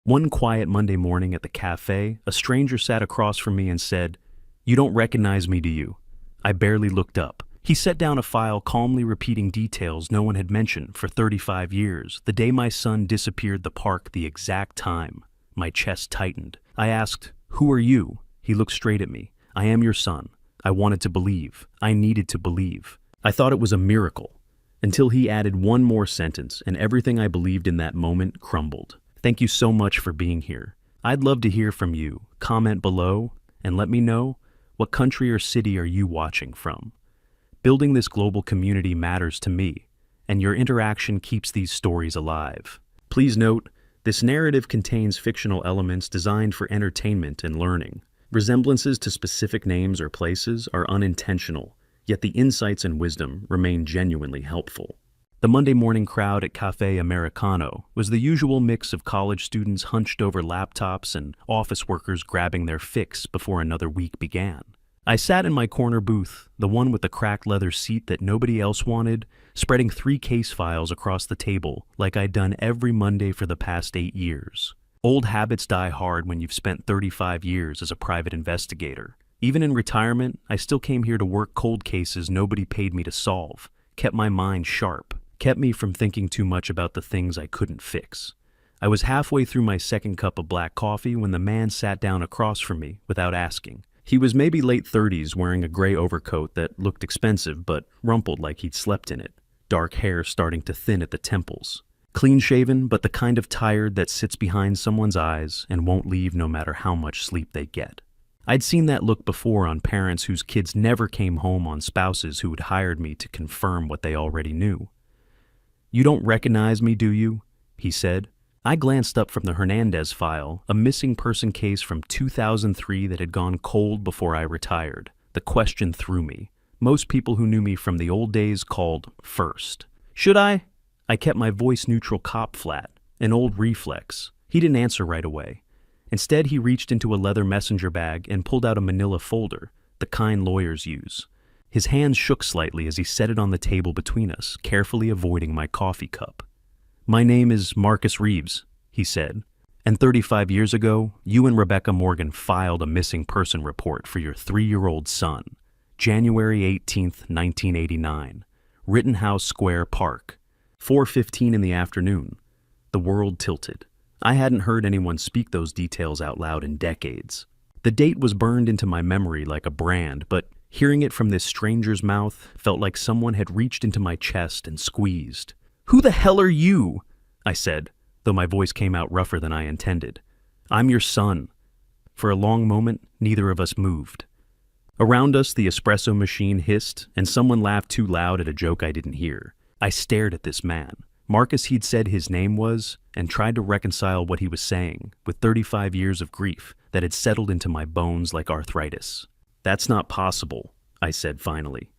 One quiet Monday morning at the cafe, a stranger sat across from me and said, "You don't recognize me, do you?" I barely looked up. He set down a file, calmly repeating details no one had mentioned for 35 years, the day my son disappeared the park, the exact time. My chest tightened. I asked, "Who are you?" He looked straight at me. "I am your son." I wanted to believe. I needed to believe. I thought it was a miracle. Until he added one more sentence, and everything I believed in that moment crumbled. "Thank you so much for being here. I'd love to hear from you. Comment below and let me know, what country or city are you watching from? Building this global community matters to me, and your interaction keeps these stories alive. Please note, this narrative contains fictional elements designed for entertainment and learning. Resemblances to specific names or places are unintentional, yet the insights and wisdom remain genuinely helpful. The Monday morning crowd at Cafe Americano was the usual mix of college students hunched over laptops and office workers grabbing their fix before another week began. I sat in my corner booth, the one with the cracked leather seat that nobody else wanted, spreading 3 case files across the table like I'd done every Monday for the past 8 years. Old habits die hard when you've spent 35 years as a private investigator. Even in retirement, I still came here to work cold cases nobody paid me to solve, kept my mind sharp, kept me from thinking too much about the things I couldn't fix. I was halfway through my second cup of black coffee when the man sat down across from me without asking. He was maybe late 30s, wearing a gray overcoat that looked expensive but rumpled like he'd slept in it, dark hair starting to thin at the temples. Clean-shaven, but the kind of tired that sits behind someone's eyes and won't leave no matter how much sleep they get. I'd seen that look before on parents whose kids never came home, on spouses who had hired me to confirm what they already knew. "You don't recognize me, do you?" he said. I glanced up from the Hernandez file, a missing person case from 2003 that had gone cold before I retired. The question threw me. Most people who knew me from the old days called first. "Should I?" I kept my voice-neutral cop flat, an old reflex. He didn't answer right away. Instead, he reached into a leather messenger bag and pulled out a manila folder, the kind lawyers use. His hands shook slightly as he set it on the table between us, carefully avoiding my coffee cup. "My name is Marcus Reeves," he said, "and 35 years ago, you and Rebecca Morgan filed a missing person report for your 3-year-old son, January 18th, 1989, Rittenhouse Square Park, 4:15 in the afternoon." The world tilted. I hadn't heard anyone speak those details out loud in decades. The date was burned into my memory like a brand, but hearing it from this stranger's mouth felt like someone had reached into my chest and squeezed. "Who the hell are you?" I said, though my voice came out rougher than I intended. "I'm your son." For a long moment, neither of us moved. Around us, the espresso machine hissed, and someone laughed too loud at a joke I didn't hear. I stared at this man. Marcus, he'd said his name was, and tried to reconcile what he was saying with 35 years of grief that had settled into my bones like arthritis. "That's not possible," I said finally.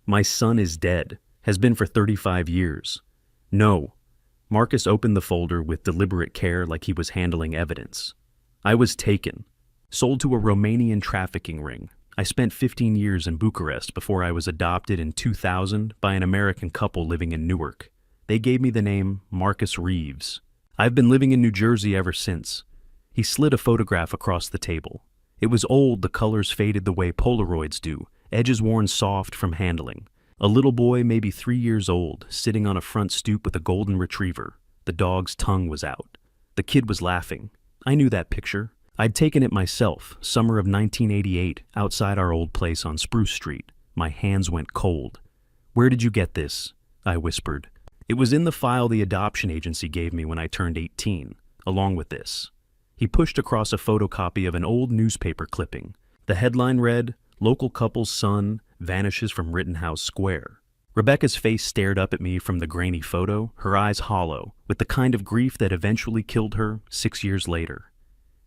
"My son is dead, has been for 35 years. "No." Marcus opened the folder with deliberate care like he was handling evidence. "I was taken, sold to a Romanian trafficking ring. I spent 15 years in Bucharest before I was adopted in 2000 by an American couple living in Newark. They gave me the name Marcus Reeves. I've been living in New Jersey ever since." He slid a photograph across the table. It was old, the colors faded the way Polaroids do, edges worn soft from handling. A little boy, maybe 3 years old, sitting on a front stoop with a golden retriever. The dog's tongue was out. The kid was laughing. I knew that picture. I'd taken it myself, summer of 1988, outside our old place on Spruce Street. My hands went cold. "Where did you get this?" I whispered. "It was in the file the adoption agency gave me when I turned 18, along with this." He pushed across a photocopy of an old newspaper clipping. The headline read, "Local couple's son vanishes from Rittenhouse Square." Rebecca's face stared up at me from the grainy photo, her eyes hollow, with the kind of grief that eventually killed her 6 years later.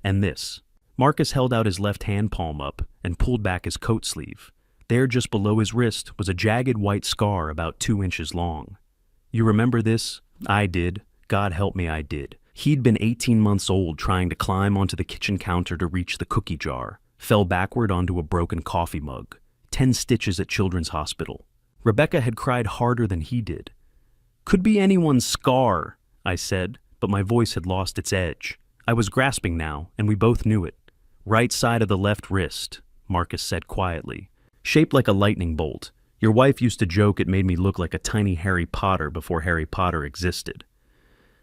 And this. Marcus held out his left hand palm up and pulled back his coat sleeve. There, just below his wrist, was a jagged white scar about 2 inches long. "You remember this?" I did. God help me, I did. He'd been 18 months old, trying to climb onto the kitchen counter to reach the cookie jar. Fell backward onto a broken coffee mug. 10 stitches at Children's Hospital. Rebecca had cried harder than he did. "Could be anyone's scar," I said, but my voice had lost its edge. I was grasping now, and we both knew it. Right side of the left wrist, Marcus said quietly. Shaped like a lightning bolt. Your wife used to joke it made me look like a tiny Harry Potter before Harry Potter existed.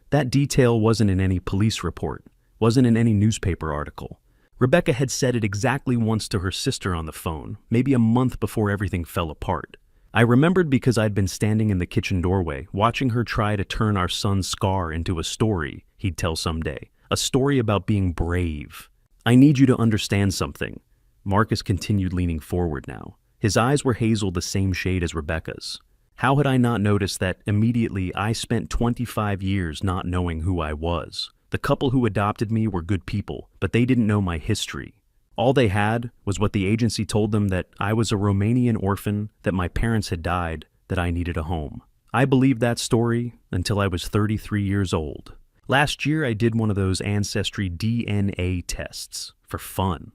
That detail wasn't in any police report, wasn't in any newspaper article. Rebecca had said it exactly once to her sister on the phone, maybe a month before everything fell apart. I remembered because I'd been standing in the kitchen doorway, watching her try to turn our son's scar into a story he'd tell someday. A story about being brave. I need you to understand something. Marcus continued, leaning forward now. His eyes were hazel, the same shade as Rebecca's. How had I not noticed that immediately I spent 25 years not knowing who I was? The couple who adopted me were good people, but they didn't know my history. All they had was what the agency told them, that I was a Romanian orphan, that my parents had died, that I needed a home. I believed that story until I was 33 years old. Last year I did one of those ancestry DNA tests, for fun.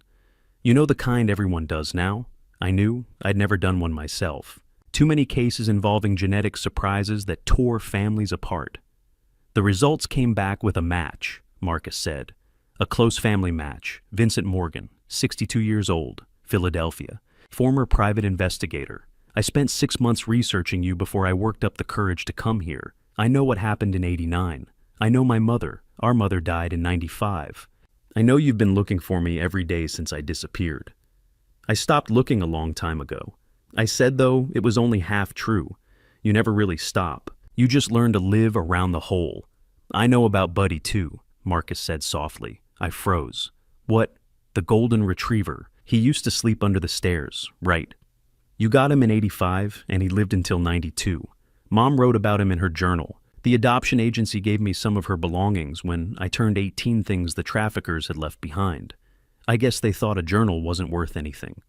You know, the kind everyone does now? I knew I'd never done one myself. Too many cases involving genetic surprises that tore families apart. The results came back with a match, Marcus said. A close family match. Vincent Morgan, 62 years old, Philadelphia, former private investigator. I spent 6 months researching you before I worked up the courage to come here. I know what happened in '89. I know my mother. Our mother died in '95. I know you've been looking for me every day since I disappeared. I stopped looking a long time ago. I said, though, it was only half true. You never really stop. You just learn to live around the hole. I know about Buddy, too, Marcus said softly. I froze. What? The golden retriever. He used to sleep under the stairs, right? You got him in '85, and he lived until '92. Mom wrote about him in her journal. The adoption agency gave me some of her belongings when I turned 18, things the traffickers had left behind. I guess they thought a journal wasn't worth anything.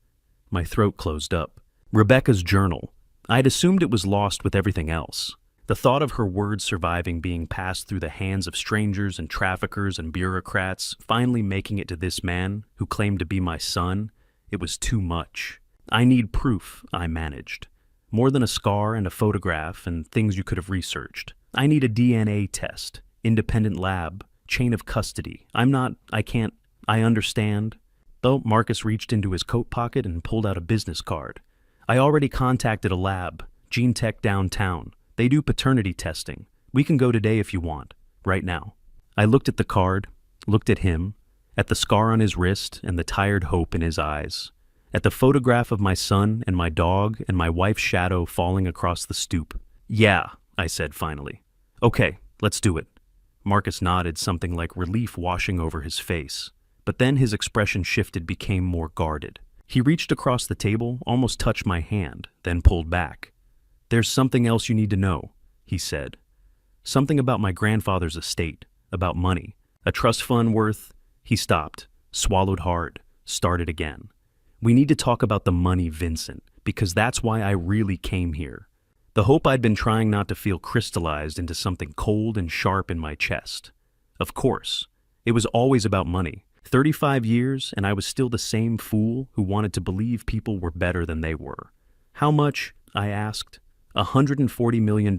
My throat closed up. Rebecca's journal. I'd assumed it was lost with everything else. The thought of her words surviving, being passed through the hands of strangers and traffickers and bureaucrats, finally making it to this man who claimed to be my son, it was too much. I need proof, I managed. More than a scar and a photograph and things you could have researched. I need a DNA test, independent lab, chain of custody. I understand. Though Marcus reached into his coat pocket and pulled out a business card. I already contacted a lab, Gene Tech downtown. They do paternity testing. We can go today if you want, right now. I looked at the card, looked at him, at the scar on his wrist and the tired hope in his eyes, at the photograph of my son and my dog and my wife's shadow falling across the stoop. Yeah, I said finally. Okay, let's do it. Marcus nodded, something like relief washing over his face. But then his expression shifted, became more guarded. He reached across the table, almost touched my hand, then pulled back. There's something else you need to know, he said. Something about my grandfather's estate, about money, a trust fund worth... He stopped, swallowed hard, started again. We need to talk about the money, Vincent, because that's why I really came here. The hope I'd been trying not to feel crystallized into something cold and sharp in my chest. Of course, it was always about money. 35 years, and I was still the same fool who wanted to believe people were better than they were. How much? I asked. $140 million,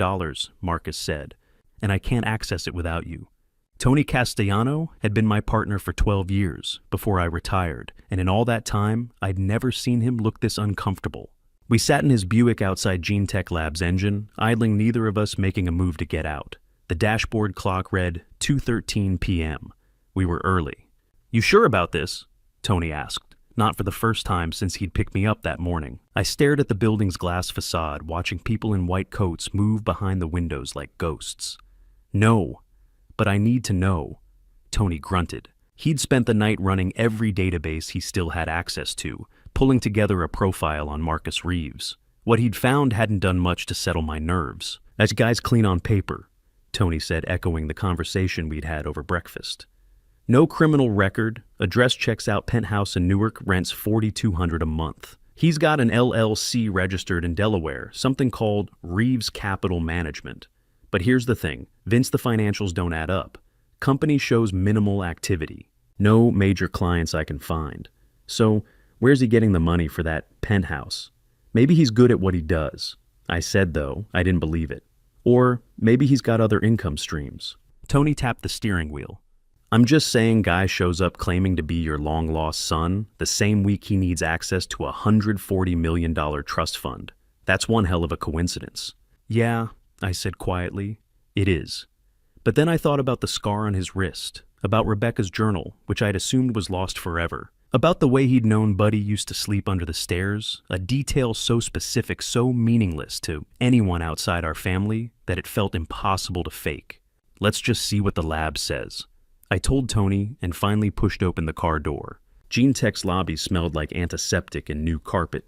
Marcus said, and I can't access it without you. Tony Castellano had been my partner for 12 years before I retired, and in all that time, I'd never seen him look this uncomfortable. We sat in his Buick outside Gene Tech Lab's engine, idling, neither of us making a move to get out. The dashboard clock read 2:13 p.m. We were early. You sure about this? Tony asked, not for the first time since he'd picked me up that morning. I stared at the building's glass facade, watching people in white coats move behind the windows like ghosts. No, but I need to know, Tony grunted. He'd spent the night running every database he still had access to, pulling together a profile on Marcus Reeves. What he'd found hadn't done much to settle my nerves. That guy's clean on paper, Tony said, echoing the conversation we'd had over breakfast. No criminal record, address checks out, penthouse in Newark, rents $4,200 a month. He's got an LLC registered in Delaware, something called Reeves Capital Management. But here's the thing, Vince, the financials don't add up. Company shows minimal activity. No major clients I can find. So, where's he getting the money for that penthouse? Maybe he's good at what he does. I said, though, I didn't believe it. Or maybe he's got other income streams. Tony tapped the steering wheel. I'm just saying guy shows up claiming to be your long-lost son the same week he needs access to a $140 million trust fund. That's one hell of a coincidence. Yeah, I said quietly, it is. But then I thought about the scar on his wrist, about Rebecca's journal, which I'd assumed was lost forever, about the way he'd known Buddy used to sleep under the stairs, a detail so specific, so meaningless to anyone outside our family that it felt impossible to fake. Let's just see what the lab says. I told Tony and finally pushed open the car door. Gene Tech's lobby smelled like antiseptic and new carpet.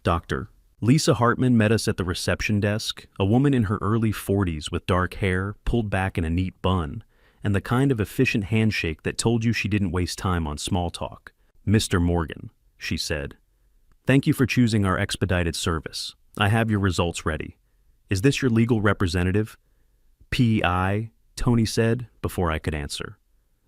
Doctor. Lisa Hartman met us at the reception desk, a woman in her early 40s with dark hair, pulled back in a neat bun, and the kind of efficient handshake that told you she didn't waste time on small talk. Mr. Morgan, she said. Thank you for choosing our expedited service. I have your results ready. Is this your legal representative? P.I., Tony said before I could answer.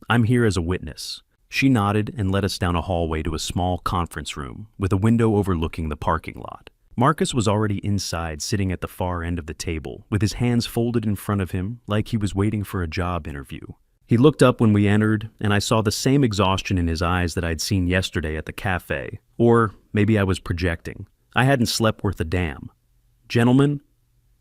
I'm here as a witness. She nodded and led us down a hallway to a small conference room with a window overlooking the parking lot. Marcus was already inside, sitting at the far end of the table, with his hands folded in front of him like he was waiting for a job interview. He looked up when we entered, and I saw the same exhaustion in his eyes that I'd seen yesterday at the cafe. Or maybe I was projecting. I hadn't slept worth a damn. Gentlemen,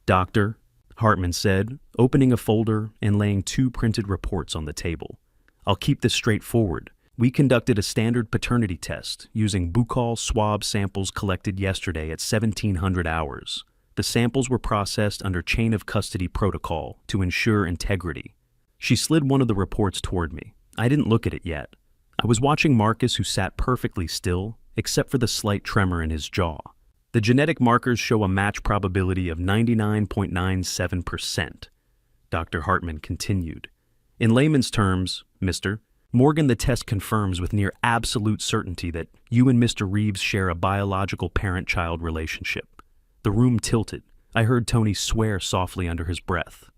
Doctor, Hartman said, opening a folder and laying 2 printed reports on the table. I'll keep this straightforward. We conducted a standard paternity test using buccal swab samples collected yesterday at 1700 hours. The samples were processed under chain of custody protocol to ensure integrity. She slid one of the reports toward me. I didn't look at it yet. I was watching Marcus, who sat perfectly still, except for the slight tremor in his jaw. The genetic markers show a match probability of 99.97%. Dr. Hartman continued. In layman's terms, Mr. Morgan, the test confirms with near absolute certainty that you and Mr. Reeves share a biological parent-child relationship. The room tilted. I heard Tony swear softly under his breath.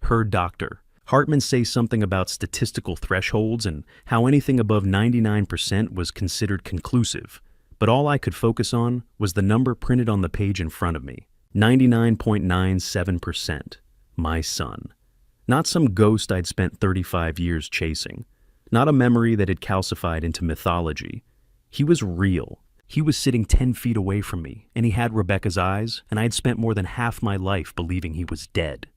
Heard Dr. Hartman say something about statistical thresholds and how anything above 99% was considered conclusive, but all I could focus on was the number printed on the page in front of me. 99.97%. My son. Not some ghost I'd spent 35 years chasing. Not a memory that had calcified into mythology. He was real. He was sitting 10 feet away from me, and he had Rebecca's eyes, and I'd spent more than half my life believing he was dead.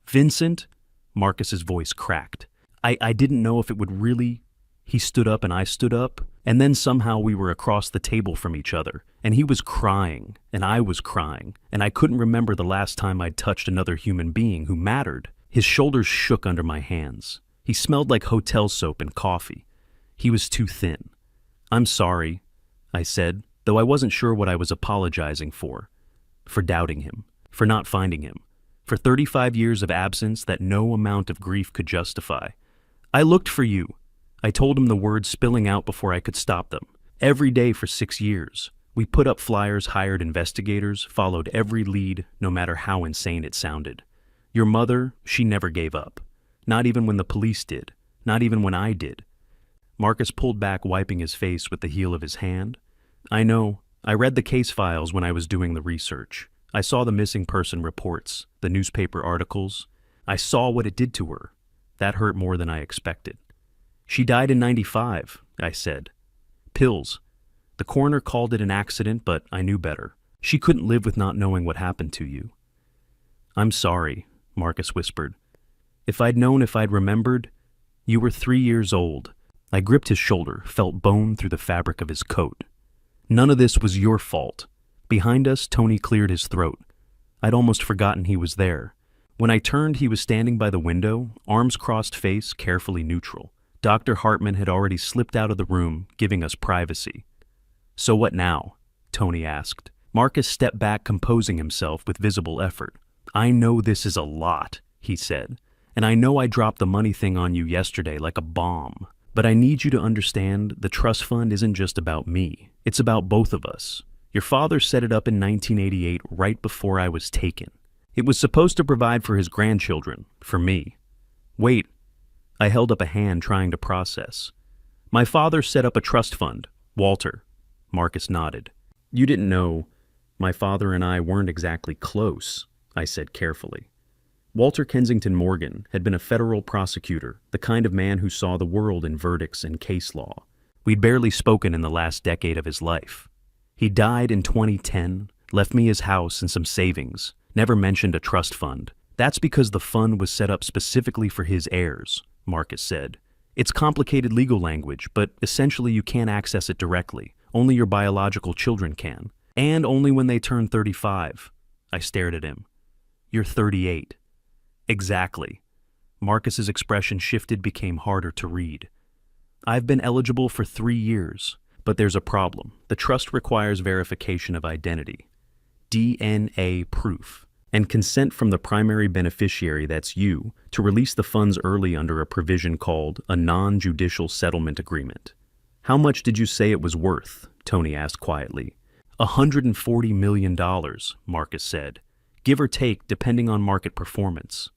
Vincent? Marcus's voice cracked. I didn't know if it would really... He stood up and I stood up, and then somehow we were across the table from each other, and he was crying, and I was crying, and I couldn't remember the last time I'd touched another human being who mattered. His shoulders shook under my hands. He smelled like hotel soap and coffee. He was too thin. I'm sorry, I said, though I wasn't sure what I was apologizing for doubting him, for not finding him, for 35 years of absence that no amount of grief could justify. I looked for you. I told him, the words spilling out before I could stop them. Every day for 6 years. We put up flyers, hired investigators, followed every lead, no matter how insane it sounded. Your mother, she never gave up. Not even when the police did. Not even when I did. Marcus pulled back, wiping his face with the heel of his hand. I know. I read the case files when I was doing the research. I saw the missing person reports, the newspaper articles. I saw what it did to her. That hurt more than I expected. She died in '95, I said. Pills. The coroner called it an accident, but I knew better. She couldn't live with not knowing what happened to you. I'm sorry, Marcus whispered. If I'd known, if I'd remembered, you were 3 years old. I gripped his shoulder, felt bone through the fabric of his coat. None of this was your fault. Behind us, Tony cleared his throat. I'd almost forgotten he was there. When I turned, he was standing by the window, arms crossed, face carefully neutral. Dr. Hartman had already slipped out of the room, giving us privacy. So what now? Tony asked. Marcus stepped back, composing himself with visible effort. I know this is a lot, he said. And I know I dropped the money thing on you yesterday like a bomb. But I need you to understand the trust fund isn't just about me. It's about both of us. Your father set it up in 1988, right before I was taken. It was supposed to provide for his grandchildren, for me. Wait. I held up a hand, trying to process. My father set up a trust fund. Walter. Marcus nodded. You didn't know. My father and I weren't exactly close, I said carefully. Walter Kensington Morgan had been a federal prosecutor, the kind of man who saw the world in verdicts and case law. We'd barely spoken in the last decade of his life. He died in 2010, left me his house and some savings, never mentioned a trust fund. That's because the fund was set up specifically for his heirs, Marcus said. It's complicated legal language, but essentially you can't access it directly. Only your biological children can. And only when they turn 35. I stared at him. You're 38. Exactly. Marcus's expression shifted, became harder to read. I've been eligible for 3 years, but there's a problem. The trust requires verification of identity, DNA proof, and consent from the primary beneficiary, that's you, to release the funds early under a provision called a non-judicial settlement agreement. How much did you say it was worth? Tony asked quietly. $140 million, Marcus said, give or take depending on market performance.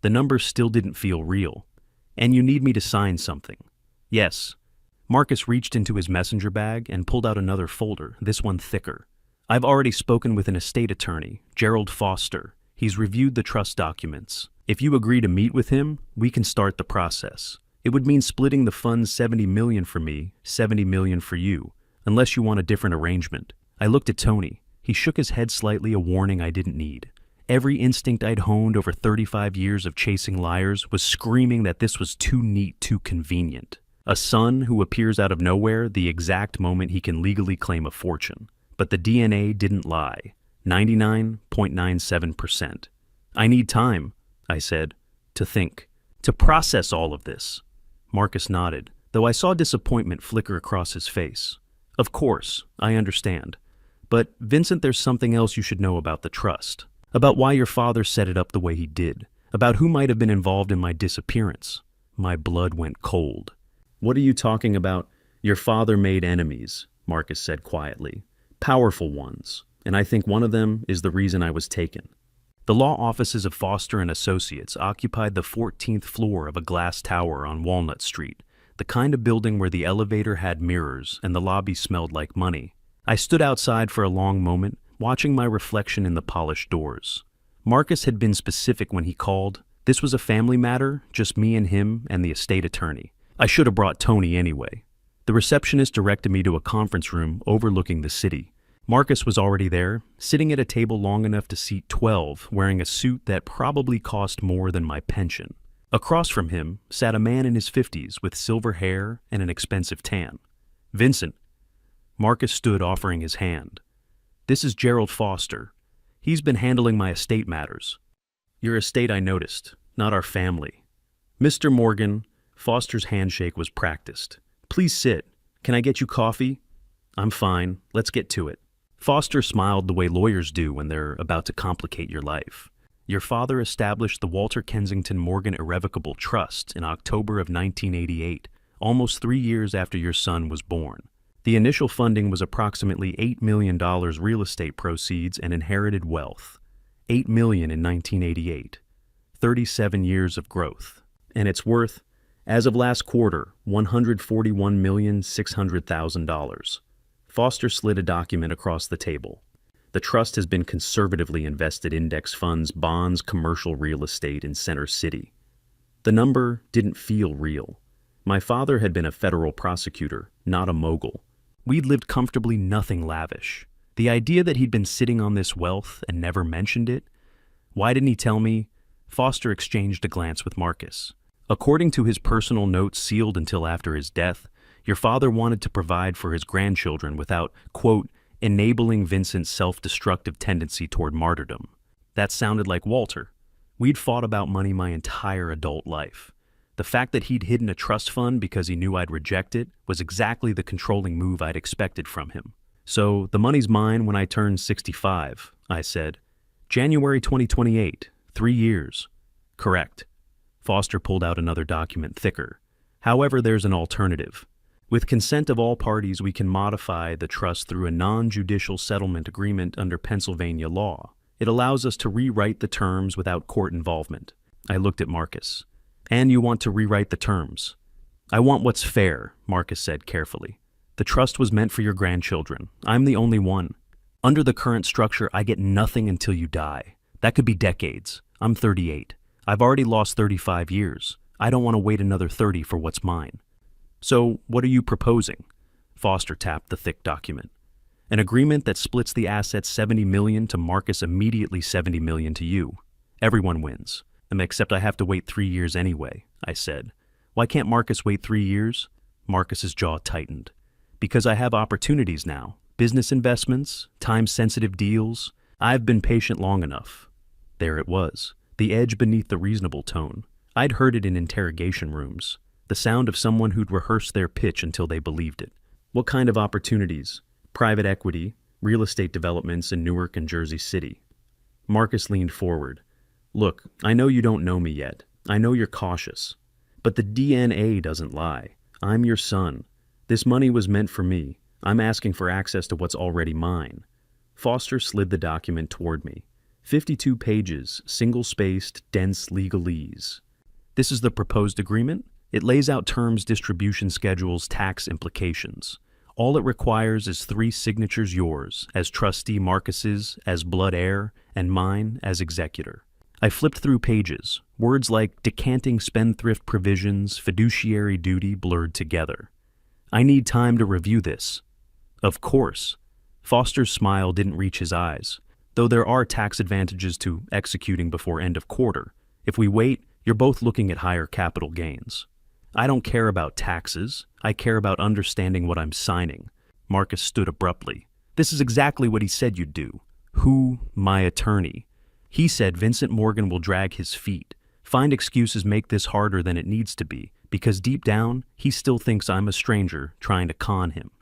The numbers still didn't feel real. And you need me to sign something. Yes. Marcus reached into his messenger bag and pulled out another folder, this one thicker. I've already spoken with an estate attorney, Gerald Foster. He's reviewed the trust documents. If you agree to meet with him, we can start the process. It would mean splitting the funds $70 million for me, $70 million for you, unless you want a different arrangement. I looked at Tony. He shook his head slightly, a warning I didn't need. Every instinct I'd honed over 35 years of chasing liars was screaming that this was too neat, too convenient. A son who appears out of nowhere the exact moment he can legally claim a fortune. But the DNA didn't lie. 99.97%. I need time, I said, to think, to process all of this. Marcus nodded, though I saw disappointment flicker across his face. Of course, I understand. But, Vincent, there's something else you should know about the trust. About why your father set it up the way he did. About who might have been involved in my disappearance. My blood went cold. What are you talking about? Your father made enemies, Marcus said quietly. Powerful ones, and I think one of them is the reason I was taken. The law offices of Foster and Associates occupied the 14th floor of a glass tower on Walnut Street, the kind of building where the elevator had mirrors and the lobby smelled like money. I stood outside for a long moment, watching my reflection in the polished doors. Marcus had been specific when he called. This was a family matter, just me and him and the estate attorney. I should have brought Tony anyway. The receptionist directed me to a conference room overlooking the city. Marcus was already there, sitting at a table long enough to seat 12, wearing a suit that probably cost more than my pension. Across from him sat a man in his 50s with silver hair and an expensive tan. Vincent. Marcus stood, offering his hand. This is Gerald Foster. He's been handling my estate matters. Your estate, I noticed, not our family. Mr. Morgan. Foster's handshake was practiced. Please sit. Can I get you coffee? I'm fine. Let's get to it. Foster smiled the way lawyers do when they're about to complicate your life. Your father established the Walter Kensington Morgan Irrevocable Trust in October of 1988, almost 3 years after your son was born. The initial funding was approximately $8 million real estate proceeds and inherited wealth. $8 million in 1988. 37 years of growth. And it's worth, as of last quarter, $141,600,000. Foster slid a document across the table. The trust has been conservatively invested index funds, bonds, commercial real estate in Center City. The number didn't feel real. My father had been a federal prosecutor, not a mogul. We'd lived comfortably, nothing lavish. The idea that he'd been sitting on this wealth and never mentioned it? Why didn't he tell me? Foster exchanged a glance with Marcus. According to his personal notes sealed until after his death, your father wanted to provide for his grandchildren without, quote, enabling Vincent's self-destructive tendency toward martyrdom. That sounded like Walter. We'd fought about money my entire adult life. The fact that he'd hidden a trust fund because he knew I'd reject it was exactly the controlling move I'd expected from him. So, the money's mine when I turn 65, I said. January 2028, 3 years. Correct. Foster pulled out another document thicker. However, there's an alternative. With consent of all parties, we can modify the trust through a non-judicial settlement agreement under Pennsylvania law. It allows us to rewrite the terms without court involvement. I looked at Marcus. And you want to rewrite the terms? I want what's fair, Marcus said carefully. The trust was meant for your grandchildren. I'm the only one. Under the current structure, I get nothing until you die. That could be decades. I'm 38. I've already lost 35 years. I don't want to wait another 30 for what's mine. So, what are you proposing? Foster tapped the thick document. An agreement that splits the assets $70 million to Marcus, immediately $70 million to you. Everyone wins. Except I have to wait 3 years anyway, I said. Why can't Marcus wait 3 years? Marcus's jaw tightened. Because I have opportunities now. Business investments, time-sensitive deals. I've been patient long enough. There it was, the edge beneath the reasonable tone. I'd heard it in interrogation rooms. The sound of someone who'd rehearsed their pitch until they believed it. What kind of opportunities? Private equity, real estate developments in Newark and Jersey City. Marcus leaned forward. Look, I know you don't know me yet. I know you're cautious. But the DNA doesn't lie. I'm your son. This money was meant for me. I'm asking for access to what's already mine. Foster slid the document toward me. 52 pages, single-spaced, dense legalese. This is the proposed agreement? It lays out terms, distribution schedules, tax implications. All it requires is 3 signatures, yours, as trustee, Marcus's, as blood heir, and mine as executor. I flipped through pages, words like decanting spendthrift provisions, fiduciary duty blurred together. I need time to review this. Of course. Foster's smile didn't reach his eyes, though there are tax advantages to executing before end of quarter. If we wait, you're both looking at higher capital gains. I don't care about taxes. I care about understanding what I'm signing. Marcus stood abruptly. This is exactly what he said you'd do. Who? My attorney. He said Vincent Morgan will drag his feet, find excuses, make this harder than it needs to be, because deep down, he still thinks I'm a stranger trying to con him.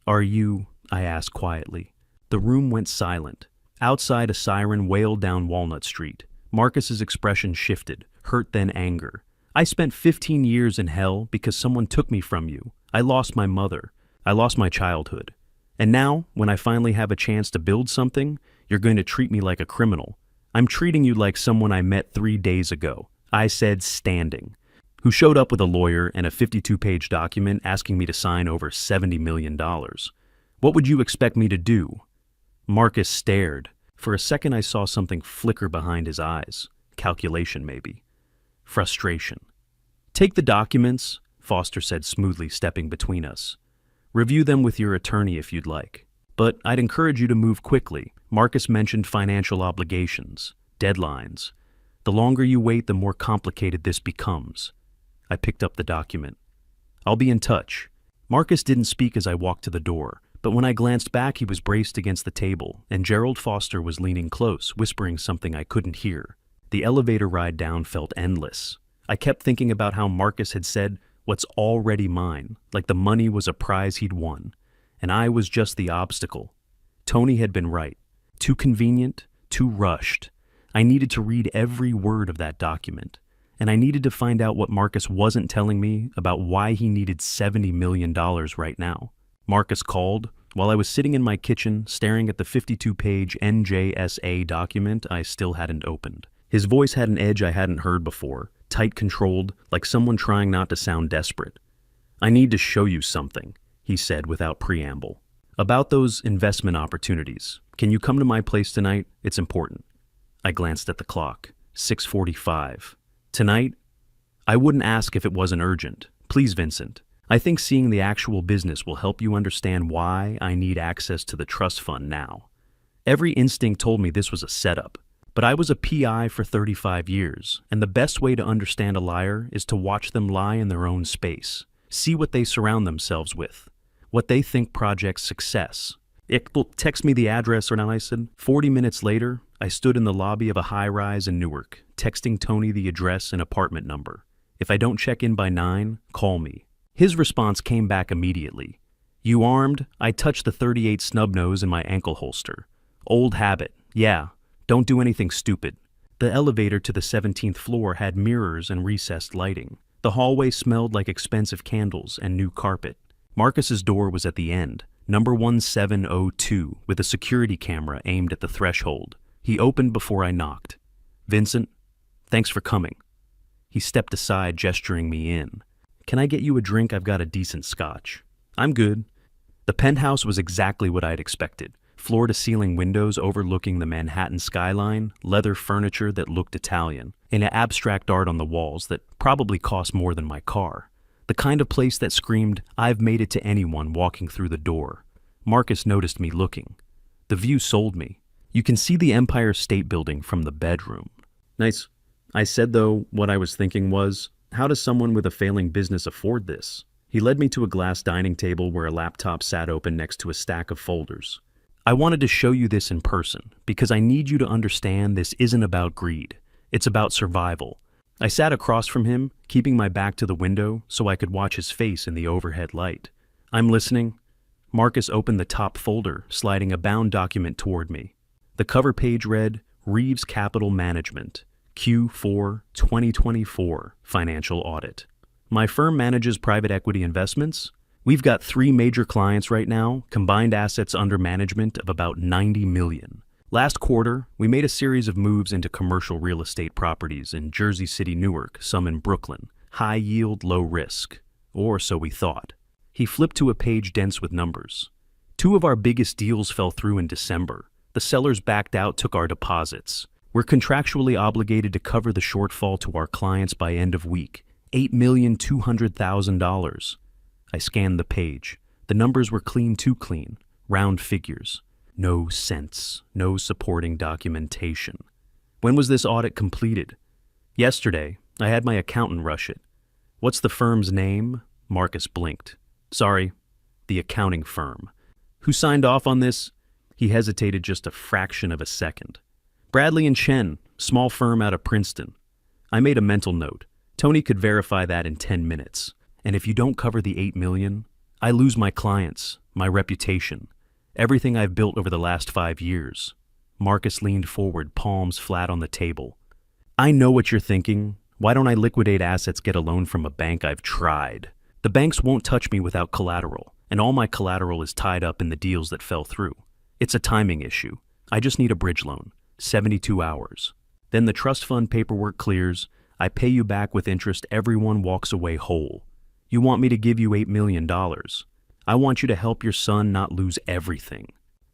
Are you? I asked quietly. The room went silent. Outside, a siren wailed down Walnut Street. Marcus's expression shifted, hurt then anger. I spent 15 years in hell because someone took me from you. I lost my mother. I lost my childhood. And now, when I finally have a chance to build something, you're going to treat me like a criminal. I'm treating you like someone I met 3 days ago. I said standing. Who showed up with a lawyer and a 52-page document asking me to sign over $70 million. What would you expect me to do? Marcus stared. For a second I saw something flicker behind his eyes. Calculation, maybe. Frustration. Take the documents, Foster said smoothly, stepping between us. Review them with your attorney if you'd like. But I'd encourage you to move quickly. Marcus mentioned financial obligations, deadlines. The longer you wait, the more complicated this becomes. I picked up the document. I'll be in touch. Marcus didn't speak as I walked to the door, but when I glanced back, he was braced against the table, and Gerald Foster was leaning close, whispering something I couldn't hear. The elevator ride down felt endless. I kept thinking about how Marcus had said, "What's already mine," like the money was a prize he'd won. And I was just the obstacle. Tony had been right. Too convenient, too rushed. I needed to read every word of that document. And I needed to find out what Marcus wasn't telling me about why he needed $70 million right now. Marcus called. While I was sitting in my kitchen, staring at the 52-page NJSA document I still hadn't opened. His voice had an edge I hadn't heard before, tight, controlled, like someone trying not to sound desperate. I need to show you something, he said without preamble. About those investment opportunities. Can you come to my place tonight? It's important. I glanced at the clock. 6:45. Tonight? I wouldn't ask if it wasn't urgent. Please, Vincent. I think seeing the actual business will help you understand why I need access to the trust fund now. Every instinct told me this was a setup. But I was a PI for 35 years, and the best way to understand a liar is to watch them lie in their own space. See what they surround themselves with. What they think projects success. Text me the address, or I said. 40 minutes later, I stood in the lobby of a high-rise in Newark, texting Tony the address and apartment number. If I don't check in by 9, call me. His response came back immediately. You armed? I touched the .38 snub nose in my ankle holster. Old habit. Yeah. Don't do anything stupid. The elevator to the 17th floor had mirrors and recessed lighting. The hallway smelled like expensive candles and new carpet. Marcus's door was at the end, number 1702, with a security camera aimed at the threshold. He opened before I knocked. Vincent, thanks for coming. He stepped aside, gesturing me in. Can I get you a drink? I've got a decent scotch. I'm good. The penthouse was exactly what I'd expected. floor-to-ceiling windows overlooking the Manhattan skyline, leather furniture that looked Italian, and an abstract art on the walls that probably cost more than my car. The kind of place that screamed, "I've made it to anyone walking through the door." Marcus noticed me looking. The view sold me. You can see the Empire State Building from the bedroom. Nice. I said, though, what I was thinking was, how does someone with a failing business afford this? He led me to a glass dining table where a laptop sat open next to a stack of folders. I wanted to show you this in person because I need you to understand this isn't about greed. It's about survival. I sat across from him, keeping my back to the window so I could watch his face in the overhead light. "I'm listening." Marcus opened the top folder, sliding a bound document toward me. The cover page read, "Reeves Capital Management, Q4 2024 Financial Audit. My firm manages private equity investments. We've got 3 major clients right now, combined assets under management of about 90 million. Last quarter, we made a series of moves into commercial real estate properties in Jersey City, Newark, some in Brooklyn. High yield, low risk. Or so we thought." He flipped to a page dense with numbers. 2 of our biggest deals fell through in December. The sellers backed out, took our deposits. We're contractually obligated to cover the shortfall to our clients by end of week. $8,200,000. I scanned the page. The numbers were clean too clean. Round figures. No cents. No supporting documentation. When was this audit completed? Yesterday. I had my accountant rush it. What's the firm's name? Marcus blinked. Sorry, the accounting firm. Who signed off on this? He hesitated just a fraction of a second. Bradley and Chen, small firm out of Princeton. I made a mental note. Tony could verify that in 10 minutes. And if you don't cover the $8 million, I lose my clients, my reputation, everything I've built over the last 5 years. Marcus leaned forward, palms flat on the table. I know what you're thinking. Why don't I liquidate assets, get a loan from a bank? I've tried. The banks won't touch me without collateral, and all my collateral is tied up in the deals that fell through. It's a timing issue. I just need a bridge loan. 72 hours. Then the trust fund paperwork clears. I pay you back with interest. Everyone walks away whole. You want me to give you $8 million. I want you to help your son not lose everything.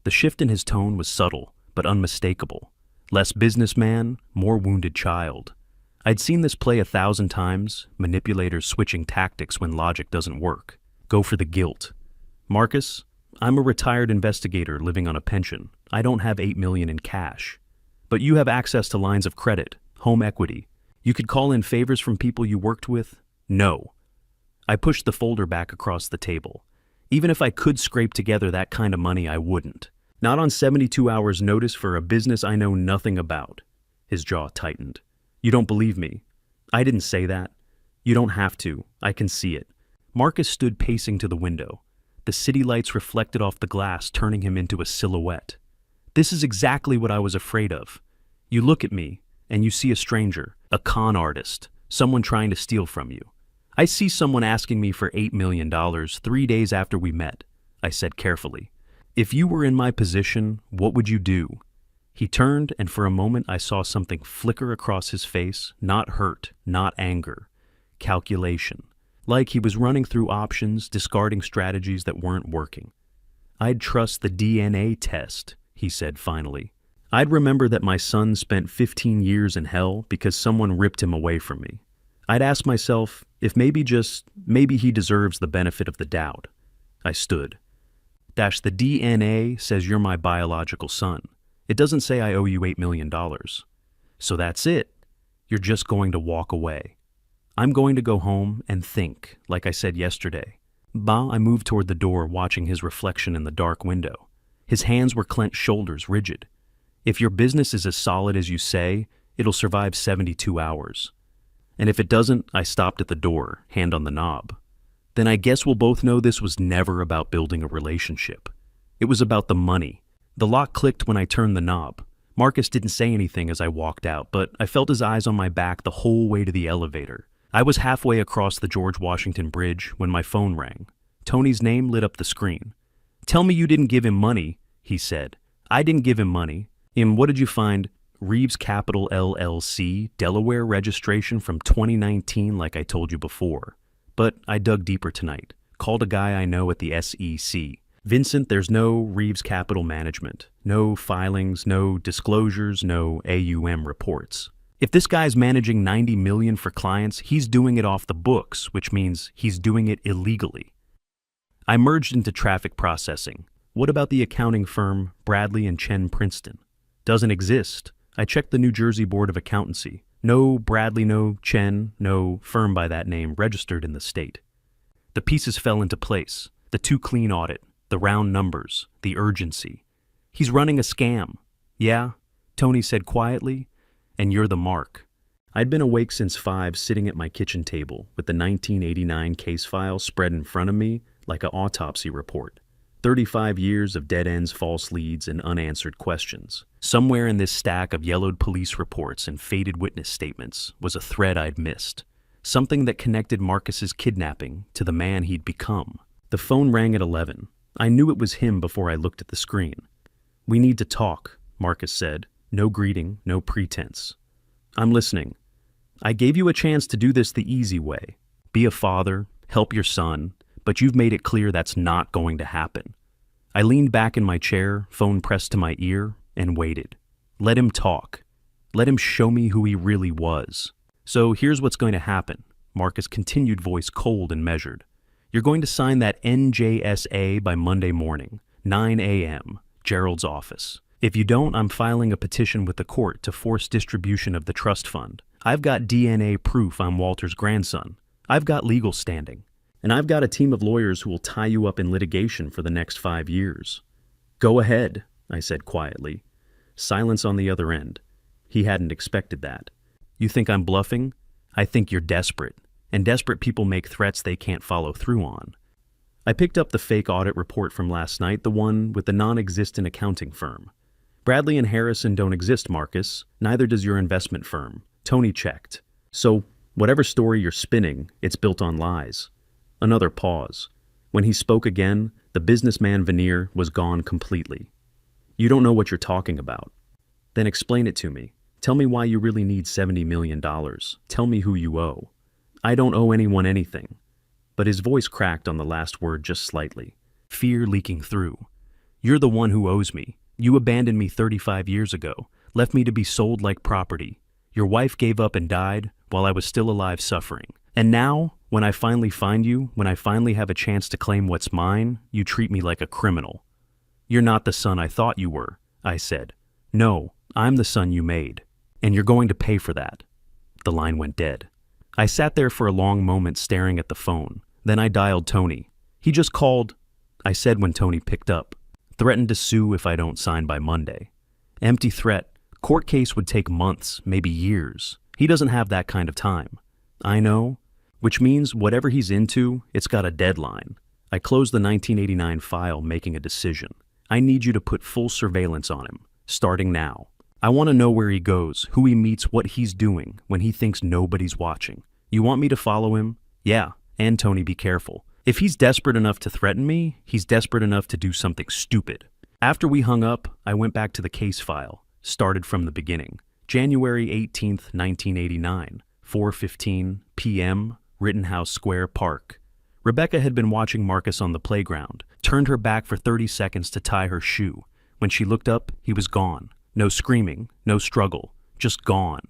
The shift in his tone was subtle, but unmistakable. Less businessman, more wounded child. I'd seen this play 1,000 times, manipulators switching tactics when logic doesn't work. Go for the guilt. Marcus, I'm a retired investigator living on a pension. I don't have $8 million in cash. But you have access to lines of credit, home equity. You could call in favors from people you worked with? No. I pushed the folder back across the table. Even if I could scrape together that kind of money, I wouldn't. Not on 72 hours notice for a business I know nothing about. His jaw tightened. You don't believe me? I didn't say that. You don't have to. I can see it. Marcus stood pacing to the window. The city lights reflected off the glass, turning him into a silhouette. This is exactly what I was afraid of. You look at me, and you see a stranger, a con artist, someone trying to steal from you. I see someone asking me for $8 million 3 days after we met, I said carefully. If you were in my position, what would you do? He turned, and for a moment I saw something flicker across his face, not hurt, not anger. Calculation. Like he was running through options, discarding strategies that weren't working. I'd trust the DNA test, he said finally. I'd remember that my son spent 15 years in hell because someone ripped him away from me. I'd ask myself if maybe he deserves the benefit of the doubt. I stood. The DNA says you're my biological son. It doesn't say I owe you $8 million. So that's it. You're just going to walk away. I'm going to go home and think, like I said yesterday. I moved toward the door, watching his reflection in the dark window. His hands were clenched, shoulders rigid. If your business is as solid as you say, it'll survive 72 hours. And if it doesn't, I stopped at the door, hand on the knob. Then I guess we'll both know this was never about building a relationship. It was about the money. The lock clicked when I turned the knob. Marcus didn't say anything as I walked out, but I felt his eyes on my back the whole way to the elevator. I was halfway across the George Washington Bridge when my phone rang. Tony's name lit up the screen. Tell me you didn't give him money, he said. I didn't give him money. What did you find? Reeves Capital LLC, Delaware registration from 2019 like I told you before. But I dug deeper tonight. Called a guy I know at the SEC. Vincent, there's no Reeves Capital Management, no filings, no disclosures, no AUM reports. If this guy's managing 90 million for clients, he's doing it off the books, which means he's doing it illegally. I merged into traffic processing. What about the accounting firm Bradley and Chen Princeton? Doesn't exist. I checked the New Jersey Board of Accountancy. No Bradley, no Chen, no firm by that name registered in the state. The pieces fell into place. The too clean audit, the round numbers, the urgency. He's running a scam. Yeah, Tony said quietly, and you're the mark. I'd been awake since 5, sitting at my kitchen table with the 1989 case file spread in front of me like an autopsy report. 35 years of dead ends, false leads, and unanswered questions. Somewhere in this stack of yellowed police reports and faded witness statements was a thread I'd missed. Something that connected Marcus's kidnapping to the man he'd become. The phone rang at 11. I knew it was him before I looked at the screen. "We need to talk," Marcus said. No greeting, no pretense. "I'm listening. I gave you a chance to do this the easy way. Be a father, help your son, but you've made it clear that's not going to happen." I leaned back in my chair, phone pressed to my ear, and waited. Let him talk. Let him show me who he really was. "So here's what's going to happen," Marcus' continued, voice cold and measured. "You're going to sign that NJSA by Monday morning, 9 a.m., Gerald's office. If you don't, I'm filing a petition with the court to force distribution of the trust fund. I've got DNA proof I'm Walter's grandson. I've got legal standing. And I've got a team of lawyers who will tie you up in litigation for the next 5 years." "Go ahead," I said quietly. Silence on the other end. He hadn't expected that. "You think I'm bluffing? I think you're desperate. And desperate people make threats they can't follow through on." I picked up the fake audit report from last night, the one with the non-existent accounting firm. "Bradley and Harrison don't exist, Marcus. Neither does your investment firm." Tony checked. "So, whatever story you're spinning, it's built on lies." Another pause. When he spoke again, the businessman veneer was gone completely. "You don't know what you're talking about." "Then explain it to me. Tell me why you really need $70 million. Tell me who you owe." "I don't owe anyone anything." But his voice cracked on the last word just slightly. Fear leaking through. "You're the one who owes me. You abandoned me 35 years ago, left me to be sold like property. Your wife gave up and died while I was still alive suffering. And now, when I finally find you, when I finally have a chance to claim what's mine, you treat me like a criminal." "You're not the son I thought you were," I said. "No, I'm the son you made. And you're going to pay for that." The line went dead. I sat there for a long moment staring at the phone. Then I dialed Tony. "He just called," I said when Tony picked up. "Threatened to sue if I don't sign by Monday." Empty threat. Court case would take months, maybe years. He doesn't have that kind of time. I know, which means whatever he's into, it's got a deadline. I closed the 1989 file, making a decision. I need you to put full surveillance on him, starting now. I want to know where he goes, who he meets, what he's doing when he thinks nobody's watching. You want me to follow him? Yeah, and Tony, be careful. If he's desperate enough to threaten me, he's desperate enough to do something stupid. After we hung up, I went back to the case file, started from the beginning. January 18th, 1989, 4:15 p.m., Rittenhouse Square Park. Rebecca had been watching Marcus on the playground, turned her back for 30 seconds to tie her shoe. When she looked up, he was gone. No screaming, no struggle, just gone.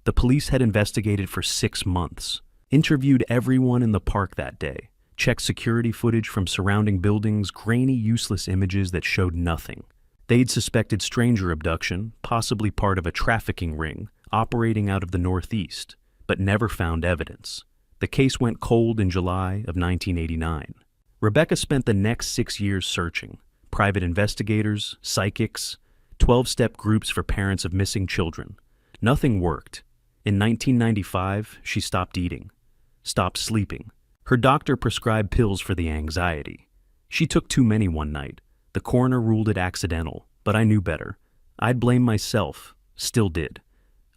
The police had investigated for 6 months, interviewed everyone in the park that day, checked security footage from surrounding buildings, grainy, useless images that showed nothing. They'd suspected stranger abduction, possibly part of a trafficking ring operating out of the Northeast, but never found evidence. The case went cold in July of 1989. Rebecca spent the next 6 years searching. Private investigators, psychics, 12-step groups for parents of missing children. Nothing worked. In 1995, she stopped eating, stopped sleeping. Her doctor prescribed pills for the anxiety. She took too many one night. The coroner ruled it accidental, but I knew better. I'd blame myself, still did.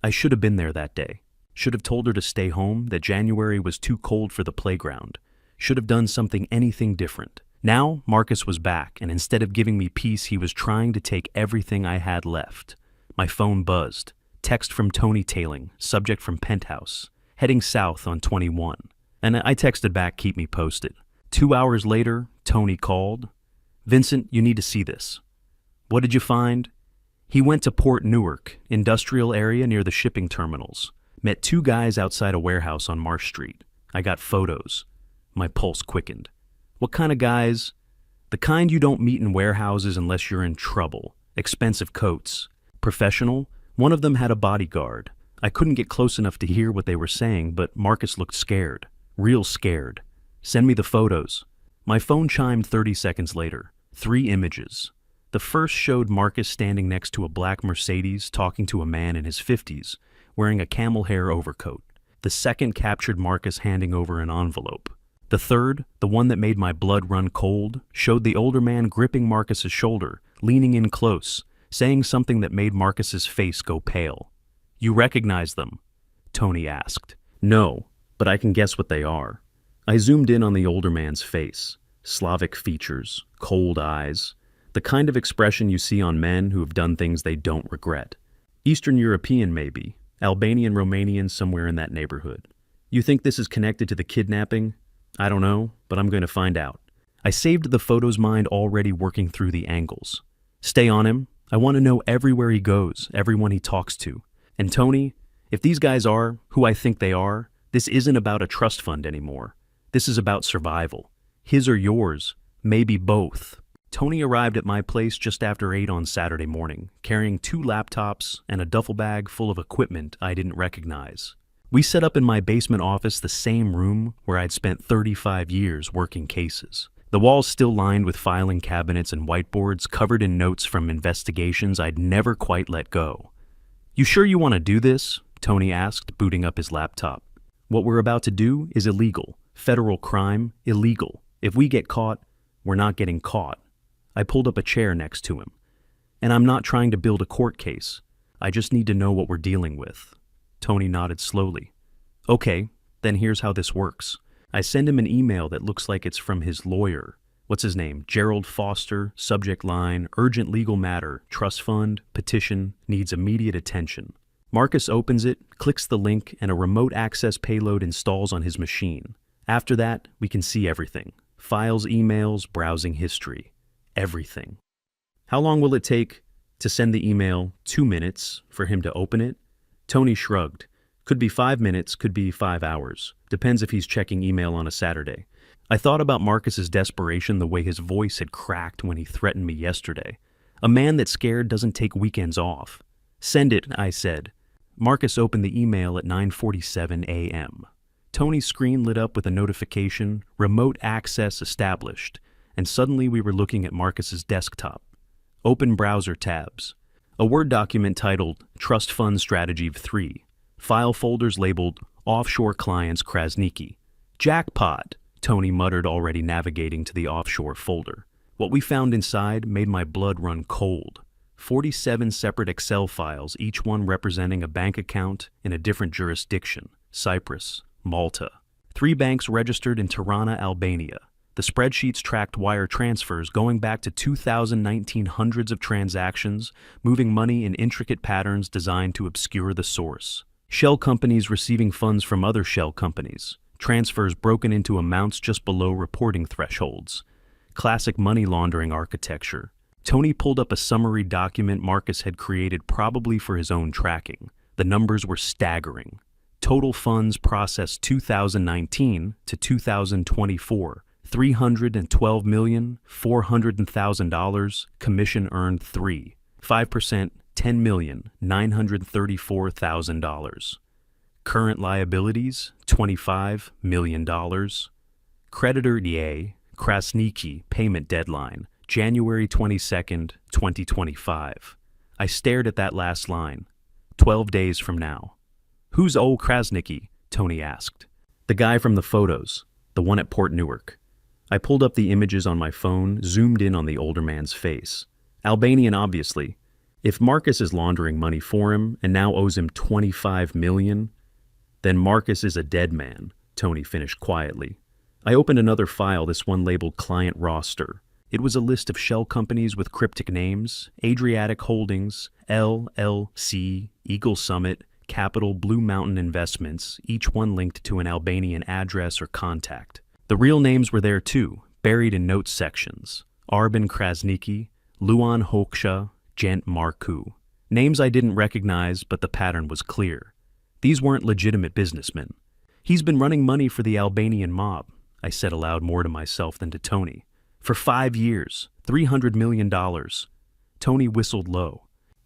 I should have been there that day. Should have told her to stay home, that January was too cold for the playground. Should have done anything different. Now, Marcus was back, and instead of giving me peace, he was trying to take everything I had left. My phone buzzed. Text from Tony tailing, subject from Penthouse, heading south on 21. And I texted back, keep me posted. 2 hours later, Tony called. Vincent, you need to see this. What did you find? He went to Port Newark, industrial area near the shipping terminals. Met two guys outside a warehouse on Marsh Street. I got photos. My pulse quickened. What kind of guys? The kind you don't meet in warehouses unless you're in trouble. Expensive coats. Professional? One of them had a bodyguard. I couldn't get close enough to hear what they were saying, but Marcus looked scared. Real scared. Send me the photos. My phone chimed 30 seconds later. 3 images. The first showed Marcus standing next to a black Mercedes talking to a man in his 50s, wearing a camel hair overcoat. The second captured Marcus handing over an envelope. The third, the one that made my blood run cold, showed the older man gripping Marcus's shoulder, leaning in close, saying something that made Marcus's face go pale. You recognize them? Tony asked. No, but I can guess what they are. I zoomed in on the older man's face. Slavic features, cold eyes, the kind of expression you see on men who have done things they don't regret. Eastern European maybe, Albanian, Romanian, somewhere in that neighborhood. You think this is connected to the kidnapping? I don't know, but I'm going to find out. I saved the photos mind already working through the angles. Stay on him. I want to know everywhere he goes, everyone he talks to. And Tony, if these guys are who I think they are, this isn't about a trust fund anymore. This is about survival. His or yours, maybe both. Tony arrived at my place just after 8 on Saturday morning, carrying 2 laptops and a duffel bag full of equipment I didn't recognize. We set up in my basement office, the same room where I'd spent 35 years working cases. The walls still lined with filing cabinets and whiteboards covered in notes from investigations I'd never quite let go. You sure you want to do this? Tony asked, booting up his laptop. What we're about to do is illegal. Federal crime, illegal. If we get caught, we're not getting caught. I pulled up a chair next to him. And I'm not trying to build a court case. I just need to know what we're dealing with. Tony nodded slowly. Okay, then here's how this works. I send him an email that looks like it's from his lawyer. What's his name? Gerald Foster, subject line, urgent legal matter, trust fund, petition, needs immediate attention. Marcus opens it, clicks the link, and a remote access payload installs on his machine. After that, we can see everything. Files, emails, browsing history. Everything. How long will it take to send the email? 2 minutes. For him to open it? Tony shrugged. Could be 5 minutes, could be 5 hours. Depends if he's checking email on a Saturday. I thought about Marcus's desperation, the way his voice had cracked when he threatened me yesterday. A man that's scared doesn't take weekends off. Send it, I said. Marcus opened the email at 9:47 a.m. Tony's screen lit up with a notification, remote access established, and suddenly we were looking at Marcus's desktop. Open browser tabs. A Word document titled Trust Fund Strategy 3. File folders labeled Offshore Clients Krasniki. Jackpot, Tony muttered, already navigating to the offshore folder. What we found inside made my blood run cold. 47 separate Excel files, each one representing a bank account in a different jurisdiction. Cyprus, Malta. 3 banks registered in Tirana, Albania. The spreadsheets tracked wire transfers going back to 2019, hundreds of transactions, moving money in intricate patterns designed to obscure the source. Shell companies receiving funds from other shell companies. Transfers broken into amounts just below reporting thresholds. Classic money laundering architecture. Tony pulled up a summary document Marcus had created probably for his own tracking. The numbers were staggering. Total funds processed 2019 to 2024. $312,400,000, commission earned 3. 5%, $10,934,000. Current liabilities, $25 million. Creditor EA, Krasniki, payment deadline, January 22nd, 2025. I stared at that last line. 12 days from now. Who's old Krasniki? Tony asked. The guy from the photos, the one at Port Newark. I pulled up the images on my phone, zoomed in on the older man's face. Albanian, obviously. If Marcus is laundering money for him and now owes him $25 million, then Marcus is a dead man, Tony finished quietly. I opened another file, this one labeled Client Roster. It was a list of shell companies with cryptic names: Adriatic Holdings, LLC, Eagle Summit, Capital, Blue Mountain Investments, each one linked to an Albanian address or contact. The real names were there too, buried in notes sections. Arben Krasniki, Luan Hoksha, Gent Marku. Names I didn't recognize, but the pattern was clear. These weren't legitimate businessmen. He's been running money for the Albanian mob, I said aloud more to myself than to Tony. For 5 years, $300 million. Tony whistled low.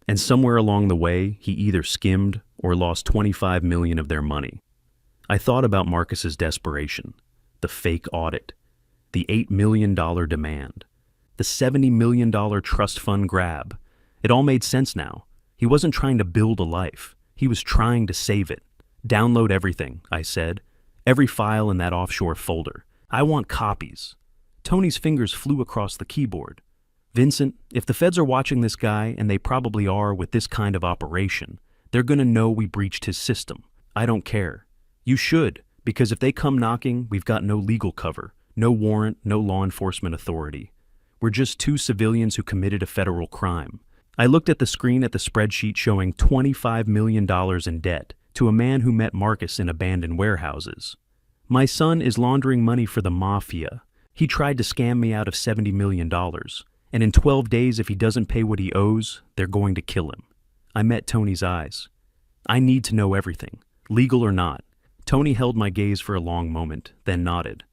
And somewhere along the way, he either skimmed or lost 25 million of their money. I thought about Marcus's desperation, the fake audit, the $8 million demand, the $70 million trust fund grab. It all made sense now. He wasn't trying to build a life. He was trying to save it. Download everything, I said. Every file in that offshore folder. I want copies. Tony's fingers flew across the keyboard. Vincent, if the feds are watching this guy, and they probably are with this kind of operation, they're gonna know we breached his system. I don't care. You should, because if they come knocking, we've got no legal cover, no warrant, no law enforcement authority. We're just two civilians who committed a federal crime. I looked at the screen at the spreadsheet showing $25 million in debt to a man who met Marcus in abandoned warehouses. My son is laundering money for the mafia. He tried to scam me out of $70 million, and in 12 days, if he doesn't pay what he owes, they're going to kill him. I met Tony's eyes. I need to know everything, legal or not. Tony held my gaze for a long moment, then nodded.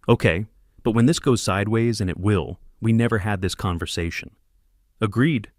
Okay, but when this goes sideways, and it will, we never had this conversation. Agreed.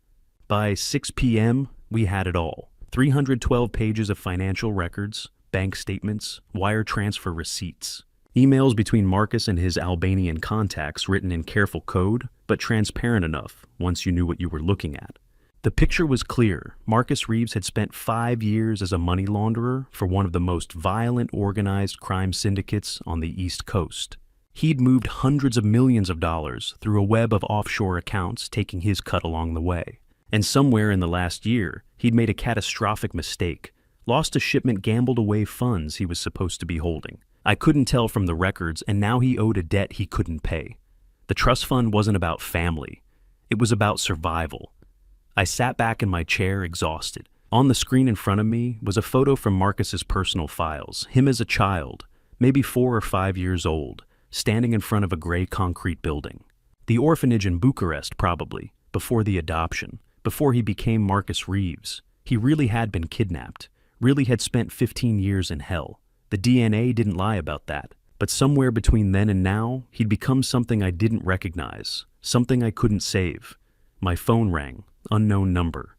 By 6 p.m., we had it all. 312 pages of financial records, bank statements, wire transfer receipts. Emails between Marcus and his Albanian contacts written in careful code, but transparent enough once you knew what you were looking at. The picture was clear. Marcus Reeves had spent 5 years as a money launderer for one of the most violent organized crime syndicates on the East Coast. He'd moved hundreds of millions of dollars through a web of offshore accounts, taking his cut along the way. And somewhere in the last year, he'd made a catastrophic mistake, lost a shipment, gambled away funds he was supposed to be holding. I couldn't tell from the records, and now he owed a debt he couldn't pay. The trust fund wasn't about family. It was about survival. I sat back in my chair, exhausted. On the screen in front of me was a photo from Marcus's personal files, him as a child, maybe 4 or 5 years old, standing in front of a gray concrete building. The orphanage in Bucharest, probably, before the adoption, before he became Marcus Reeves. He really had been kidnapped, really had spent 15 years in hell. The DNA didn't lie about that. But somewhere between then and now, he'd become something I didn't recognize, something I couldn't save. My phone rang, unknown number.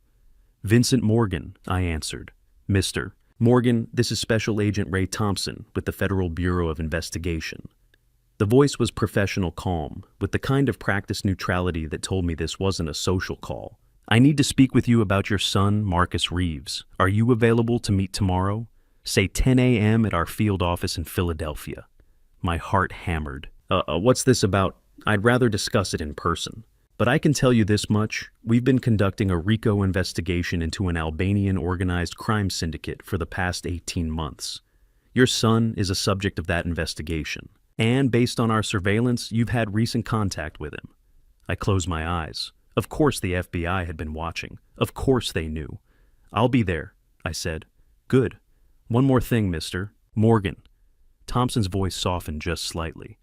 Vincent Morgan, I answered. Mr. Morgan, this is Special Agent Ray Thompson with the Federal Bureau of Investigation. The voice was professional calm, with the kind of practiced neutrality that told me this wasn't a social call. I need to speak with you about your son, Marcus Reeves. Are you available to meet tomorrow? Say 10 a.m. at our field office in Philadelphia. My heart hammered. What's this about? I'd rather discuss it in person. But I can tell you this much. We've been conducting a RICO investigation into an Albanian organized crime syndicate for the past 18 months. Your son is a subject of that investigation. And based on our surveillance, you've had recent contact with him. I closed my eyes. Of course the FBI had been watching. Of course they knew. I'll be there, I said. Good. One more thing, Mr. Morgan. Thompson's voice softened just slightly.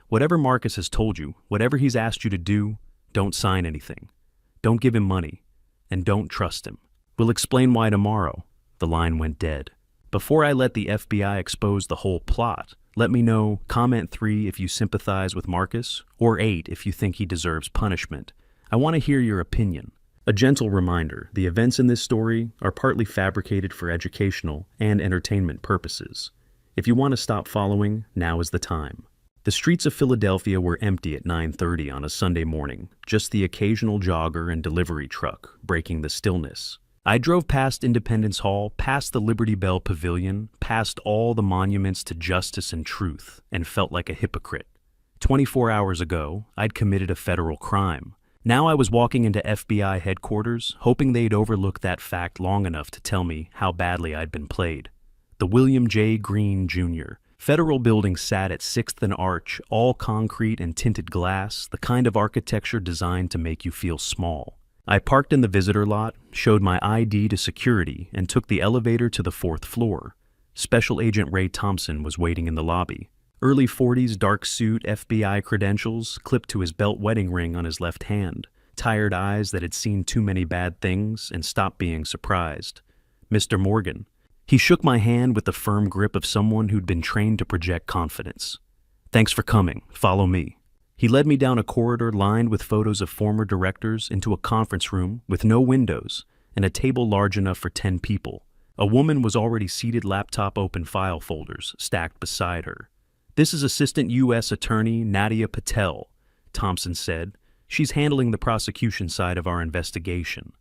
Whatever Marcus has told you, whatever he's asked you to do, don't sign anything. Don't give him money. And don't trust him. We'll explain why tomorrow. The line went dead. Before I let the FBI expose the whole plot, let me know, comment 3 if you sympathize with Marcus, or 8 if you think he deserves punishment. I want to hear your opinion. A gentle reminder, the events in this story are partly fabricated for educational and entertainment purposes. If you want to stop following, now is the time. The streets of Philadelphia were empty at 9:30 on a Sunday morning, just the occasional jogger and delivery truck breaking the stillness. I drove past Independence Hall, past the Liberty Bell Pavilion, past all the monuments to justice and truth, and felt like a hypocrite. 24 hours ago, I'd committed a federal crime. Now I was walking into FBI headquarters, hoping they'd overlook that fact long enough to tell me how badly I'd been played. The William J. Green, Jr. Federal building sat at 6th and Arch, all concrete and tinted glass, the kind of architecture designed to make you feel small. I parked in the visitor lot, showed my ID to security, and took the elevator to the 4th floor. Special Agent Ray Thompson was waiting in the lobby. Early 40s, dark suit, FBI credentials, clipped to his belt wedding ring on his left hand. Tired eyes that had seen too many bad things and stopped being surprised. Mr. Morgan. He shook my hand with the firm grip of someone who'd been trained to project confidence. Thanks for coming. Follow me. He led me down a corridor lined with photos of former directors into a conference room with no windows and a table large enough for 10 people. A woman was already seated, laptop open, file folders stacked beside her. This is Assistant U.S. Attorney Nadia Patel, Thompson said. She's handling the prosecution side of our investigation.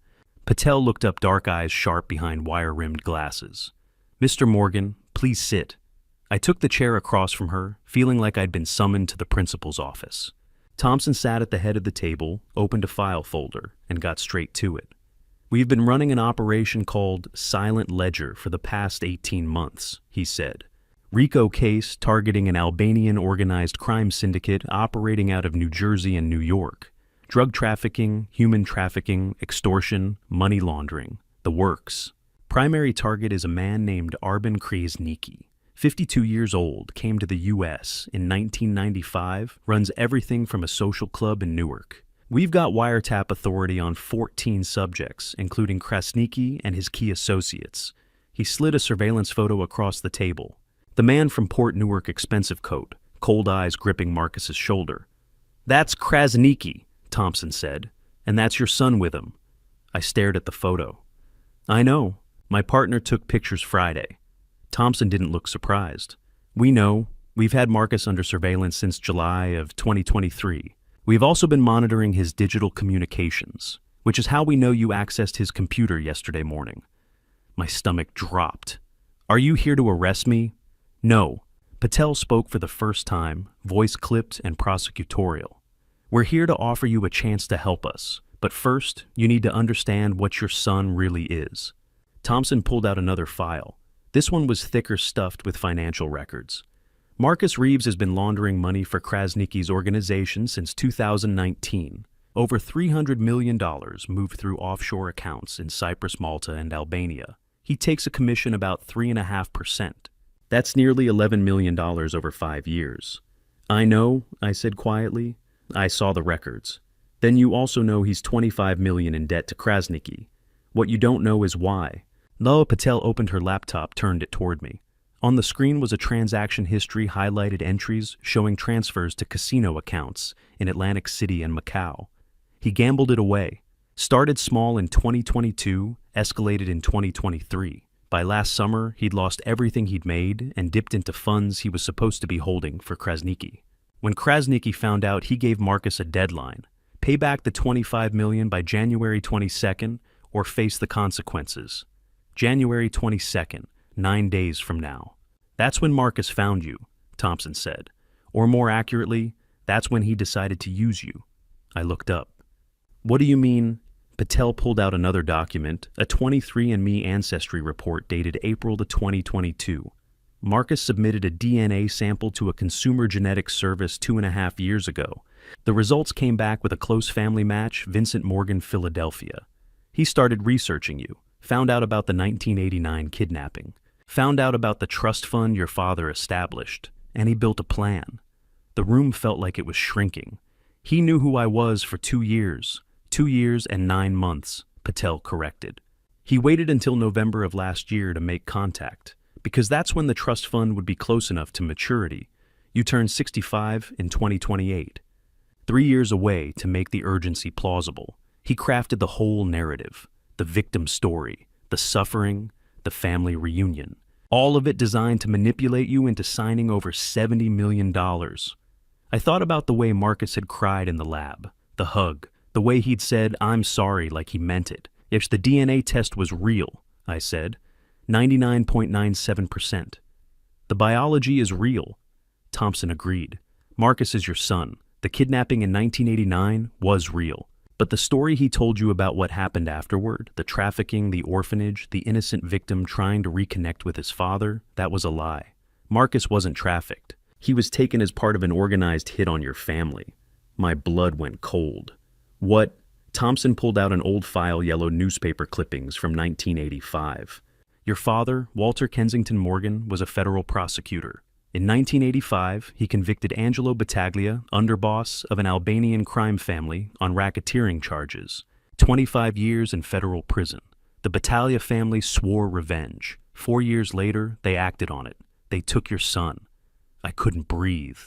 Patel looked up, dark eyes sharp behind wire-rimmed glasses. Mr. Morgan, please sit. I took the chair across from her, feeling like I'd been summoned to the principal's office. Thompson sat at the head of the table, opened a file folder, and got straight to it. We've been running an operation called Silent Ledger for the past 18 months, he said. RICO case targeting an Albanian organized crime syndicate operating out of New Jersey and New York. Drug trafficking, human trafficking, extortion, money laundering, the works. Primary target is a man named Arben Krasniqi. 52 years old, came to the U.S. in 1995, runs everything from a social club in Newark. We've got wiretap authority on 14 subjects, including Krasniqi and his key associates. He slid a surveillance photo across the table. The man from Port Newark, expensive coat, cold eyes gripping Marcus's shoulder. That's Krasniqi, Thompson said, and that's your son with him. I stared at the photo. I know. My partner took pictures Friday. Thompson didn't look surprised. We know. We've had Marcus under surveillance since July of 2023. We've also been monitoring his digital communications, which is how we know you accessed his computer yesterday morning. My stomach dropped. Are you here to arrest me? No. Patel spoke for the first time, voice clipped and prosecutorial. We're here to offer you a chance to help us, but first, you need to understand what your son really is. Thompson pulled out another file. This one was thicker, stuffed with financial records. Marcus Reeves has been laundering money for Krasniqi's organization since 2019. Over $300 million moved through offshore accounts in Cyprus, Malta, and Albania. He takes a commission about 3.5%. That's nearly $11 million over 5 years. I know, I said quietly. I saw the records. Then you also know he's $25 million in debt to Krasniqi. What you don't know is why. Loa Patel opened her laptop, turned it toward me. On the screen was a transaction history, highlighted entries showing transfers to casino accounts in Atlantic City and Macau. He gambled it away. Started small in 2022, escalated in 2023. By last summer, he'd lost everything he'd made and dipped into funds he was supposed to be holding for Krasniqi. When Krasniqi found out, he gave Marcus a deadline. Pay back the $25 million by January 22nd or face the consequences. January 22nd, 9 days from now. That's when Marcus found you, Thompson said. Or more accurately, that's when he decided to use you. I looked up. What do you mean? Patel pulled out another document, a 23andMe ancestry report dated April 2022. Marcus submitted a DNA sample to a consumer genetics service 2.5 years ago. The results came back with a close family match, Vincent Morgan, Philadelphia. He started researching you, found out about the 1989 kidnapping, found out about the trust fund your father established, and he built a plan. The room felt like it was shrinking. He knew who I was for 2 years. 2 years and 9 months, Patel corrected. He waited until November of last year to make contact, because that's when the trust fund would be close enough to maturity. You turn 65 in 2028. 3 years away to make the urgency plausible. He crafted the whole narrative, the victim story, the suffering, the family reunion. All of it designed to manipulate you into signing over $70 million. I thought about the way Marcus had cried in the lab, the hug, the way he'd said, "I'm sorry," like he meant it. If the DNA test was real, I said, 99.97%. The biology is real. Thompson agreed. Marcus is your son. The kidnapping in 1989 was real. But the story he told you about what happened afterward, the trafficking, the orphanage, the innocent victim trying to reconnect with his father, that was a lie. Marcus wasn't trafficked. He was taken as part of an organized hit on your family. My blood went cold. What? Thompson pulled out an old file, yellow newspaper clippings from 1985. Your father, Walter Kensington Morgan, was a federal prosecutor. In 1985, he convicted Angelo Battaglia, underboss of an Albanian crime family, on racketeering charges. 25 years in federal prison. The Battaglia family swore revenge. 4 years later, they acted on it. They took your son. I couldn't breathe.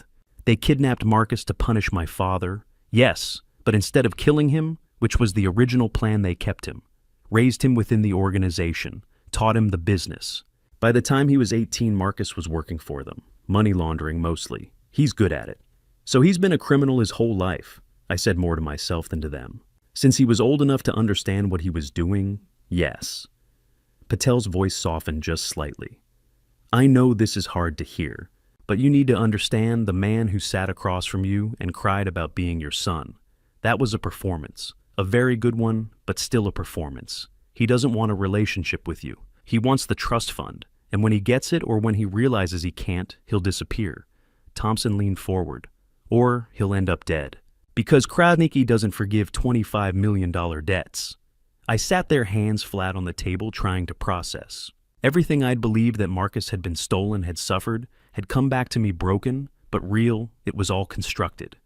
They kidnapped Marcus to punish my father. Yes, but instead of killing him, which was the original plan, they kept him. Raised him within the organization. Taught him the business. By the time he was 18, Marcus was working for them. Money laundering mostly. He's good at it. So he's been a criminal his whole life. I said more to myself than to them. Since he was old enough to understand what he was doing, yes. Patel's voice softened just slightly. I know this is hard to hear, but you need to understand the man who sat across from you and cried about being your son. That was a performance. A very good one, but still a performance. He doesn't want a relationship with you. He wants the trust fund, and when he gets it or when he realizes he can't, he'll disappear. Thompson leaned forward. Or he'll end up dead. Because Krasniqi doesn't forgive $25 million debts. I sat there, hands flat on the table, trying to process. Everything I'd believed that Marcus had been stolen, had suffered, had come back to me broken, but real. It was all constructed.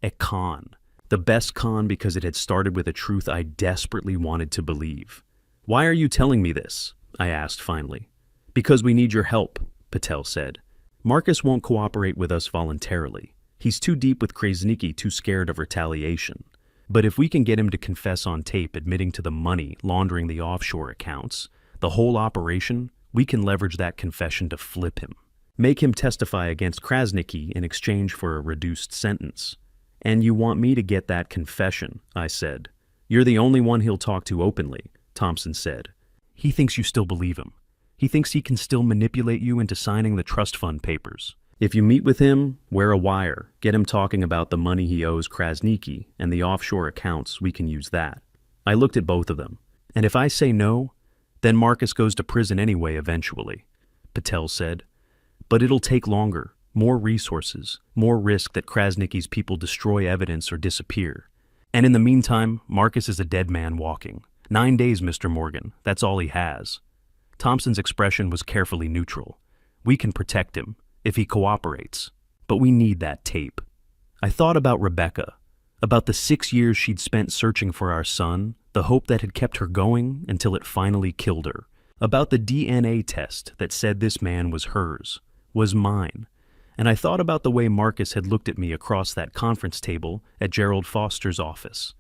A con. The best con because it had started with a truth I desperately wanted to believe. Why are you telling me this? I asked finally. Because we need your help, Patel said. Marcus won't cooperate with us voluntarily. He's too deep with Krasniqi, too scared of retaliation. But if we can get him to confess on tape, admitting to the money, laundering the offshore accounts, the whole operation, we can leverage that confession to flip him. Make him testify against Krasniqi in exchange for a reduced sentence. And you want me to get that confession, I said. You're the only one he'll talk to openly, Thompson said. He thinks you still believe him. He thinks he can still manipulate you into signing the trust fund papers. If you meet with him, wear a wire, get him talking about the money he owes Krasniqi and the offshore accounts, we can use that. I looked at both of them. And if I say no, then Marcus goes to prison anyway eventually, Patel said. But it'll take longer, more resources, more risk that Krasniqi's people destroy evidence or disappear. And in the meantime, Marcus is a dead man walking. 9 days, Mr. Morgan, that's all he has. Thompson's expression was carefully neutral. We can protect him, if he cooperates, but we need that tape. I thought about Rebecca, about the 6 years she'd spent searching for our son, the hope that had kept her going until it finally killed her, about the DNA test that said this man was hers, was mine. And I thought about the way Marcus had looked at me across that conference table at Gerald Foster's office.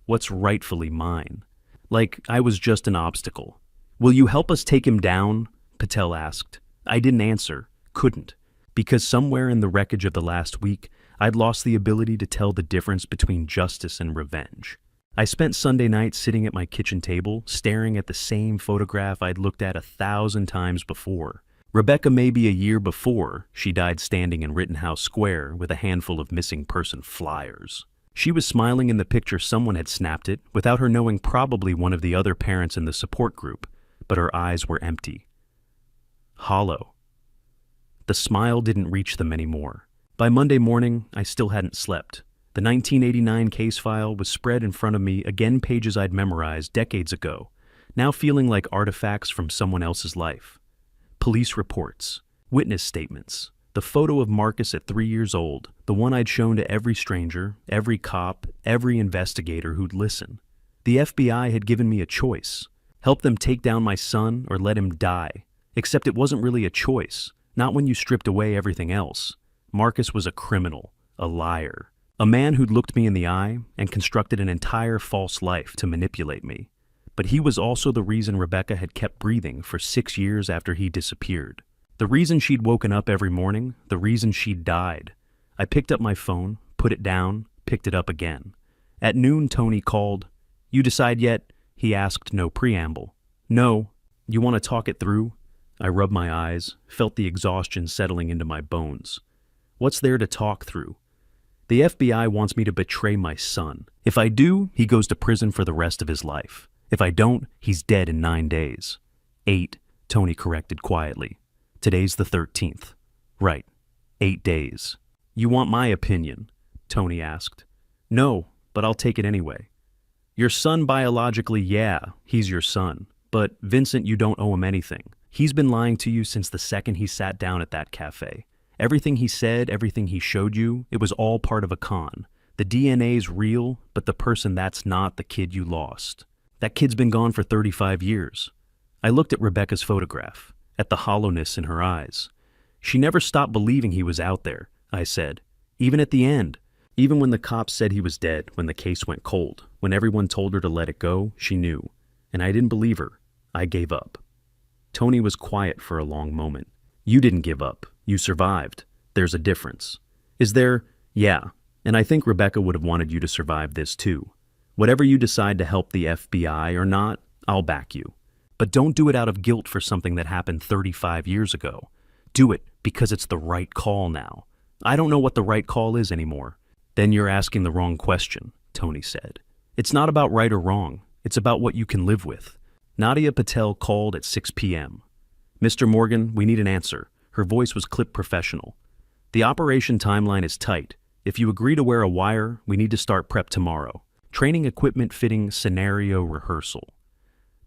What's rightfully mine? Like I was just an obstacle. Will you help us take him down? Patel asked. I didn't answer, couldn't. Because somewhere in the wreckage of the last week, I'd lost the ability to tell the difference between justice and revenge. I spent Sunday night sitting at my kitchen table, staring at the same photograph I'd looked at 1,000 times before. Rebecca may be a year before, she died standing in Rittenhouse Square with a handful of missing person flyers. She was smiling in the picture. Someone had snapped it, without her knowing, probably one of the other parents in the support group, but her eyes were empty. Hollow. The smile didn't reach them anymore. By Monday morning, I still hadn't slept. The 1989 case file was spread in front of me, again pages I'd memorized decades ago, now feeling like artifacts from someone else's life. Police reports, witness statements, the photo of Marcus at 3 years old, the one I'd shown to every stranger, every cop, every investigator who'd listen. The FBI had given me a choice. Help them take down my son or let him die. Except it wasn't really a choice. Not when you stripped away everything else. Marcus was a criminal, a liar, a man who'd looked me in the eye and constructed an entire false life to manipulate me. But he was also the reason Rebecca had kept breathing for 6 years after he disappeared. The reason she'd woken up every morning, the reason she'd died. I picked up my phone, put it down, picked it up again. At noon, Tony called. You decide yet? He asked, no preamble. No. You want to talk it through? I rubbed my eyes, felt the exhaustion settling into my bones. What's there to talk through? The FBI wants me to betray my son. If I do, he goes to prison for the rest of his life. If I don't, he's dead in 9 days. 8, Tony corrected quietly. Today's the 13th. Right. 8 days. You want my opinion? Tony asked. No, but I'll take it anyway. Your son biologically, yeah, he's your son. But, Vincent, you don't owe him anything. He's been lying to you since the second he sat down at that cafe. Everything he said, everything he showed you, it was all part of a con. The DNA's real, but the person that's not the kid you lost. That kid's been gone for 35 years. I looked at Rebecca's photograph, at the hollowness in her eyes. She never stopped believing he was out there, I said. Even at the end. Even when the cops said he was dead, when the case went cold, when everyone told her to let it go, she knew. And I didn't believe her. I gave up. Tony was quiet for a long moment. You didn't give up. You survived. There's a difference. Is there? Yeah. And I think Rebecca would have wanted you to survive this too. Whatever you decide to help the FBI or not, I'll back you. But don't do it out of guilt for something that happened 35 years ago. Do it because it's the right call now. I don't know what the right call is anymore. Then you're asking the wrong question, Tony said. It's not about right or wrong. It's about what you can live with. Nadia Patel called at 6 p.m. Mr. Morgan, we need an answer. Her voice was clipped professional. The operation timeline is tight. If you agree to wear a wire, we need to start prep tomorrow. Training equipment fitting scenario rehearsal.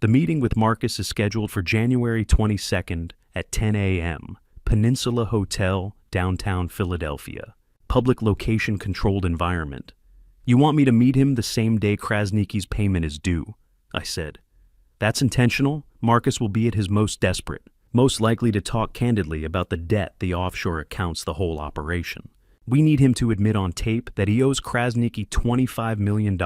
The meeting with Marcus is scheduled for January 22nd at 10 a.m. Peninsula Hotel, downtown Philadelphia. Public location controlled environment. You want me to meet him the same day Krasnicki's payment is due, I said. That's intentional. Marcus will be at his most desperate, most likely to talk candidly about the debt the offshore accounts the whole operation. We need him to admit on tape that he owes Krasnicki $25 million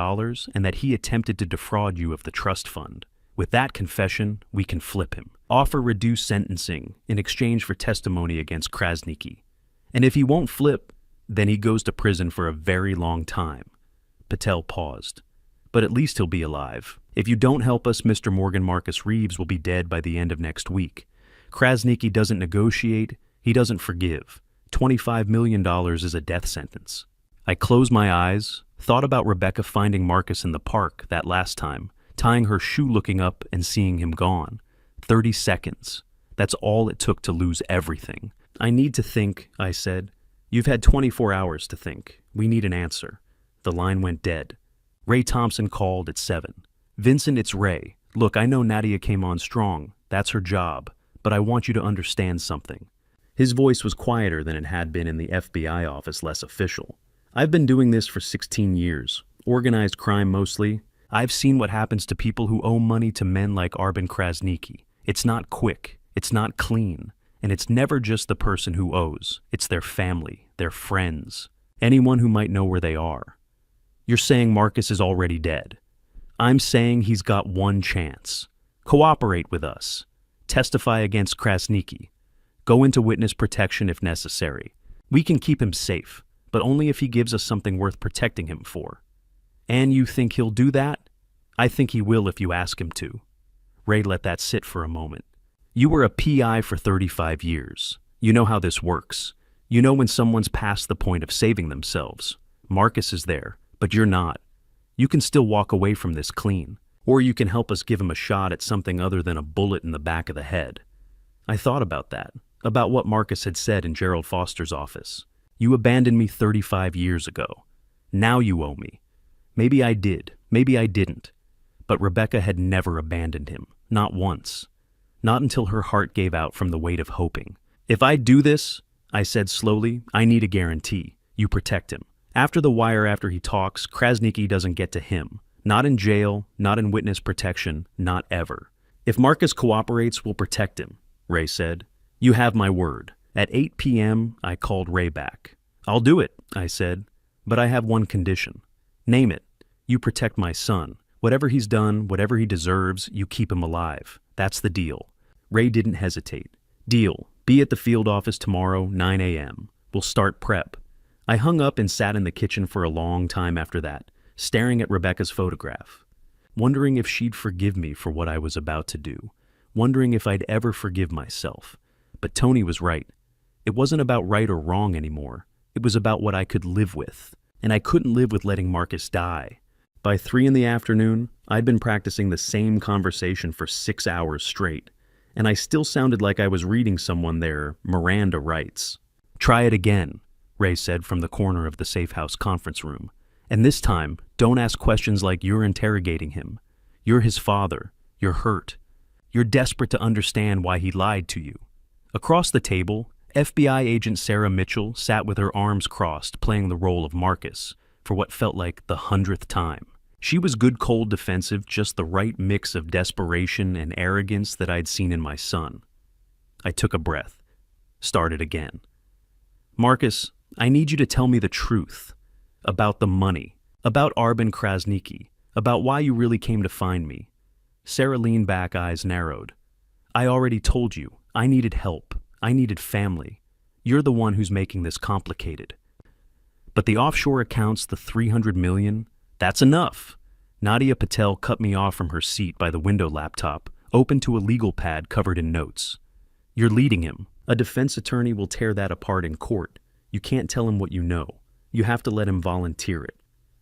and that he attempted to defraud you of the trust fund. With that confession, we can flip him. Offer reduced sentencing in exchange for testimony against Krasnicki. And if he won't flip, then he goes to prison for a very long time. Patel paused. But at least he'll be alive. If you don't help us, Mr. Morgan, Marcus Reeves will be dead by the end of next week. Krasnicki doesn't negotiate, he doesn't forgive. $25 million is a death sentence. I closed my eyes, thought about Rebecca finding Marcus in the park that last time, tying her shoe, looking up and seeing him gone. 30 seconds. That's all it took to lose everything. I need to think, I said. You've had 24 hours to think. We need an answer. The line went dead. Ray Thompson called at 7. Vincent, it's Ray. Look, I know Nadia came on strong. That's her job. But I want you to understand something. His voice was quieter than it had been in the FBI office, less official. I've been doing this for 16 years. Organized crime mostly. I've seen what happens to people who owe money to men like Arben Krasnicki. It's not quick. It's not clean. And it's never just the person who owes. It's their family, their friends, anyone who might know where they are. You're saying Marcus is already dead. I'm saying he's got one chance. Cooperate with us. Testify against Krasnicki. Go into witness protection if necessary. We can keep him safe, but only if he gives us something worth protecting him for. And you think he'll do that? I think he will if you ask him to. Ray let that sit for a moment. You were a PI for 35 years. You know how this works. You know when someone's past the point of saving themselves. Marcus is there, but you're not. You can still walk away from this clean. Or you can help us give him a shot at something other than a bullet in the back of the head. I thought about that, about what Marcus had said in Gerald Foster's office. You abandoned me 35 years ago. Now you owe me. Maybe I did, maybe I didn't. But Rebecca had never abandoned him, not once. Not until her heart gave out from the weight of hoping. If I do this, I said slowly, I need a guarantee. You protect him. After the wire, after he talks, Krasnicki doesn't get to him. Not in jail, not in witness protection, not ever. If Marcus cooperates, we'll protect him, Ray said. You have my word. At 8 p.m., I called Ray back. I'll do it, I said, but I have one condition. Name it. You protect my son. Whatever he's done, whatever he deserves, you keep him alive. That's the deal. Ray didn't hesitate. Deal. Be at the field office tomorrow, 9 a.m. We'll start prep. I hung up and sat in the kitchen for a long time after that, staring at Rebecca's photograph, wondering if she'd forgive me for what I was about to do, wondering if I'd ever forgive myself. But Tony was right. It wasn't about right or wrong anymore. It was about what I could live with, and I couldn't live with letting Marcus die. By 3 in the afternoon, I'd been practicing the same conversation for 6 hours straight, and I still sounded like I was reading someone their Miranda rights. Try it again, Ray said from the corner of the safe house conference room. And this time, don't ask questions like you're interrogating him. You're his father. You're hurt. You're desperate to understand why he lied to you. Across the table, FBI agent Sarah Mitchell sat with her arms crossed, playing the role of Marcus for what felt like the 100th time. She was good cold defensive, just the right mix of desperation and arrogance that I'd seen in my son. I took a breath, started again. Marcus, I need you to tell me the truth. About the money. About Arben Krasniki. About why you really came to find me. Sarah leaned back, eyes narrowed. I already told you. I needed help. I needed family. You're the one who's making this complicated. But the offshore accounts, the 300 million, that's enough. Nadia Patel cut me off from her seat by the window laptop, open to a legal pad covered in notes. You're leading him. A defense attorney will tear that apart in court. You can't tell him what you know. You have to let him volunteer it.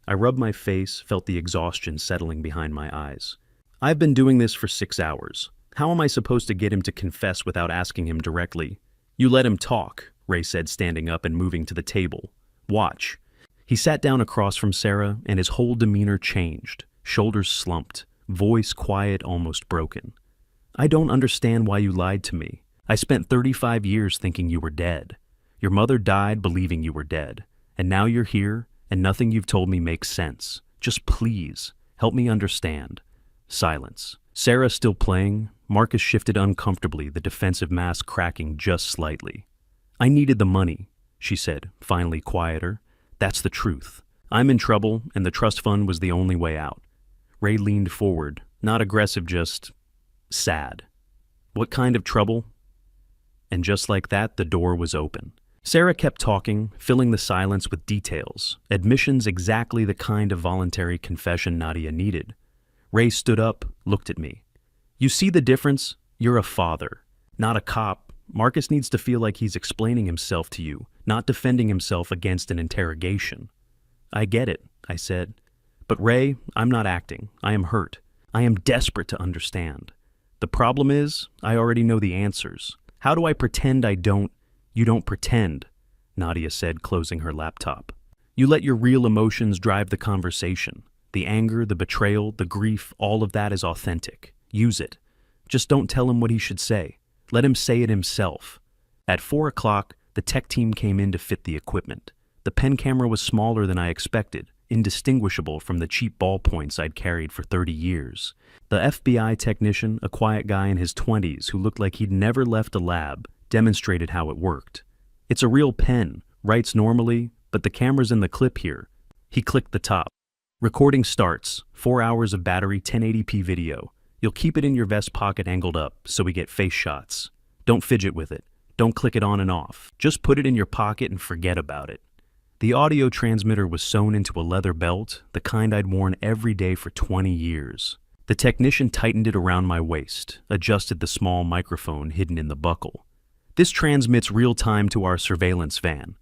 I rubbed my face, felt the exhaustion settling behind my eyes. I've been doing this for 6 hours. How am I supposed to get him to confess without asking him directly? You let him talk, Ray said, standing up and moving to the table. Watch. He sat down across from Sarah, and his whole demeanor changed. Shoulders slumped, voice quiet, almost broken. I don't understand why you lied to me. I spent 35 years thinking you were dead. Your mother died believing you were dead. And now you're here, and nothing you've told me makes sense. Just please, help me understand. Silence. Sarah still playing. Marcus shifted uncomfortably, the defensive mask cracking just slightly. I needed the money, she said, finally quieter. That's the truth. I'm in trouble, and the trust fund was the only way out. Ray leaned forward, not aggressive, just sad. What kind of trouble? And just like that, the door was open. Sarah kept talking, filling the silence with details, admissions exactly the kind of voluntary confession Nadia needed. Ray stood up, looked at me. You see the difference? You're a father, not a cop. Marcus needs to feel like he's explaining himself to you, not defending himself against an interrogation. I get it, I said. But Ray, I'm not acting. I am hurt. I am desperate to understand. The problem is, I already know the answers. How do I pretend I don't? You don't pretend, Nadia said, closing her laptop. You let your real emotions drive the conversation. The anger, the betrayal, the grief, all of that is authentic. Use it. Just don't tell him what he should say. Let him say it himself. At 4 o'clock, the tech team came in to fit the equipment. The pen camera was smaller than I expected, indistinguishable from the cheap ballpoints I'd carried for 30 years. The FBI technician, a quiet guy in his 20s who looked like he'd never left a lab, demonstrated how it worked. It's a real pen, writes normally, but the camera's in the clip here. He clicked the top. Recording starts, 4 hours of battery 1080p video. You'll keep it in your vest pocket angled up so we get face shots. Don't fidget with it. Don't click it on and off. Just put it in your pocket and forget about it. The audio transmitter was sewn into a leather belt, the kind I'd worn every day for 20 years. The technician tightened it around my waist, adjusted the small microphone hidden in the buckle. This transmits real-time to our surveillance van.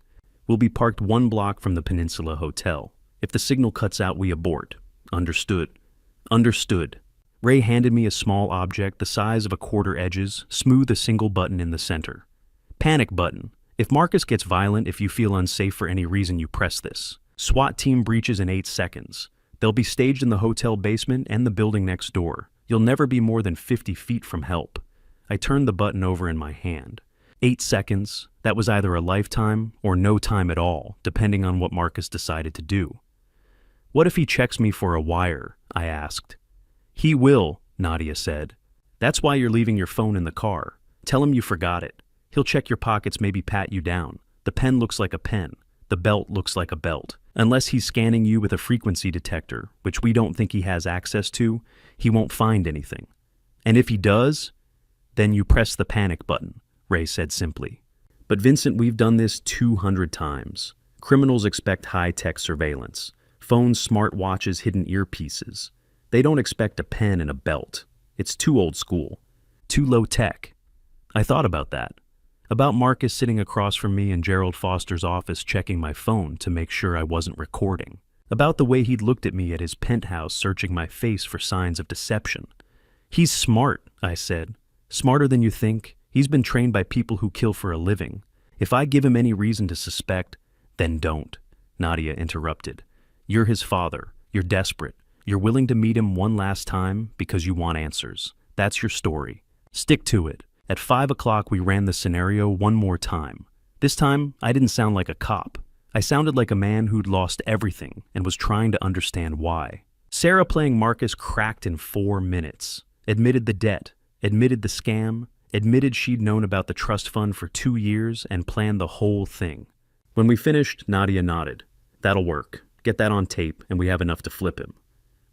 We'll be parked 1 block from the Peninsula Hotel. If the signal cuts out, we abort. Understood. Understood. Ray handed me a small object the size of a quarter edges, smooth, a single button in the center. Panic button. If Marcus gets violent, if you feel unsafe for any reason, you press this. SWAT team breaches in 8 seconds. They'll be staged in the hotel basement and the building next door. You'll never be more than 50 feet from help. I turned the button over in my hand. 8 seconds. That was either a lifetime or no time at all, depending on what Marcus decided to do. What if he checks me for a wire? I asked. He will, Nadia said. That's why you're leaving your phone in the car. Tell him you forgot it. He'll check your pockets, maybe pat you down. The pen looks like a pen. The belt looks like a belt. Unless he's scanning you with a frequency detector, which we don't think he has access to, he won't find anything. And if he does, then you press the panic button, Ray said simply. But Vincent, we've done this 200 times. Criminals expect high-tech surveillance. Phones, smart watches, hidden earpieces. They don't expect a pen and a belt. It's too old school. Too low-tech. I thought about that. About Marcus sitting across from me in Gerald Foster's office checking my phone to make sure I wasn't recording. About the way he'd looked at me at his penthouse searching my face for signs of deception. He's smart, I said. Smarter than you think. He's been trained by people who kill for a living. If I give him any reason to suspect, then don't. Nadia interrupted. You're his father. You're desperate. You're willing to meet him one last time because you want answers. That's your story. Stick to it. At 5 o'clock, we ran the scenario one more time. This time, I didn't sound like a cop. I sounded like a man who'd lost everything and was trying to understand why. Sarah playing Marcus cracked in 4 minutes. Admitted the debt, admitted the scam, admitted she'd known about the trust fund for 2 years and planned the whole thing. When we finished, Nadia nodded. That'll work. Get that on tape and we have enough to flip him.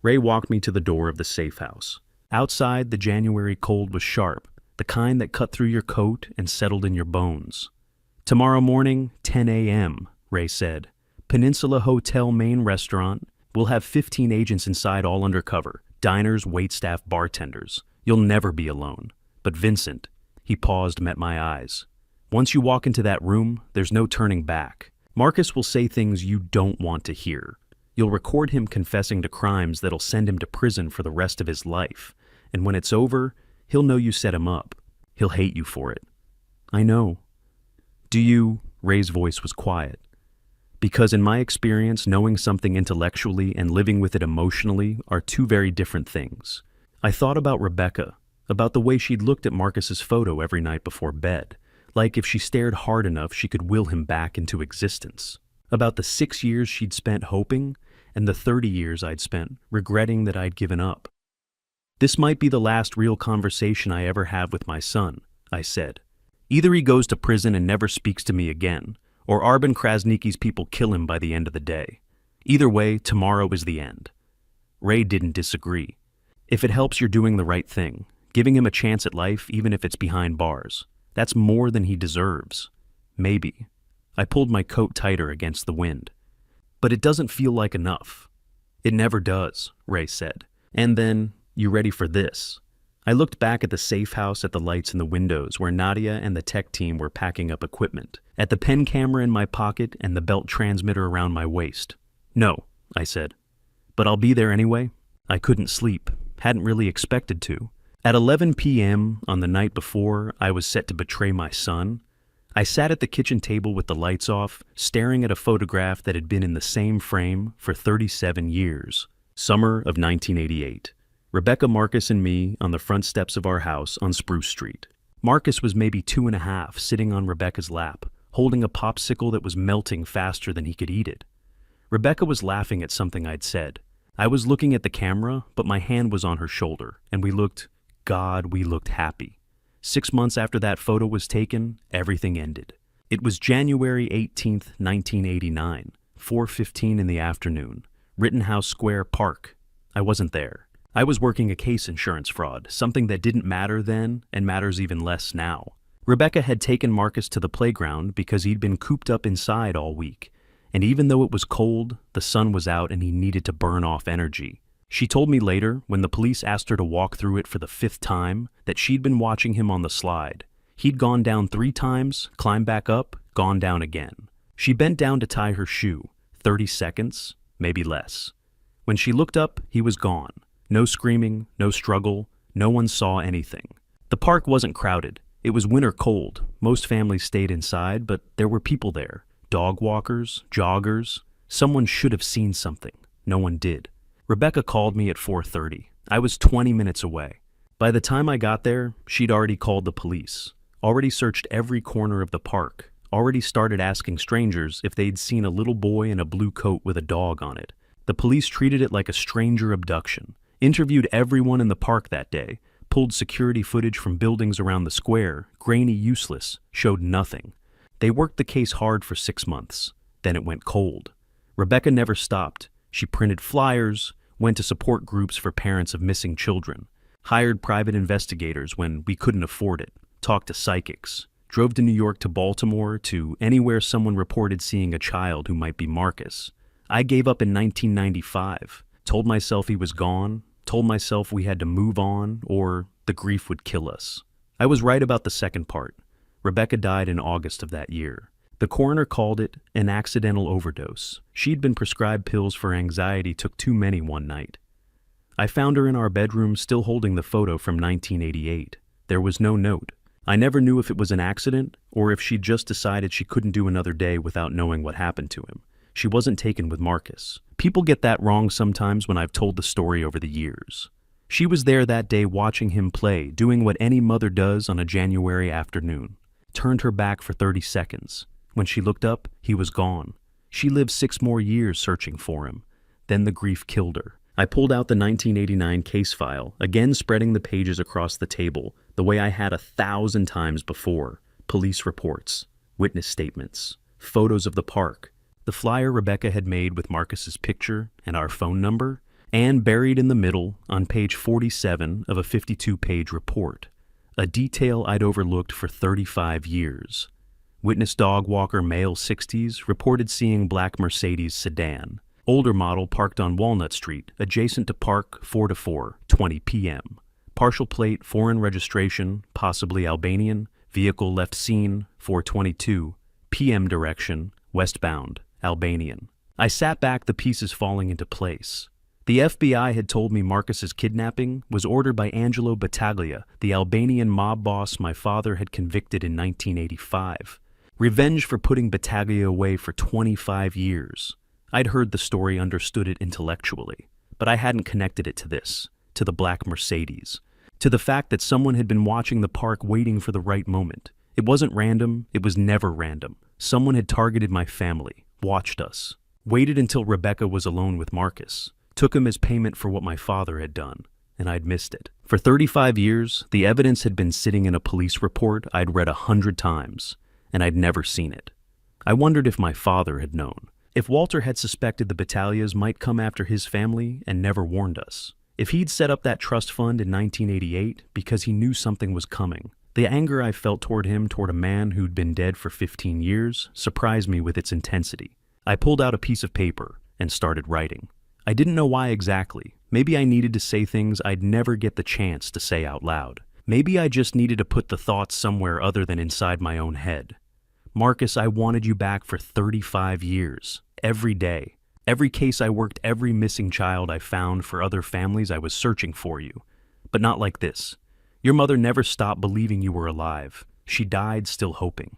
Ray walked me to the door of the safe house. Outside, the January cold was sharp, the kind that cut through your coat and settled in your bones. Tomorrow morning, 10 a.m., Ray said. Peninsula Hotel main restaurant. We'll have 15 agents inside, all undercover. Diners, waitstaff, bartenders. You'll never be alone. But Vincent, he paused, met my eyes. Once you walk into that room, there's no turning back. Marcus will say things you don't want to hear. You'll record him confessing to crimes that'll send him to prison for the rest of his life. And when it's over, he'll know you set him up. He'll hate you for it. I know. Do you? Ray's voice was quiet. Because in my experience, knowing something intellectually and living with it emotionally are two very different things. I thought about Rebecca, about the way she'd looked at Marcus's photo every night before bed, like if she stared hard enough she could will him back into existence. About the 6 years she'd spent hoping, and the 30 years I'd spent regretting that I'd given up. This might be the last real conversation I ever have with my son, I said. Either he goes to prison and never speaks to me again, or Arben Krasnicki's people kill him by the end of the day. Either way, tomorrow is the end. Ray didn't disagree. If it helps, you're doing the right thing, giving him a chance at life even if it's behind bars. That's more than he deserves. Maybe. I pulled my coat tighter against the wind. But it doesn't feel like enough. It never does, Ray said. And then, you ready for this? I looked back at the safe house, at the lights in the windows where Nadia and the tech team were packing up equipment, at the pen camera in my pocket and the belt transmitter around my waist. No, I said. But I'll be there anyway. I couldn't sleep, hadn't really expected to. At 11 p.m. on the night before I was set to betray my son, I sat at the kitchen table with the lights off, staring at a photograph that had been in the same frame for 37 years. Summer of 1988. Rebecca, Marcus, and me on the front steps of our house on Spruce Street. Marcus was maybe 2.5, sitting on Rebecca's lap, holding a popsicle that was melting faster than he could eat it. Rebecca was laughing at something I'd said. I was looking at the camera, but my hand was on her shoulder, and we looked happy. 6 months after that photo was taken, everything ended. It was January 18th, 1989, 4:15 in the afternoon, Rittenhouse Square Park. I wasn't there. I was working a case insurance fraud, something that didn't matter then and matters even less now. Rebecca had taken Marcus to the playground because he'd been cooped up inside all week, and even though it was cold, the sun was out and he needed to burn off energy. She told me later, when the police asked her to walk through it for the 5th time, that she'd been watching him on the slide. He'd gone down 3 times, climbed back up, gone down again. She bent down to tie her shoe. 30 seconds, maybe less. When she looked up, he was gone. No screaming, no struggle, no one saw anything. The park wasn't crowded. It was winter cold. Most families stayed inside, but there were people there. Dog walkers, joggers. Someone should have seen something. No one did. Rebecca called me at 4:30. I was 20 minutes away. By the time I got there, she'd already called the police, already searched every corner of the park, already started asking strangers if they'd seen a little boy in a blue coat with a dog on it. The police treated it like a stranger abduction. Interviewed everyone in the park that day, pulled security footage from buildings around the square, grainy, useless, showed nothing. They worked the case hard for 6 months. Then it went cold. Rebecca never stopped. She printed flyers, went to support groups for parents of missing children, hired private investigators when we couldn't afford it, talked to psychics, drove to New York to Baltimore to anywhere someone reported seeing a child who might be Marcus. I gave up in 1995. Told myself he was gone, told myself we had to move on, or the grief would kill us. I was right about the second part. Rebecca died in August of that year. The coroner called it an accidental overdose. She'd been prescribed pills for anxiety, took too many one night. I found her in our bedroom still holding the photo from 1988. There was no note. I never knew if it was an accident or if she'd just decided she couldn't do another day without knowing what happened to him. She wasn't taken with Marcus. People get that wrong sometimes when I've told the story over the years. She was there that day watching him play, doing what any mother does on a January afternoon. Turned her back for 30 seconds. When she looked up, he was gone. She lived 6 more years searching for him. Then the grief killed her. I pulled out the 1989 case file, again spreading the pages across the table, the way I had 1,000 times before. Police reports, witness statements, photos of the park, the flyer Rebecca had made with Marcus's picture and our phone number, and buried in the middle, on page 47 of a 52-page report, a detail I'd overlooked for 35 years. Witness dog walker male 60s reported seeing black Mercedes sedan. Older model parked on Walnut Street, adjacent to Park 4 to 4, 20 p.m. Partial plate, foreign registration, possibly Albanian. Vehicle left scene, 4:22 p.m. direction, westbound, Albanian. I sat back, the pieces falling into place. The FBI had told me Marcus's kidnapping was ordered by Angelo Battaglia, the Albanian mob boss my father had convicted in 1985. Revenge for putting Battaglia away for 25 years. I'd heard the story, understood it intellectually, but I hadn't connected it to this, to the black Mercedes, to the fact that someone had been watching the park waiting for the right moment. It wasn't random, it was never random. Someone had targeted my family, watched us, waited until Rebecca was alone with Marcus, took him as payment for what my father had done, and I'd missed it. For 35 years, the evidence had been sitting in a police report I'd read 100 times, and I'd never seen it. I wondered if my father had known. If Walter had suspected the Battaglias might come after his family and never warned us. If he'd set up that trust fund in 1988 because he knew something was coming. The anger I felt toward him, toward a man who'd been dead for 15 years, surprised me with its intensity. I pulled out a piece of paper and started writing. I didn't know why exactly. Maybe I needed to say things I'd never get the chance to say out loud. Maybe I just needed to put the thoughts somewhere other than inside my own head. Marcus, I wanted you back for 35 years. Every day. Every case I worked, every missing child I found for other families, I was searching for you. But not like this. Your mother never stopped believing you were alive. She died still hoping.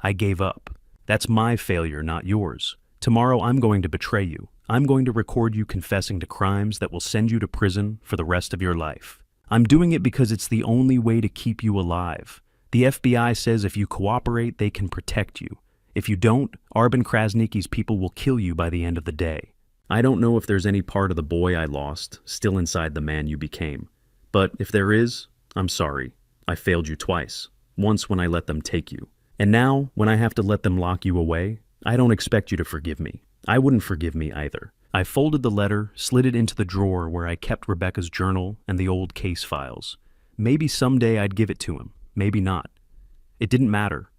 I gave up. That's my failure, not yours. Tomorrow I'm going to betray you. I'm going to record you confessing to crimes that will send you to prison for the rest of your life. I'm doing it because it's the only way to keep you alive. The FBI says if you cooperate, they can protect you. If you don't, Arben Krasnicki's people will kill you by the end of the day. I don't know if there's any part of the boy I lost still inside the man you became. But if there is, I'm sorry. I failed you twice. Once when I let them take you. And now, when I have to let them lock you away, I don't expect you to forgive me. I wouldn't forgive me either. I folded the letter, slid it into the drawer where I kept Rebecca's journal and the old case files. Maybe someday I'd give it to him. Maybe not. It didn't matter.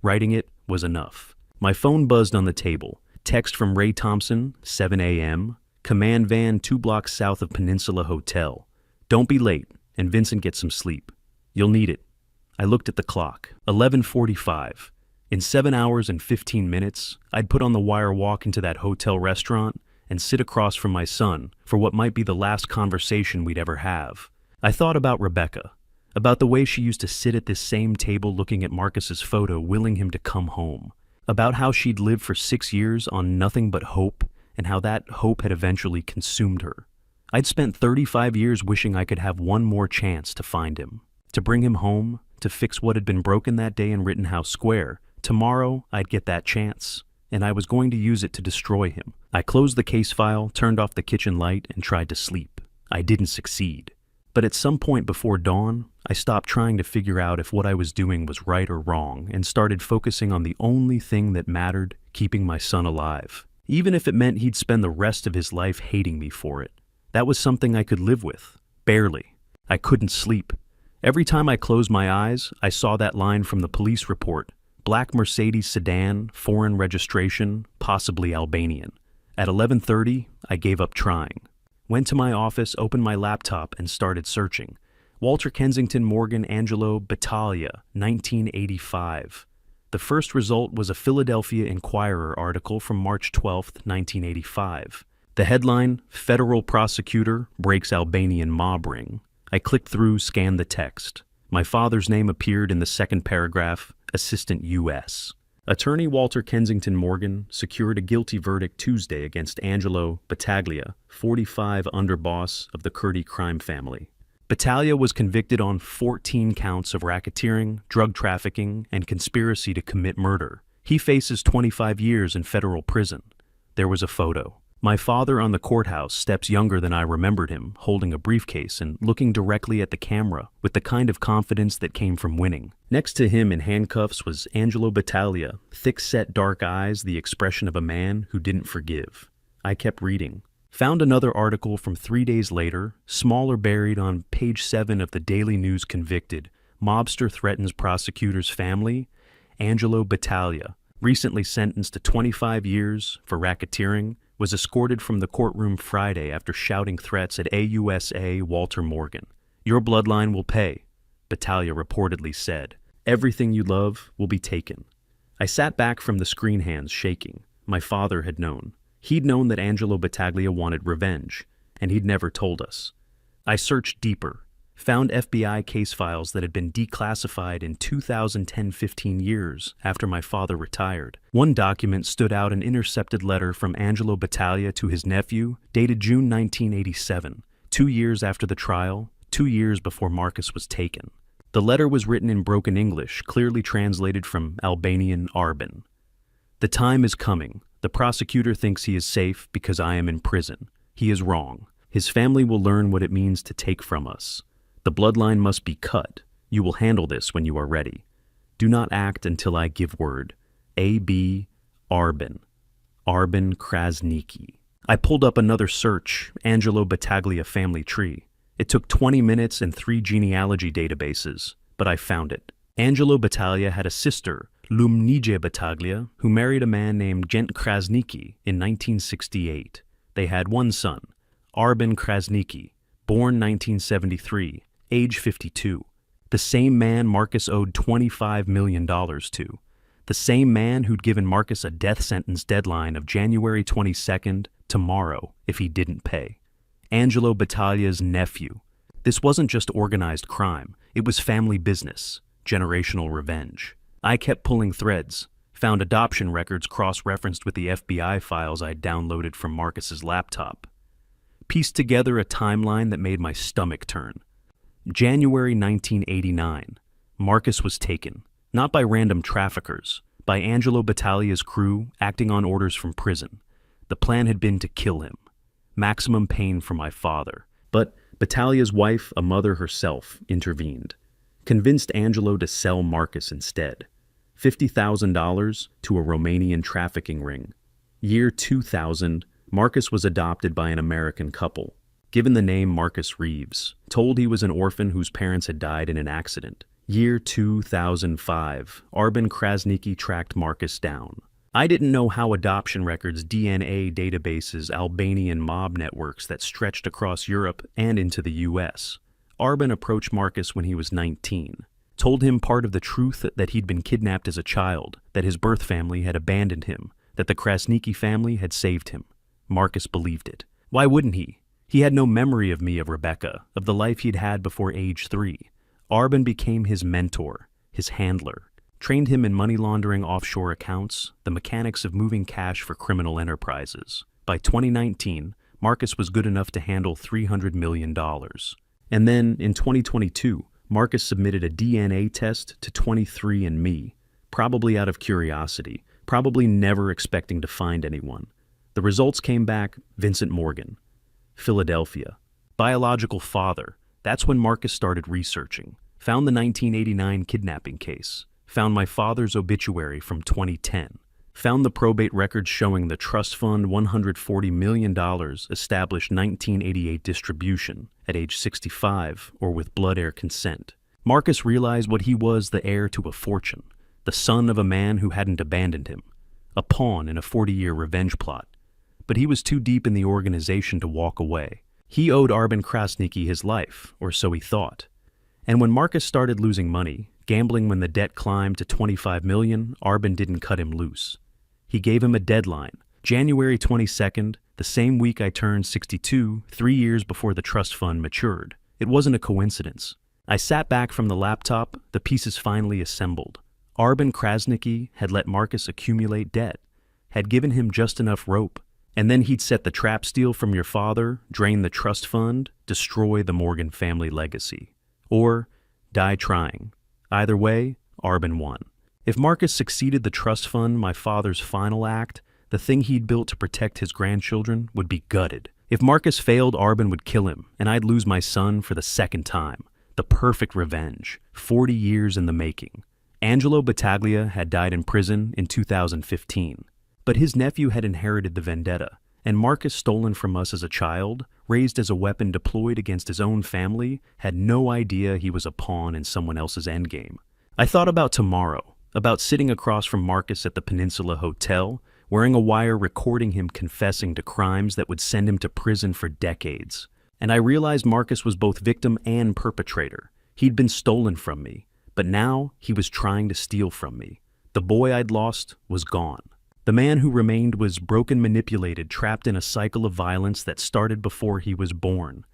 Writing it was enough. My phone buzzed on the table. Text from Ray Thompson, 7 a.m. Command van 2 blocks south of Peninsula Hotel. Don't be late, and Vincent get some sleep. You'll need it. I looked at the clock. 11:45. In 7 hours and 15 minutes, I'd put on the wire, walk into that hotel restaurant, and sit across from my son for what might be the last conversation we'd ever have. I thought about Rebecca. About the way she used to sit at this same table looking at Marcus's photo, willing him to come home. About how she'd lived for 6 years on nothing but hope, and how that hope had eventually consumed her. I'd spent 35 years wishing I could have one more chance to find him, to bring him home, to fix what had been broken that day in Rittenhouse Square. Tomorrow, I'd get that chance, and I was going to use it to destroy him. I closed the case file, turned off the kitchen light, and tried to sleep. I didn't succeed. But at some point before dawn, I stopped trying to figure out if what I was doing was right or wrong and started focusing on the only thing that mattered, keeping my son alive. Even if it meant he'd spend the rest of his life hating me for it. That was something I could live with. Barely. I couldn't sleep. Every time I closed my eyes, I saw that line from the police report. Black Mercedes sedan, foreign registration, possibly Albanian. At 11:30, I gave up trying. Went to my office, opened my laptop, and started searching. Walter Kensington Morgan Angelo Battaglia, 1985. The first result was a Philadelphia Inquirer article from March 12, 1985. The headline, Federal Prosecutor Breaks Albanian Mob Ring. I clicked through, scanned the text. My father's name appeared in the second paragraph, Assistant U.S. Attorney Walter Kensington Morgan secured a guilty verdict Tuesday against Angelo Battaglia, 45, underboss of the Curti crime family. Battaglia was convicted on 14 counts of racketeering, drug trafficking, and conspiracy to commit murder. He faces 25 years in federal prison. There was a photo. My father on the courthouse, steps younger than I remembered him, holding a briefcase and looking directly at the camera with the kind of confidence that came from winning. Next to him in handcuffs was Angelo Battaglia, thick-set dark eyes, the expression of a man who didn't forgive. I kept reading. Found another article from 3 days later, smaller, buried on page 7 of the Daily News. Convicted. Mobster threatens prosecutor's family. Angelo Battaglia, recently sentenced to 25 years for racketeering, was escorted from the courtroom Friday after shouting threats at AUSA Walter Morgan. "Your bloodline will pay," Battaglia reportedly said. "Everything you love will be taken." I sat back from the screen, hands shaking. My father had known. He'd known that Angelo Battaglia wanted revenge, and he'd never told us. I searched deeper, found FBI case files that had been declassified in 2010-15 years after my father retired. One document stood out, an intercepted letter from Angelo Battaglia to his nephew, dated June 1987, 2 years after the trial, 2 years before Marcus was taken. The letter was written in broken English, clearly translated from Albanian Arbin. "The time is coming. The prosecutor thinks he is safe because I am in prison. He is wrong. His family will learn what it means to take from us. The bloodline must be cut. You will handle this when you are ready. Do not act until I give word. A.B. Arbin. Arbin Krasniki." I pulled up another search, Angelo Battaglia family tree. It took 20 minutes and 3 genealogy databases, but I found it. Angelo Battaglia had a sister, Lumnije Battaglia, who married a man named Gent Krasniki in 1968. They had one son, Arbin Krasniki, born 1973, age 52. The same man Marcus owed $25 million to. The same man who'd given Marcus a death sentence deadline of January 22nd, tomorrow, if he didn't pay. Angelo Battaglia's nephew. This wasn't just organized crime. It was family business, generational revenge. I kept pulling threads, found adoption records cross-referenced with the FBI files I'd downloaded from Marcus's laptop. Pieced together a timeline that made my stomach turn. January 1989. Marcus was taken, not by random traffickers, by Angelo Battaglia's crew acting on orders from prison. The plan had been to kill him. Maximum pain for my father. But Battaglia's wife, a mother herself, intervened. Convinced Angelo to sell Marcus instead. $50,000 to a Romanian trafficking ring. Year 2000, Marcus was adopted by an American couple. Given the name Marcus Reeves. Told he was an orphan whose parents had died in an accident. Year 2005, Arbin Krasniki tracked Marcus down. I didn't know how adoption records, DNA databases, Albanian mob networks that stretched across Europe and into the US. Arbin approached Marcus when he was 19. Told him part of the truth, that he'd been kidnapped as a child, that his birth family had abandoned him, that the Krasniki family had saved him. Marcus believed it. Why wouldn't he? He had no memory of me, of Rebecca, of the life he'd had before age 3. Arbin became his mentor, his handler, trained him in money laundering, offshore accounts, the mechanics of moving cash for criminal enterprises. By 2019, Marcus was good enough to handle $300 million. And then, in 2022, Marcus submitted a DNA test to 23andMe, probably out of curiosity, probably never expecting to find anyone. The results came back, Vincent Morgan. Philadelphia. Biological father. That's when Marcus started researching. Found the 1989 kidnapping case. Found my father's obituary from 2010. Found the probate records showing the trust fund $140 million established 1988 distribution at age 65 or with blood heir consent. Marcus realized what he was, the heir to a fortune, the son of a man who hadn't abandoned him, a pawn in a 40-year revenge plot. But he was too deep in the organization to walk away. He owed Arbin Krasniki his life, or so he thought. And when Marcus started losing money, gambling when the debt climbed to $25 million, Arbin didn't cut him loose. He gave him a deadline, January 22nd, the same week I turned 62, 3 years before the trust fund matured. It wasn't a coincidence. I sat back from the laptop, the pieces finally assembled. Arben Krasniqi had let Marcus accumulate debt, had given him just enough rope, and then he'd set the trap steal from your father, drain the trust fund, destroy the Morgan family legacy. Or die trying. Either way, Arben won. If Marcus succeeded the trust fund, my father's final act, the thing he'd built to protect his grandchildren, would be gutted. If Marcus failed, Arben would kill him, and I'd lose my son for the second time. The perfect revenge, 40 years in the making. Angelo Battaglia had died in prison in 2015, but his nephew had inherited the vendetta, and Marcus, stolen from us as a child, raised as a weapon deployed against his own family, had no idea he was a pawn in someone else's endgame. I thought about tomorrow, about sitting across from Marcus at the Peninsula Hotel, wearing a wire recording him confessing to crimes that would send him to prison for decades. And I realized Marcus was both victim and perpetrator. He'd been stolen from me, but now he was trying to steal from me. The boy I'd lost was gone. The man who remained was broken, manipulated, trapped in a cycle of violence that started before he was born.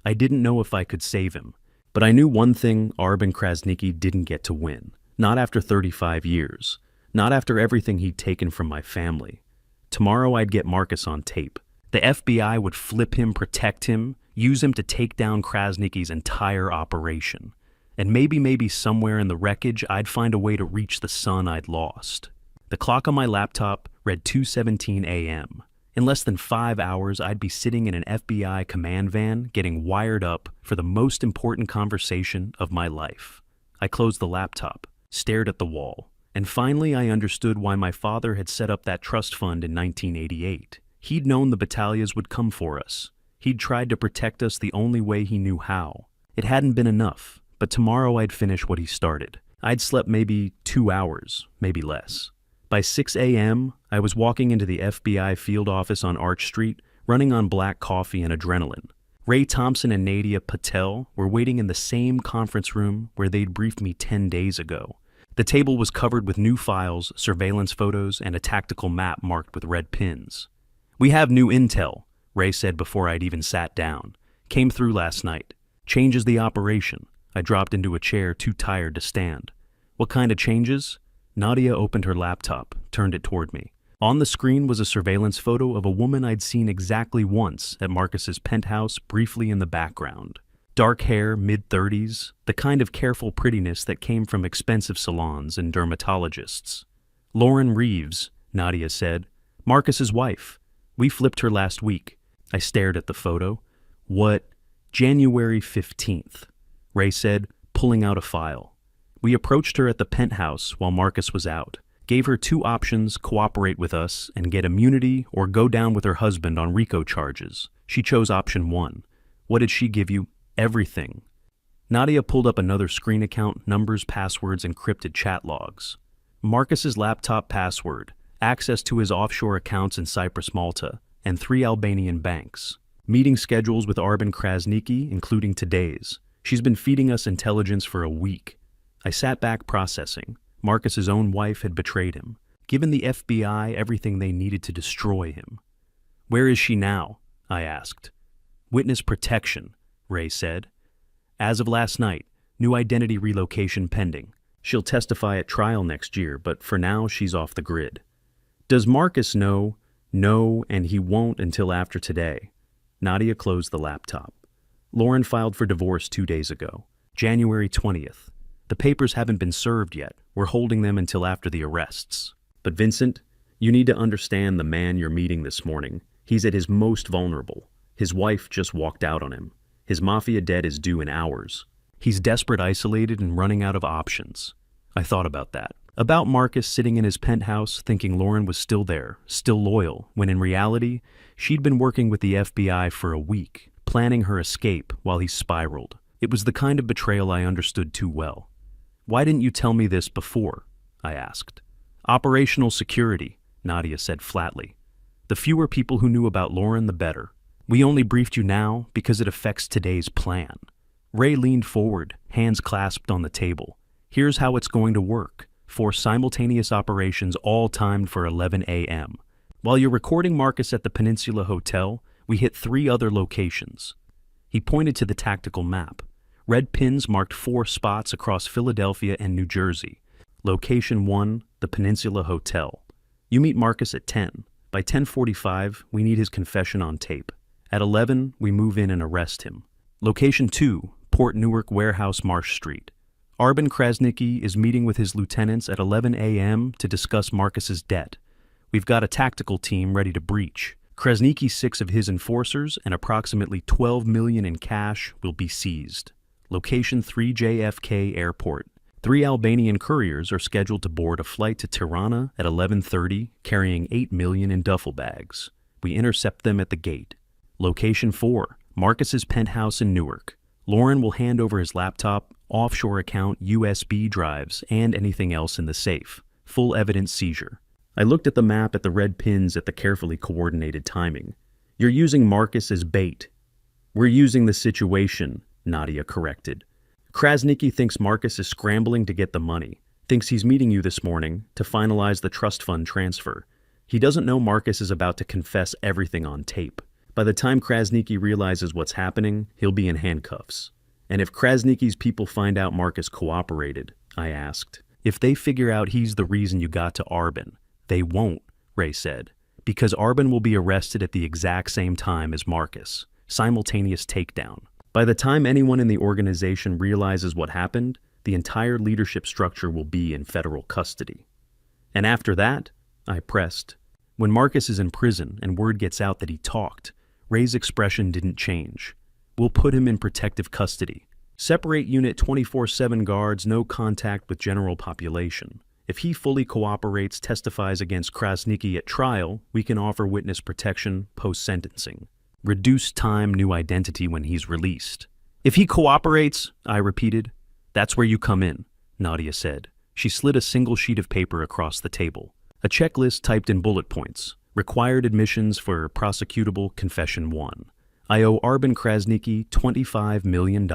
I didn't know if I could save him, but I knew one thing: Arben Krasniqi didn't get to win. Not after 35 years. Not after everything he'd taken from my family. Tomorrow I'd get Marcus on tape. The FBI would flip him, protect him, use him to take down Krasniqi's entire operation. And maybe somewhere in the wreckage, I'd find a way to reach the son I'd lost. The clock on my laptop read 2:17 a.m. In less than 5 hours, I'd be sitting in an FBI command van getting wired up for the most important conversation of my life. I closed the laptop, stared at the wall, and finally I understood why my father had set up that trust fund in 1988. He'd known the Battaglias would come for us. He'd tried to protect us the only way he knew how. It hadn't been enough, but tomorrow I'd finish what he started. I'd slept maybe 2 hours, maybe less. By 6 a.m., I was walking into the FBI field office on Arch Street, running on black coffee and adrenaline. Ray Thompson and Nadia Patel were waiting in the same conference room where they'd briefed me 10 days ago. The table was covered with new files, surveillance photos, and a tactical map marked with red pins. "We have new intel," Ray said before I'd even sat down. "Came through last night. Changes the operation." I dropped into a chair, too tired to stand. "What kind of changes?" Nadia opened her laptop, turned it toward me. On the screen was a surveillance photo of a woman I'd seen exactly once at Marcus's penthouse, briefly in the background. Dark hair, mid-30s, the kind of careful prettiness that came from expensive salons and dermatologists. "Lauren Reeves," Nadia said. "Marcus's wife. We flipped her last week." I stared at the photo. "What?" "January 15th, Ray said, pulling out a file. "We approached her at the penthouse while Marcus was out. Gave her 2 options: cooperate with us and get immunity, or go down with her husband on RICO charges. She chose option 1. What did she give you?" "Everything." Nadia pulled up another screen account, numbers, passwords, encrypted chat logs. Marcus's laptop password, access to his offshore accounts in Cyprus, Malta, and 3 Albanian banks. Meeting schedules with Arben Krasniqi, including today's. She's been feeding us intelligence for a week. I sat back, processing. Marcus's own wife had betrayed him, given the FBI everything they needed to destroy him. "Where is she now?" I asked. "Witness protection," Ray said. "As of last night, new identity relocation pending. She'll testify at trial next year, but for now she's off the grid." "Does Marcus know?" "No, and he won't until after today." Nadia closed the laptop. "Lauren filed for divorce 2 days ago, January 20th. The papers haven't been served yet. We're holding them until after the arrests. But Vincent, you need to understand the man you're meeting this morning. He's at his most vulnerable. His wife just walked out on him. His mafia debt is due in hours. He's desperate, isolated, and running out of options." I thought about that. About Marcus sitting in his penthouse thinking Lauren was still there, still loyal, when in reality, she'd been working with the FBI for a week, planning her escape while he spiraled. It was the kind of betrayal I understood too well. "Why didn't you tell me this before?" I asked. "Operational security," Nadia said flatly. "The fewer people who knew about Lauren, the better. We only briefed you now because it affects today's plan." Ray leaned forward, hands clasped on the table. "Here's how it's going to work. 4 simultaneous operations, all timed for 11 a.m. While you're recording Marcus at the Peninsula Hotel, we hit 3 other locations." He pointed to the tactical map. Red pins marked 4 spots across Philadelphia and New Jersey. Location 1, the Peninsula Hotel. You meet Marcus at 10. By 10:45, we need his confession on tape. At 11, we move in and arrest him. Location 2, Port Newark Warehouse, Marsh Street. Arben Krasnicki is meeting with his lieutenants at 11 a.m. to discuss Marcus's debt. We've got a tactical team ready to breach. Krasnicki's 6 of his enforcers and approximately $12 million in cash will be seized. Location 3, JFK Airport. 3 Albanian couriers are scheduled to board a flight to Tirana at 11:30, carrying $8 million in duffel bags. We intercept them at the gate. Location 4, Marcus's penthouse in Newark. Lauren will hand over his laptop, offshore account, USB drives, and anything else in the safe. Full evidence seizure. I looked at the map at the red pins at the carefully coordinated timing. You're using Marcus as bait. We're using the situation, Nadia corrected. Krasnicki thinks Marcus is scrambling to get the money, thinks he's meeting you this morning to finalize the trust fund transfer. He doesn't know Marcus is about to confess everything on tape. By the time Krasnicki realizes what's happening, he'll be in handcuffs. And if Krasnicki's people find out Marcus cooperated, I asked, if they figure out he's the reason you got to Arben, they won't, Ray said, because Arben will be arrested at the exact same time as Marcus. Simultaneous takedown. By the time anyone in the organization realizes what happened, the entire leadership structure will be in federal custody. And after that, I pressed. When Marcus is in prison and word gets out that he talked, Ray's expression didn't change. We'll put him in protective custody. Separate Unit 24/7 guards, no contact with general population. If he fully cooperates, testifies against Krasnicki at trial, we can offer witness protection post-sentencing. Reduced time, new identity when he's released. If he cooperates, I repeated. That's where you come in, Nadia said. She slid a single sheet of paper across the table. A checklist typed in bullet points. Required admissions for prosecutable confession 1. I owe Arben Krasnicki $25 million.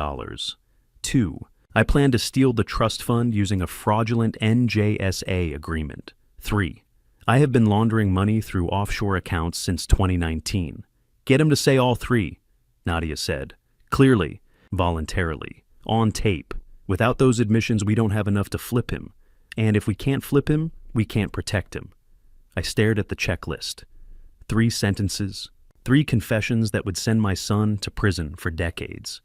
2. I plan to steal the trust fund using a fraudulent NJSA agreement. 3. I have been laundering money through offshore accounts since 2019. Get him to say all 3, Nadia said. Clearly, voluntarily, on tape. Without those admissions, we don't have enough to flip him. And if we can't flip him, we can't protect him. I stared at the checklist. 3 sentences, 3 confessions that would send my son to prison for decades.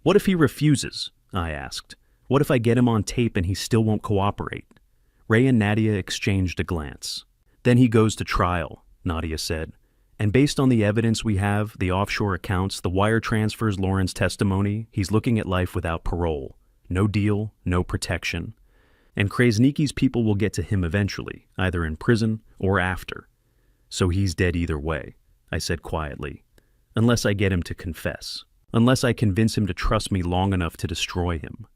What if he refuses? I asked. What if I get him on tape and he still won't cooperate? Ray and Nadia exchanged a glance. Then he goes to trial, Nadia said. And based on the evidence we have, the offshore accounts, the wire transfers, Lauren's testimony, he's looking at life without parole. No deal, no protection. And Krasnicki's people will get to him eventually, either in prison or after. So he's dead either way, I said quietly. Unless I get him to confess. Unless I convince him to trust me long enough to destroy him.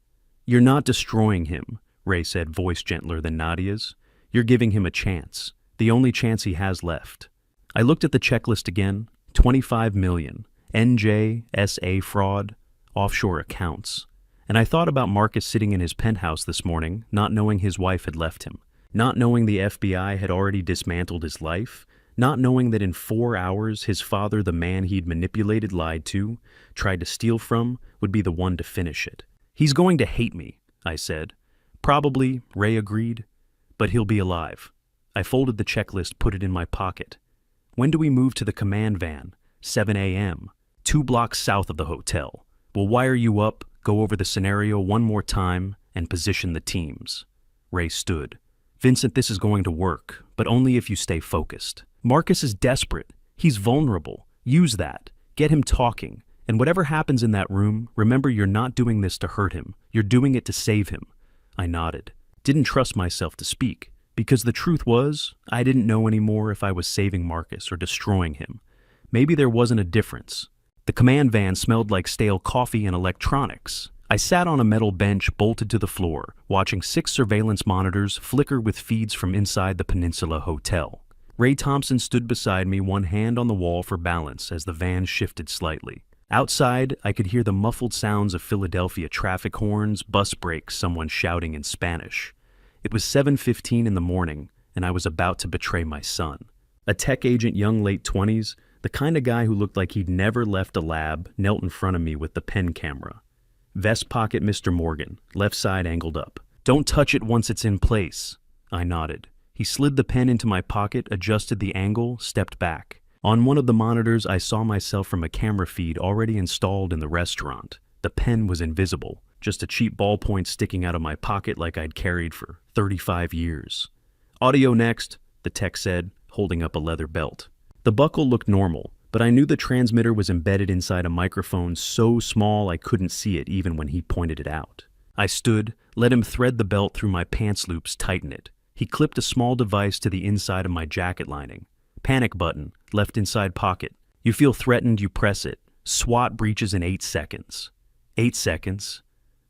You're not destroying him, Ray said, voice gentler than Nadia's. You're giving him a chance, the only chance he has left. I looked at the checklist again. 25 million, NJSA fraud, offshore accounts. And I thought about Marcus sitting in his penthouse this morning, not knowing his wife had left him, not knowing the FBI had already dismantled his life, not knowing that in 4 hours his father, the man he'd manipulated, lied to, tried to steal from, would be the one to finish it. He's going to hate me, I said. Probably, Ray agreed, but he'll be alive. I folded the checklist, put it in my pocket. When do we move to the command van? 7 a.m., 2 blocks south of the hotel. We'll wire you up, go over the scenario one more time, and position the teams. Ray stood. Vincent, this is going to work, but only if you stay focused. Marcus is desperate. He's vulnerable. Use that. Get him talking. And whatever happens in that room, remember you're not doing this to hurt him. You're doing it to save him. I nodded. Didn't trust myself to speak, because the truth was, I didn't know anymore if I was saving Marcus or destroying him. Maybe there wasn't a difference. The command van smelled like stale coffee and electronics. I sat on a metal bench bolted to the floor, watching 6 surveillance monitors flicker with feeds from inside the Peninsula Hotel. Ray Thompson stood beside me, one hand on the wall for balance as the van shifted slightly. Outside, I could hear the muffled sounds of Philadelphia traffic horns, bus brakes, someone shouting in Spanish. It was 7:15 in the morning, and I was about to betray my son. A tech agent, young late 20s, the kind of guy who looked like he'd never left a lab, knelt in front of me with the pen camera. Vest pocket, Mr. Morgan, left side angled up. Don't touch it once it's in place. I nodded. He slid the pen into my pocket, adjusted the angle, stepped back. On one of the monitors, I saw myself from a camera feed already installed in the restaurant. The pen was invisible, just a cheap ballpoint sticking out of my pocket like I'd carried for 35 years. Audio next, the tech said, holding up a leather belt. The buckle looked normal, but I knew the transmitter was embedded inside a microphone so small I couldn't see it even when he pointed it out. I stood, let him thread the belt through my pants loops, tighten it. He clipped a small device to the inside of my jacket lining. Panic button, left inside pocket. You feel threatened, you press it. SWAT breaches in 8 seconds. 8 seconds.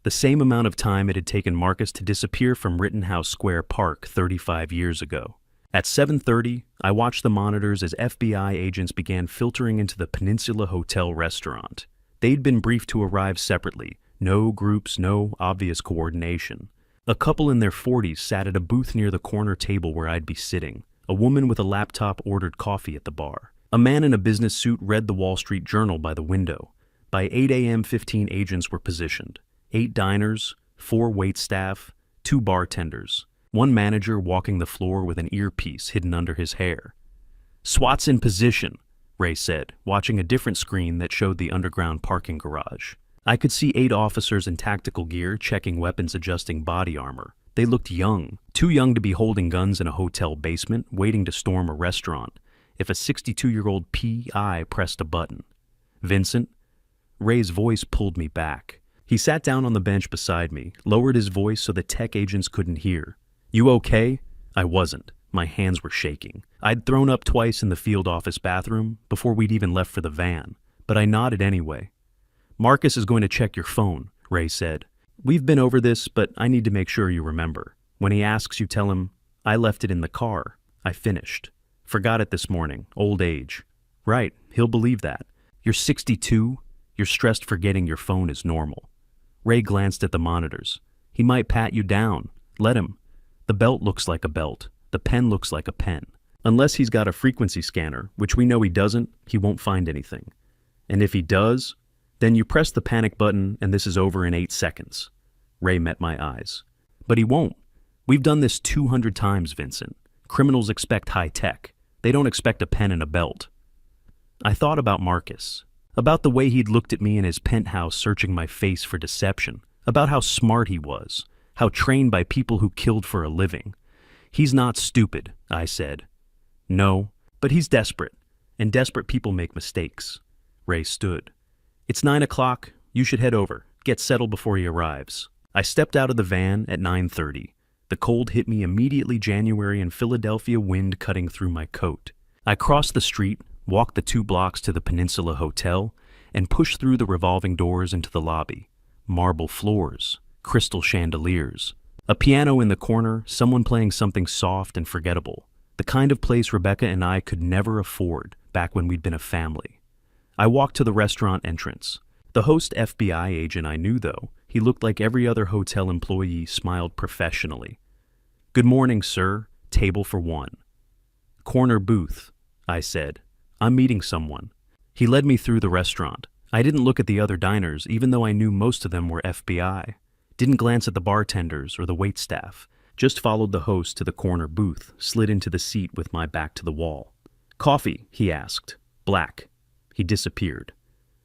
The same amount of time it had taken Marcus to disappear from Rittenhouse Square Park 35 years ago. At 7:30, I watched the monitors as FBI agents began filtering into the Peninsula Hotel restaurant. They'd been briefed to arrive separately. No groups, no obvious coordination. A couple in their 40s sat at a booth near the corner table where I'd be sitting. A woman with a laptop ordered coffee at the bar. A man in a business suit read the Wall Street Journal by the window. By 8 a.m., 15 agents were positioned. 8 diners, 4 waitstaff, 2 bartenders, 1 manager walking the floor with an earpiece hidden under his hair. "SWAT's in position," Ray said, watching a different screen that showed the underground parking garage. I could see 8 officers in tactical gear checking weapons, adjusting body armor. They looked young, too young to be holding guns in a hotel basement, waiting to storm a restaurant, if a 62-year-old PI pressed a button. "Vincent?" Ray's voice pulled me back. He sat down on the bench beside me, lowered his voice so the tech agents couldn't hear. "You okay?" I wasn't. My hands were shaking. I'd thrown up twice in the field office bathroom before we'd even left for the van, but I nodded anyway. "Marcus is going to check your phone," Ray said. "We've been over this, but I need to make sure you remember. When he asks, you tell him, 'I left it in the car.'" I finished. "Forgot it this morning. Old age." "Right, he'll believe that. You're 62. You're stressed forgetting your phone is normal." Ray glanced at the monitors. "He might pat you down. Let him. The belt looks like a belt. The pen looks like a pen. Unless he's got a frequency scanner, which we know he doesn't, he won't find anything. And if he does, then you press the panic button and this is over in 8 seconds. Ray met my eyes. "But he won't. We've done this 200 times, Vincent. Criminals expect high tech. They don't expect a pen and a belt." I thought about Marcus. About the way he'd looked at me in his penthouse searching my face for deception. About how smart he was. How trained by people who killed for a living. "He's not stupid," I said. "No, but he's desperate. And desperate people make mistakes." Ray stood. "It's 9 o'clock. You should head over. Get settled before he arrives." I stepped out of the van at 9:30. The cold hit me immediately, January in Philadelphia wind cutting through my coat. I crossed the street, walked the 2 blocks to the Peninsula Hotel, and pushed through the revolving doors into the lobby. Marble floors, crystal chandeliers, a piano in the corner, someone playing something soft and forgettable. The kind of place Rebecca and I could never afford back when we'd been a family. I walked to the restaurant entrance. The host FBI agent I knew, though. He looked like every other hotel employee, smiled professionally. "Good morning, sir. Table for 1. "Corner booth," I said. "I'm meeting someone." He led me through the restaurant. I didn't look at the other diners, even though I knew most of them were FBI. Didn't glance at the bartenders or the waitstaff. Just followed the host to the corner booth, slid into the seat with my back to the wall. "Coffee?" he asked. "Black." He disappeared.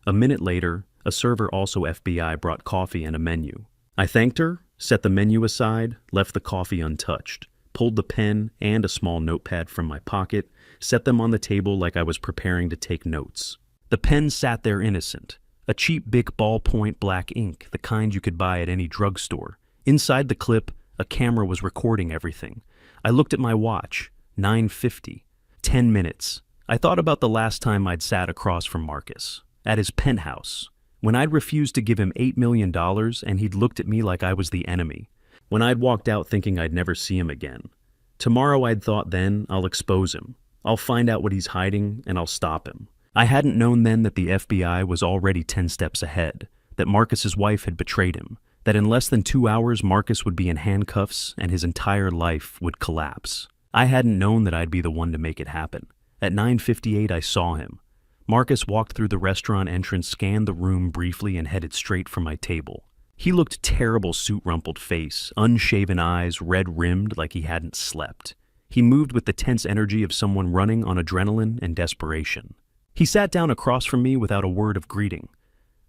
A minute later, a server, also FBI, brought coffee and a menu. I thanked her, set the menu aside, left the coffee untouched, pulled the pen and a small notepad from my pocket, set them on the table like I was preparing to take notes. The pen sat there innocent, a cheap Bic ballpoint black ink, the kind you could buy at any drugstore. Inside the clip, a camera was recording everything. I looked at my watch, 9:50, 10 minutes. I thought about the last time I'd sat across from Marcus, at his penthouse, when I'd refused to give him $8 million and he'd looked at me like I was the enemy, when I'd walked out thinking I'd never see him again. Tomorrow, I'd thought then, I'll expose him. I'll find out what he's hiding and I'll stop him. I hadn't known then that the FBI was already 10 steps ahead, that Marcus's wife had betrayed him, that in less than 2 hours Marcus would be in handcuffs and his entire life would collapse. I hadn't known that I'd be the one to make it happen. At 9:58, I saw him. Marcus walked through the restaurant entrance, scanned the room briefly, and headed straight for my table. He looked terrible, suit-rumpled face, unshaven eyes, red-rimmed like he hadn't slept. He moved with the tense energy of someone running on adrenaline and desperation. He sat down across from me without a word of greeting.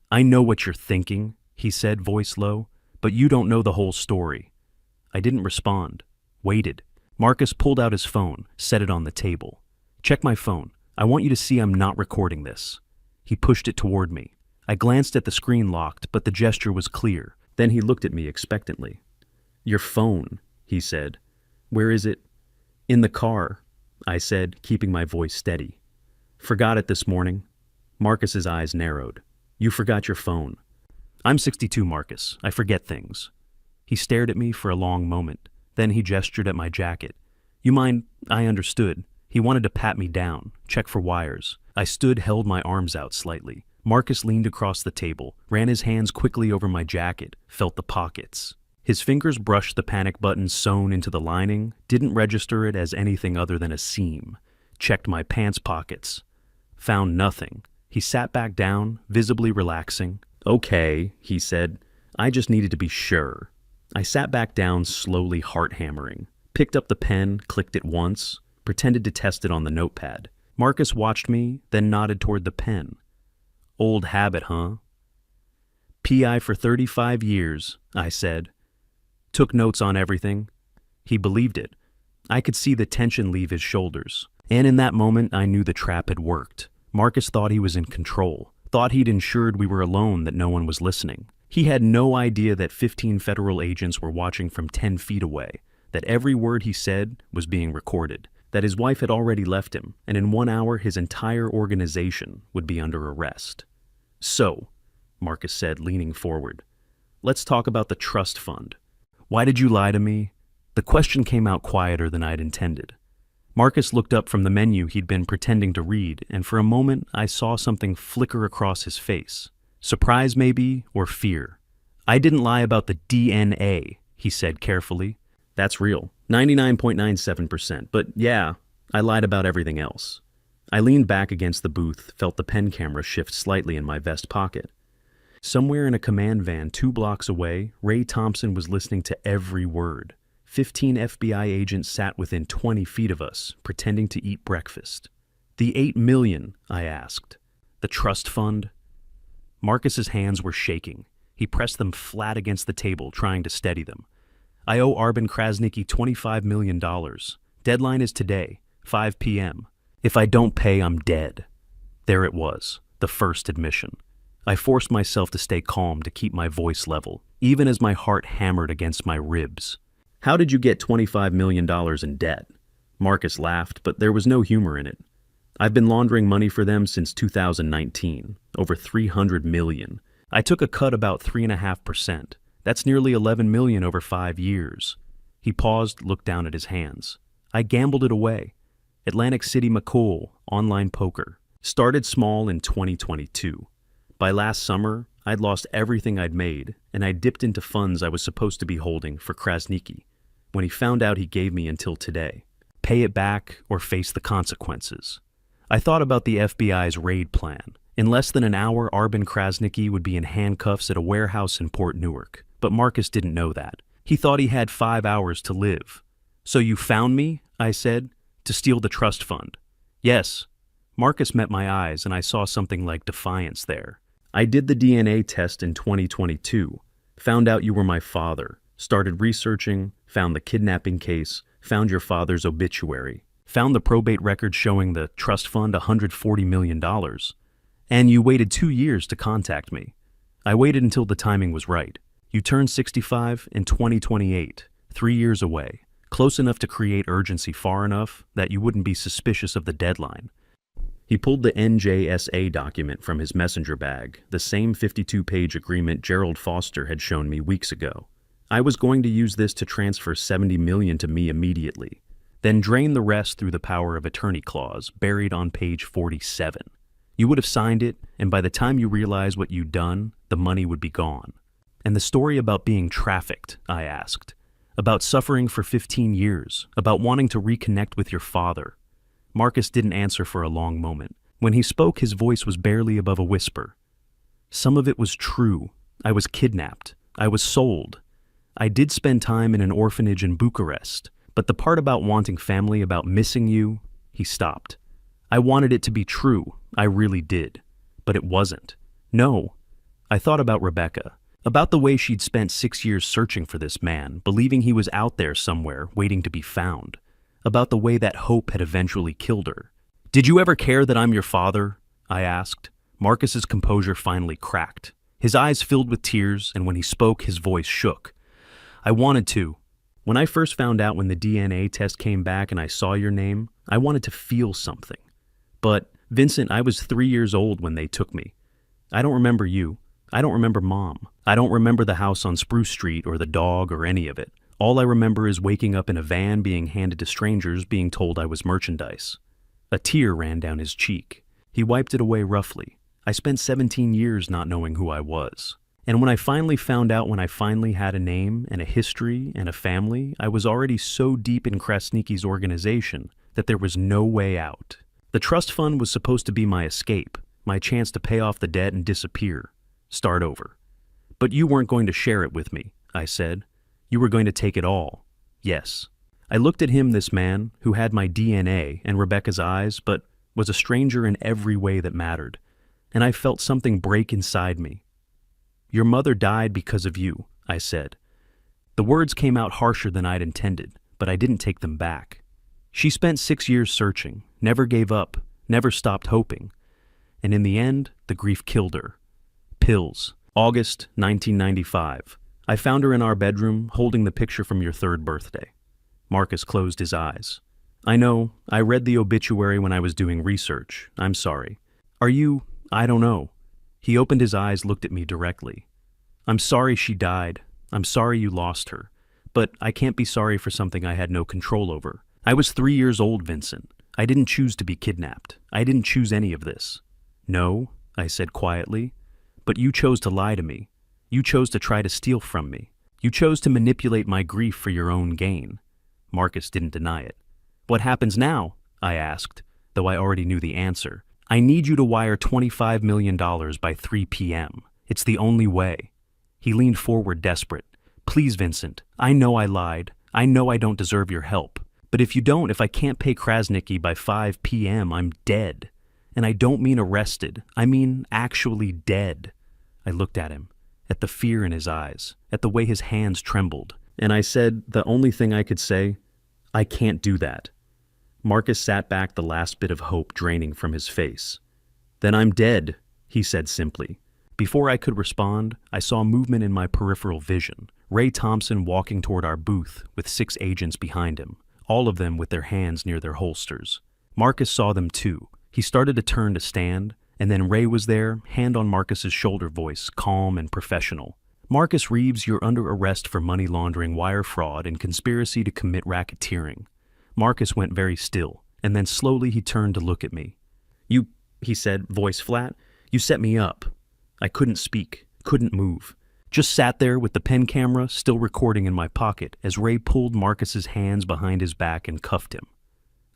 "I know what you're thinking," he said, voice low, "but you don't know the whole story." I didn't respond. Waited. Marcus pulled out his phone, set it on the table. "Check my phone. I want you to see I'm not recording this." He pushed it toward me. I glanced at the screen locked, but the gesture was clear. Then he looked at me expectantly. "Your phone," he said. "Where is it?" "In the car," I said, keeping my voice steady. "Forgot it this morning." Marcus's eyes narrowed. "You forgot your phone." "I'm 62, Marcus. I forget things." He stared at me for a long moment. Then he gestured at my jacket. "You mind?" I understood. He wanted to pat me down, check for wires. I stood, held my arms out slightly. Marcus leaned across the table, ran his hands quickly over my jacket, felt the pockets. His fingers brushed the panic button sewn into the lining, didn't register it as anything other than a seam. Checked my pants pockets. Found nothing. He sat back down, visibly relaxing. "Okay," he said. "I just needed to be sure." I sat back down, slowly, heart hammering. Picked up the pen, clicked it once, pretended to test it on the notepad. Marcus watched me, then nodded toward the pen. "Old habit, huh?" "PI for 35 years, I said. "Took notes on everything." He believed it. I could see the tension leave his shoulders. And in that moment, I knew the trap had worked. Marcus thought he was in control, thought he'd ensured we were alone, that no one was listening. He had no idea that 15 federal agents were watching from 10 feet away, that every word he said was being recorded, that his wife had already left him, and in 1 hour his entire organization would be under arrest. "So," Marcus said, leaning forward, "let's talk about the trust fund. Why did you lie to me?" The question came out quieter than I'd intended. Marcus looked up from the menu he'd been pretending to read, and for a moment I saw something flicker across his face. Surprise, maybe, or fear. "I didn't lie about the DNA, he said carefully. "That's real. 99.97%. But yeah, I lied about everything else." I leaned back against the booth, felt the pen camera shift slightly in my vest pocket. Somewhere in a command van 2 blocks away, Ray Thompson was listening to every word. 15 FBI agents sat within 20 feet of us, pretending to eat breakfast. "The $8 million, I asked. "The trust fund?" Marcus's hands were shaking. He pressed them flat against the table, trying to steady them. "I owe Arben Krasniqi $25 million. Deadline is today, 5 p.m. If I don't pay, I'm dead." There it was, the first admission. I forced myself to stay calm, to keep my voice level, even as my heart hammered against my ribs. "How did you get $25 million in debt?" Marcus laughed, but there was no humor in it. "I've been laundering money for them since 2019, over $300 million. I took a cut about 3.5%. That's nearly $11 million over 5 years. He paused, looked down at his hands. "I gambled it away. Atlantic City McCool, online poker. Started small in 2022. By last summer, I'd lost everything I'd made, and I dipped into funds I was supposed to be holding for Krasniqi. When he found out, he gave me until today. Pay it back or face the consequences." I thought about the FBI's raid plan. In less than an hour, Arben Krasniqi would be in handcuffs at a warehouse in Port Newark. But Marcus didn't know that. He thought he had 5 hours to live. "So you found me," I said, "to steal the trust fund?" "Yes." Marcus met my eyes, and I saw something like defiance there. "I did the DNA test in 2022, found out you were my father, started researching, found the kidnapping case, found your father's obituary, found the probate record showing the trust fund $140 million. And you waited 2 years to contact me. I waited until the timing was right. You turned 65 in 2028, 3 years away, close enough to create urgency, far enough that you wouldn't be suspicious of the deadline." He pulled the NJSA document from his messenger bag, the same 52-page agreement Gerald Foster had shown me weeks ago. "I was going to use this to transfer $70 million to me immediately, then drain the rest through the power of attorney clause buried on page 47. You would have signed it, and by the time you realize what you'd done, the money would be gone." "And the story about being trafficked," I asked. "About suffering for 15 years, about wanting to reconnect with your father." Marcus didn't answer for a long moment. When he spoke, his voice was barely above a whisper. "Some of it was true. I was kidnapped, I was sold. I did spend time in an orphanage in Bucharest, but the part about wanting family, about missing you, he stopped. I wanted it to be true, I really did. But it wasn't. No. I thought about Rebecca, about the way she'd spent 6 years searching for this man, believing he was out there somewhere, waiting to be found. About the way that hope had eventually killed her. "Did you ever care that I'm your father?" I asked. Marcus's composure finally cracked. His eyes filled with tears, and when he spoke, his voice shook. "I wanted to. When I first found out, when the DNA test came back and I saw your name, I wanted to feel something. But, Vincent, I was 3 years old when they took me. I don't remember you. I don't remember Mom. I don't remember the house on Spruce Street or the dog or any of it. All I remember is waking up in a van, being handed to strangers, being told I was merchandise." A tear ran down his cheek. He wiped it away roughly. I spent 17 years not knowing who I was. And when I finally found out, when I finally had a name and a history and a family, I was already so deep in Krasniki's organization that there was no way out. The trust fund was supposed to be my escape, my chance to pay off the debt and disappear, start over. "But you weren't going to share it with me," I said. "You were going to take it all." "Yes." I looked at him, this man, who had my DNA and Rebecca's eyes, but was a stranger in every way that mattered, and I felt something break inside me. "Your mother died because of you," I said. The words came out harsher than I'd intended, but I didn't take them back. "She spent 6 years searching, never gave up, never stopped hoping. And in the end, the grief killed her. Pills. August 1995. I found her in our bedroom, holding the picture from your 3rd birthday." Marcus closed his eyes. "I know, I read the obituary when I was doing research. I'm sorry. Are you, I don't know." He opened his eyes, looked at me directly. "I'm sorry she died. I'm sorry you lost her. But I can't be sorry for something I had no control over. I was 3 years old, Vincent. I didn't choose to be kidnapped. I didn't choose any of this." "No," I said quietly. "But you chose to lie to me. You chose to try to steal from me. You chose to manipulate my grief for your own gain." Marcus didn't deny it. "What happens now?" I asked, though I already knew the answer. "I need you to wire $25 million by 3 p.m. It's the only way." He leaned forward, desperate. "Please, Vincent, I know I lied. I know I don't deserve your help. But if you don't, if I can't pay Krasniqi by 5 p.m., I'm dead. And I don't mean arrested. I mean actually dead." I looked at him, at the fear in his eyes, at the way his hands trembled. And I said the only thing I could say, "I can't do that." Marcus sat back, the last bit of hope draining from his face. "Then I'm dead," he said simply. Before I could respond, I saw movement in my peripheral vision. Ray Thompson walking toward our booth with 6 agents behind him, all of them with their hands near their holsters. Marcus saw them too. He started to turn to stand, and then Ray was there, hand on Marcus's shoulder, voice calm and professional. "Marcus Reeves, you're under arrest for money laundering, wire fraud, and conspiracy to commit racketeering." Marcus went very still, and then slowly he turned to look at me. "You," he said, voice flat, "you set me up." I couldn't speak, couldn't move. Just sat there with the pen camera still recording in my pocket as Ray pulled Marcus's hands behind his back and cuffed him.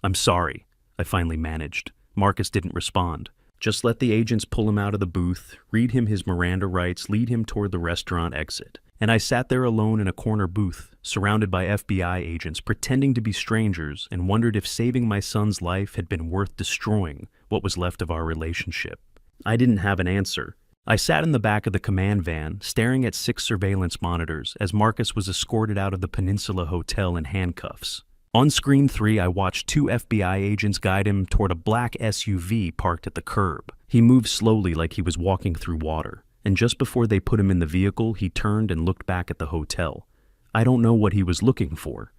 "I'm sorry," I finally managed. Marcus didn't respond. Just let the agents pull him out of the booth, read him his Miranda rights, lead him toward the restaurant exit. And I sat there alone in a corner booth, surrounded by FBI agents pretending to be strangers, and wondered if saving my son's life had been worth destroying what was left of our relationship. I didn't have an answer. I sat in the back of the command van, staring at 6 surveillance monitors as Marcus was escorted out of the Peninsula Hotel in handcuffs. On screen 3, I watched 2 FBI agents guide him toward a black SUV parked at the curb. He moved slowly like he was walking through water, and just before they put him in the vehicle, he turned and looked back at the hotel. I don't know what he was looking for.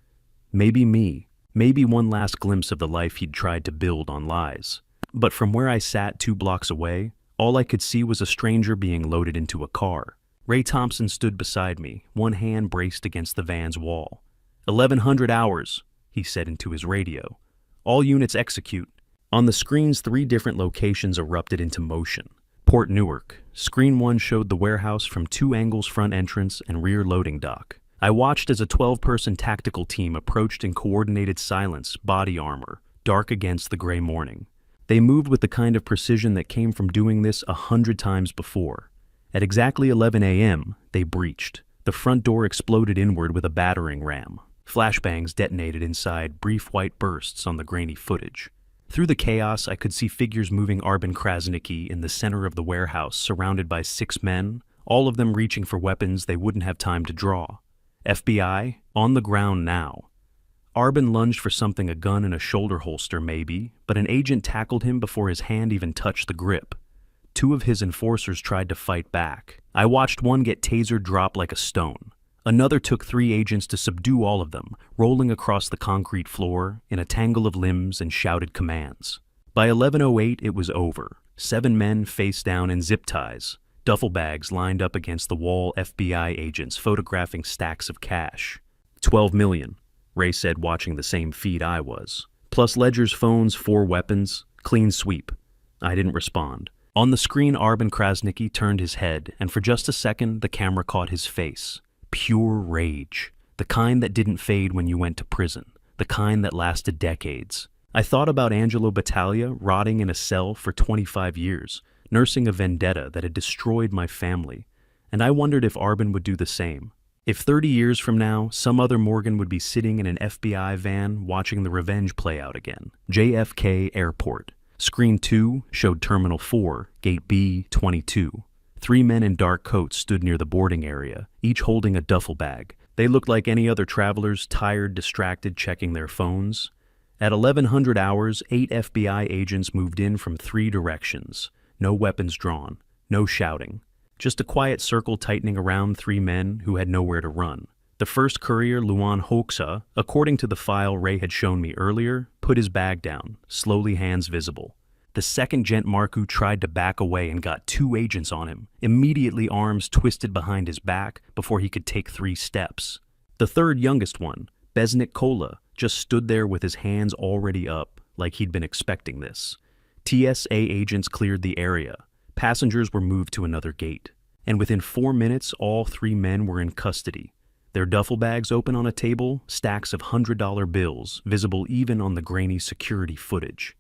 Maybe me. Maybe one last glimpse of the life he'd tried to build on lies. But from where I sat 2 blocks away, all I could see was a stranger being loaded into a car. Ray Thompson stood beside me, one hand braced against the van's wall. 1100 hours, he said into his radio. "All units execute." On the screens, 3 different locations erupted into motion. Port Newark. Screen 1 showed the warehouse from 2 angles: front entrance and rear loading dock. I watched as a 12-person tactical team approached in coordinated silence, body armor, dark against the gray morning. They moved with the kind of precision that came from doing this 100 times before. At exactly 11 a.m., they breached. The front door exploded inward with a battering ram. Flashbangs detonated inside, brief white bursts on the grainy footage. Through the chaos, I could see figures moving Arben Krasnicki in the center of the warehouse, surrounded by 6 men, all of them reaching for weapons they wouldn't have time to draw. FBI, on the ground now. Arben lunged for something, a gun in a shoulder holster maybe, but an agent tackled him before his hand even touched the grip. 2 of his enforcers tried to fight back. I watched one get tasered drop like a stone. Another took 3 agents to subdue all of them, rolling across the concrete floor in a tangle of limbs and shouted commands. By 11:08, it was over. 7 men face down in zip ties, duffel bags lined up against the wall, FBI agents photographing stacks of cash. 12 million, Ray said, watching the same feed I was. Plus Ledger's phones, 4 weapons, clean sweep. I didn't respond. On the screen, Arben Krasnicki turned his head, and for just a second, the camera caught his face. Pure rage. The kind that didn't fade when you went to prison. The kind that lasted decades. I thought about Angelo Battaglia rotting in a cell for 25 years, nursing a vendetta that had destroyed my family. And I wondered if Arben would do the same. If 30 years from now, some other Morgan would be sitting in an FBI van watching the revenge play out again. JFK Airport. Screen 2 showed Terminal 4, Gate B-22. 3 men in dark coats stood near the boarding area, each holding a duffel bag. They looked like any other travelers, tired, distracted, checking their phones. At 1100 hours, 8 FBI agents moved in from 3 directions. No weapons drawn, no shouting. Just a quiet circle tightening around 3 men who had nowhere to run. The first courier, Luan Hoxha, according to the file Ray had shown me earlier, put his bag down, slowly, hands visible. The second gent, Marku, tried to back away and got 2 agents on him, immediately arms twisted behind his back before he could take 3 steps. The third youngest one, Besnik Kola, just stood there with his hands already up, like he'd been expecting this. TSA agents cleared the area. Passengers were moved to another gate. And within 4 minutes, all 3 men were in custody. Their duffel bags open on a table, stacks of $100 bills, visible even on the grainy security footage.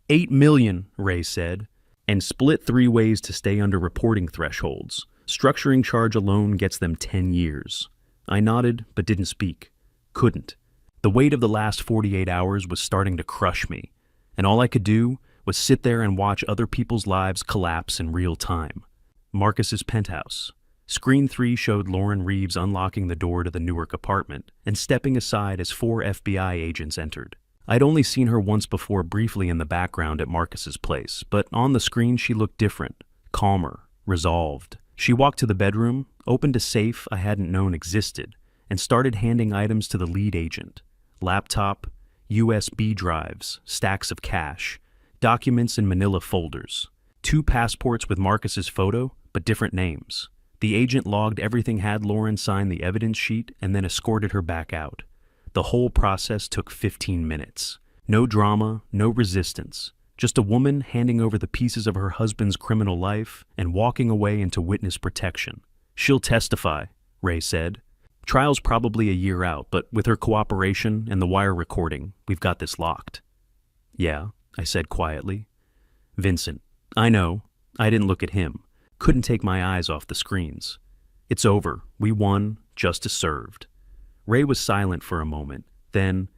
8 million, Ray said, and split 3 ways to stay under reporting thresholds. Structuring charge alone gets them 10 years. I nodded, but didn't speak. Couldn't. The weight of the last 48 hours was starting to crush me, and all I could do was sit there and watch other people's lives collapse in real time. Marcus's penthouse. Screen 3 showed Lauren Reeves unlocking the door to the Newark apartment and stepping aside as 4 FBI agents entered. I'd only seen her once before, briefly in the background at Marcus's place, but on the screen she looked different, calmer, resolved. She walked to the bedroom, opened a safe I hadn't known existed, and started handing items to the lead agent. Laptop, USB drives, stacks of cash, documents in manila folders. 2 passports with Marcus's photo, but different names. The agent logged everything, had Lauren sign the evidence sheet, and then escorted her back out. The whole process took 15 minutes. No drama, no resistance. Just a woman handing over the pieces of her husband's criminal life and walking away into witness protection. She'll testify, Ray said. Trial's probably a year out, but with her cooperation and the wire recording, we've got this locked. Yeah, I said quietly. Vincent, I know. I didn't look at him. Couldn't take my eyes off the screens. It's over. We won. Justice served. Ray was silent for a moment. Then,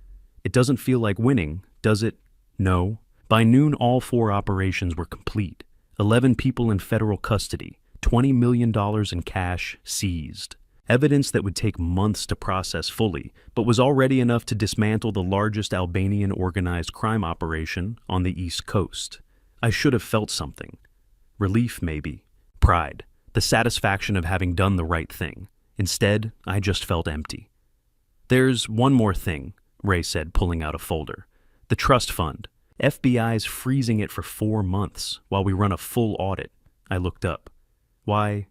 it doesn't feel like winning, does it? No. By noon, all 4 operations were complete. 11 people in federal custody. $20 million in cash seized. Evidence that would take months to process fully, but was already enough to dismantle the largest Albanian organized crime operation on the East Coast. I should have felt something. Relief, maybe. Pride. The satisfaction of having done the right thing. Instead, I just felt empty. There's one more thing, Ray said, pulling out a folder. The trust fund. FBI's freezing it for 4 months while we run a full audit. I looked up. Why?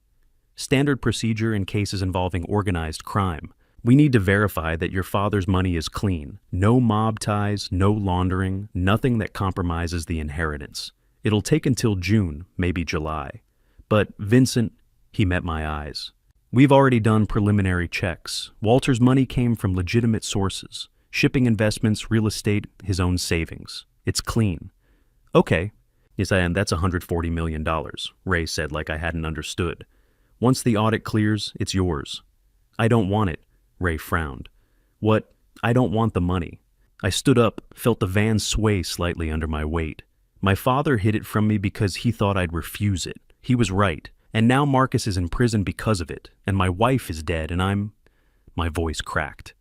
Standard procedure in cases involving organized crime. We need to verify that your father's money is clean. No mob ties, no laundering, nothing that compromises the inheritance. It'll take until June, maybe July. But Vincent, he met my eyes. We've already done preliminary checks. Walter's money came from legitimate sources. Shipping investments, real estate, his own savings. It's clean. Okay. Yes, and that's $140 million, Ray said like I hadn't understood. Once the audit clears, it's yours. I don't want it, Ray frowned. What? I don't want the money. I stood up, felt the van sway slightly under my weight. My father hid it from me because he thought I'd refuse it. He was right. And now Marcus is in prison because of it, and my wife is dead, and My voice cracked.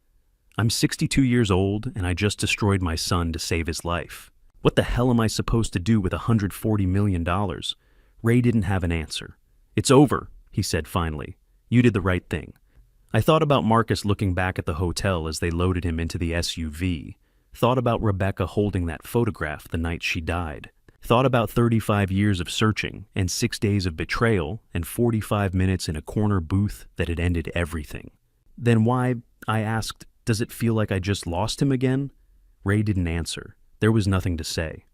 I'm 62 years old, and I just destroyed my son to save his life. What the hell am I supposed to do with $140 million? Ray didn't have an answer. It's over, he said finally. You did the right thing. I thought about Marcus looking back at the hotel as they loaded him into the SUV. Thought about Rebecca holding that photograph the night she died. Thought about 35 years of searching and 6 days of betrayal and 45 minutes in a corner booth that had ended everything. Then why, I asked, does it feel like I just lost him again? Ray didn't answer. There was nothing to say.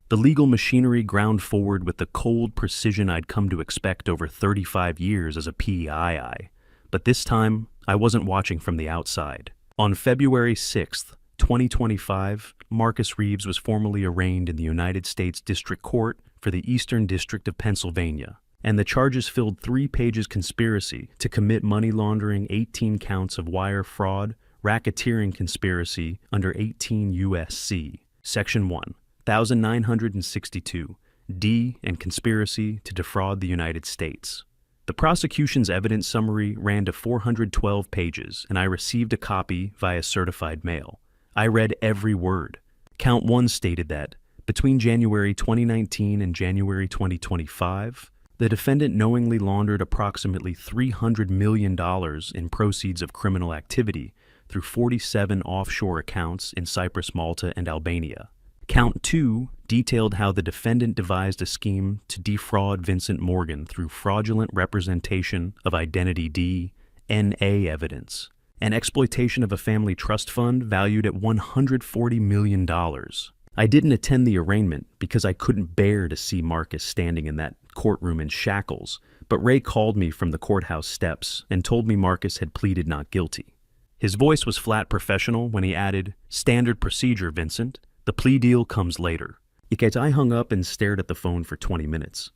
The legal machinery ground forward with the cold precision I'd come to expect over 35 years as a PEI. But this time, I wasn't watching from the outside. On February 6th, 2025, Marcus Reeves was formally arraigned in the United States District Court for the Eastern District of Pennsylvania, and the charges filled 3 pages: conspiracy to commit money laundering, 18 counts of wire fraud, racketeering conspiracy under 18 U.S.C. Section 1, 1962, D, and conspiracy to defraud the United States. The prosecution's evidence summary ran to 412 pages, and I received a copy via certified mail. I read every word. Count 1 stated that, between January 2019 and January 2025, the defendant knowingly laundered approximately $300 million in proceeds of criminal activity through 47 offshore accounts in Cyprus, Malta, and Albania. Count 2 detailed how the defendant devised a scheme to defraud Vincent Morgan through fraudulent representation of identity DNA evidence and exploitation of a family trust fund valued at $140 million. I didn't attend the arraignment because I couldn't bear to see Marcus standing in that courtroom in shackles, but Ray called me from the courthouse steps and told me Marcus had pleaded not guilty. His voice was flat professional when he added, "Standard procedure, Vincent. The plea deal comes later." I hung up and stared at the phone for 20 minutes,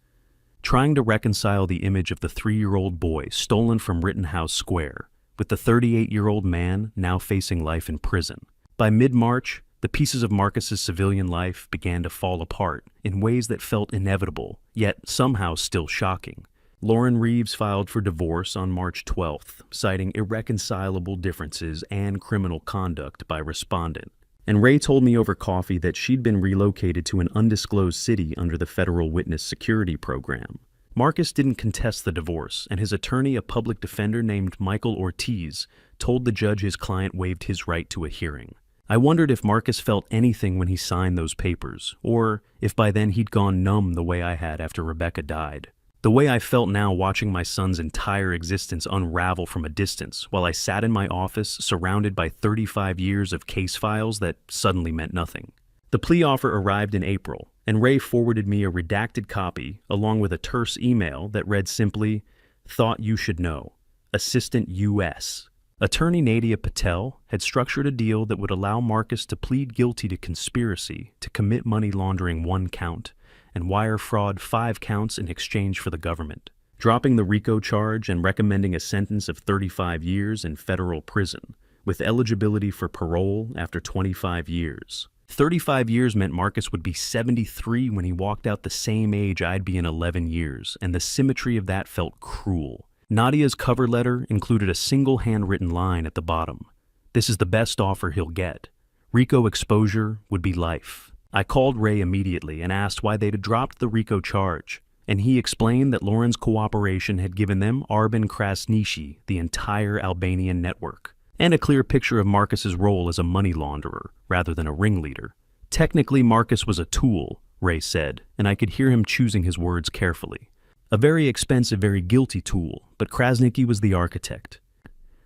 trying to reconcile the image of the 3-year-old boy stolen from Rittenhouse Square with the 38-year-old man now facing life in prison. By mid-March, the pieces of Marcus's civilian life began to fall apart in ways that felt inevitable, yet somehow still shocking. Lauren Reeves filed for divorce on March 12th, citing irreconcilable differences and criminal conduct by respondent. And Ray told me over coffee that she'd been relocated to an undisclosed city under the Federal Witness Security Program. Marcus didn't contest the divorce, and his attorney, a public defender named Michael Ortiz, told the judge his client waived his right to a hearing. I wondered if Marcus felt anything when he signed those papers, or if by then he'd gone numb the way I had after Rebecca died. The way I felt now watching my son's entire existence unravel from a distance while I sat in my office surrounded by 35 years of case files that suddenly meant nothing. The plea offer arrived in April, and Ray forwarded me a redacted copy along with a terse email that read simply, "Thought you should know. Assistant U.S." Attorney Nadia Patel had structured a deal that would allow Marcus to plead guilty to conspiracy to commit money laundering 1 count and wire fraud 5 counts in exchange for the government, dropping the RICO charge and recommending a sentence of 35 years in federal prison, with eligibility for parole after 25 years. 35 years meant Marcus would be 73 when he walked out the same age I'd be in 11 years, and the symmetry of that felt cruel. Nadia's cover letter included a single handwritten line at the bottom. "This is the best offer he'll get. RICO exposure would be life." I called Ray immediately and asked why they'd dropped the RICO charge, and he explained that Lauren's cooperation had given them Arben Krasniqi, the entire Albanian network, and a clear picture of Marcus's role as a money launderer rather than a ringleader. Technically, Marcus was a tool, Ray said, and I could hear him choosing his words carefully. A very expensive, very guilty tool, but Krasniqi was the architect.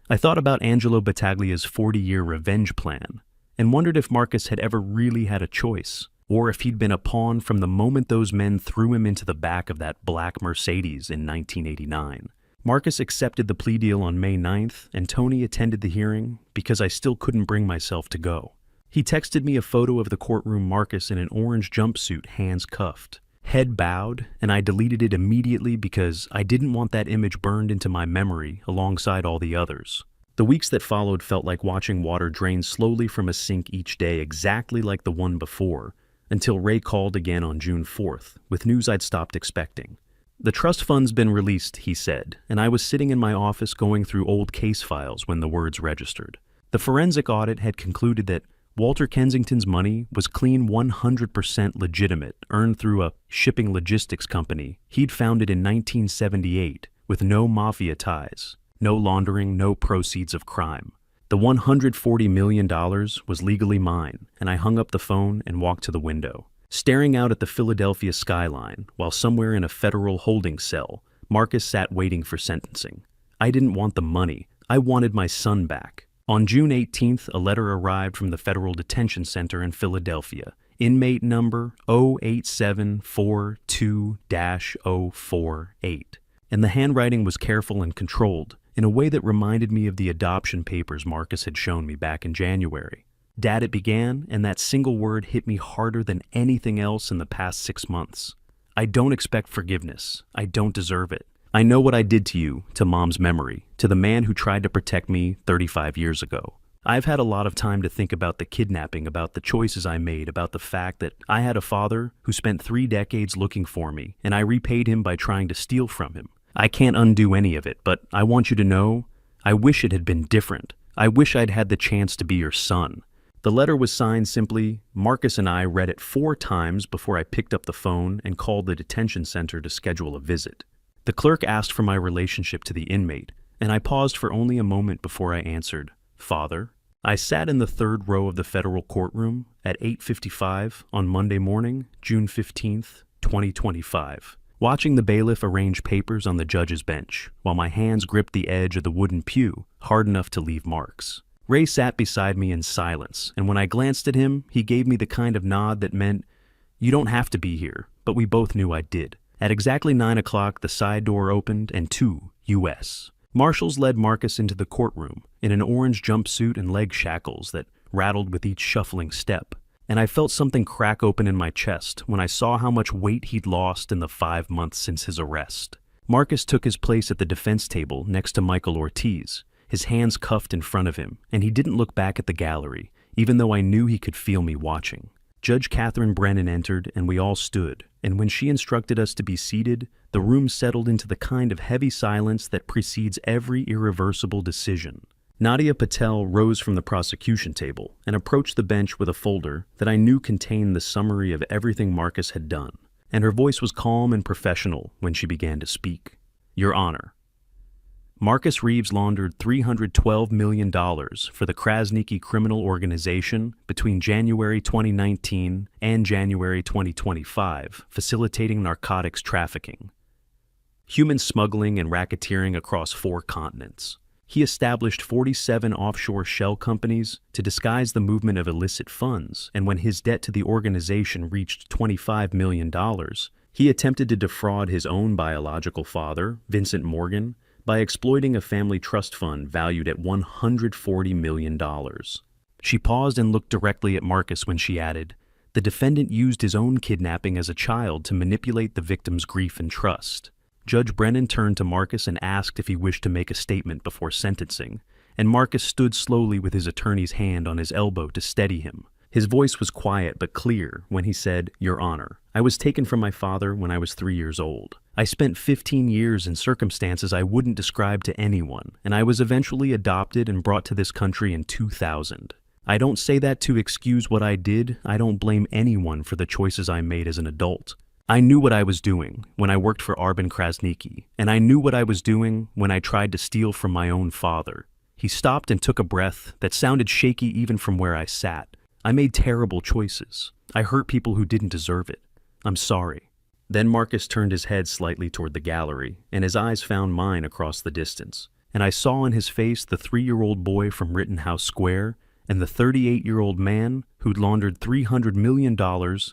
I thought about Angelo Battaglia's 40-year revenge plan, and wondered if Marcus had ever really had a choice, or if he'd been a pawn from the moment those men threw him into the back of that black Mercedes in 1989. Marcus accepted the plea deal on May 9th, and Tony attended the hearing because I still couldn't bring myself to go. He texted me a photo of the courtroom Marcus in an orange jumpsuit, hands cuffed, head bowed, and I deleted it immediately because I didn't want that image burned into my memory alongside all the others. The weeks that followed felt like watching water drain slowly from a sink each day, exactly like the one before, until Ray called again on June 4th, with news I'd stopped expecting. "The trust fund's been released," he said, and I was sitting in my office going through old case files when the words registered. The forensic audit had concluded that Walter Kensington's money was clean 100% legitimate, earned through a shipping logistics company he'd founded in 1978, with no mafia ties, no laundering, no proceeds of crime. The $140 million was legally mine, and I hung up the phone and walked to the window. Staring out at the Philadelphia skyline, while somewhere in a federal holding cell, Marcus sat waiting for sentencing. I didn't want the money. I wanted my son back. On June 18th, a letter arrived from the Federal Detention Center in Philadelphia, inmate number 08742-048, and the handwriting was careful and controlled, in a way that reminded me of the adoption papers Marcus had shown me back in January. "Dad," it began, and that single word hit me harder than anything else in the past 6 months. "I don't expect forgiveness. I don't deserve it. I know what I did to you, to Mom's memory, to the man who tried to protect me 35 years ago. I've had a lot of time to think about the kidnapping, about the choices I made, about the fact that I had a father who spent 3 decades looking for me, and I repaid him by trying to steal from him. I can't undo any of it, but I want you to know, I wish it had been different. I wish I'd had the chance to be your son." The letter was signed simply. Marcus and I read it 4 times before I picked up the phone and called the detention center to schedule a visit. The clerk asked for my relationship to the inmate, and I paused for only a moment before I answered, "Father." I sat in the 3rd row of the federal courtroom at 8:55 on Monday morning, June 15th, 2025, watching the bailiff arrange papers on the judge's bench, while my hands gripped the edge of the wooden pew, hard enough to leave marks. Ray sat beside me in silence, and when I glanced at him, he gave me the kind of nod that meant, "You don't have to be here," but we both knew I did. At exactly 9 o'clock, the side door opened, and 2 U.S. Marshals led Marcus into the courtroom in an orange jumpsuit and leg shackles that rattled with each shuffling step, and I felt something crack open in my chest when I saw how much weight he'd lost in the 5 months since his arrest. Marcus took his place at the defense table next to Michael Ortiz, his hands cuffed in front of him, and he didn't look back at the gallery, even though I knew he could feel me watching. Judge Catherine Brennan entered, and we all stood, and when she instructed us to be seated, the room settled into the kind of heavy silence that precedes every irreversible decision. Nadia Patel rose from the prosecution table and approached the bench with a folder that I knew contained the summary of everything Marcus had done, and her voice was calm and professional when she began to speak. "Your Honor, Marcus Reeves laundered $312 million for the Krasniki criminal organization between January 2019 and January 2025, facilitating narcotics trafficking, human smuggling, and racketeering across 4 continents. He established 47 offshore shell companies to disguise the movement of illicit funds, and when his debt to the organization reached $25 million, he attempted to defraud his own biological father, Vincent Morgan, by exploiting a family trust fund valued at $140 million. She paused and looked directly at Marcus when she added, "The defendant used his own kidnapping as a child to manipulate the victim's grief and trust." Judge Brennan turned to Marcus and asked if he wished to make a statement before sentencing, and Marcus stood slowly with his attorney's hand on his elbow to steady him. His voice was quiet but clear when he said, "Your Honor, I was taken from my father when I was 3 years old. I spent 15 years in circumstances I wouldn't describe to anyone, and I was eventually adopted and brought to this country in 2000. I don't say that to excuse what I did. I don't blame anyone for the choices I made as an adult. I knew what I was doing when I worked for Arben Krasniki, and I knew what I was doing when I tried to steal from my own father." He stopped and took a breath that sounded shaky even from where I sat. "I made terrible choices. I hurt people who didn't deserve it. I'm sorry." Then Marcus turned his head slightly toward the gallery, and his eyes found mine across the distance, and I saw in his face the 3-year-old boy from Rittenhouse Square and the 38-year-old man who'd laundered $300 million,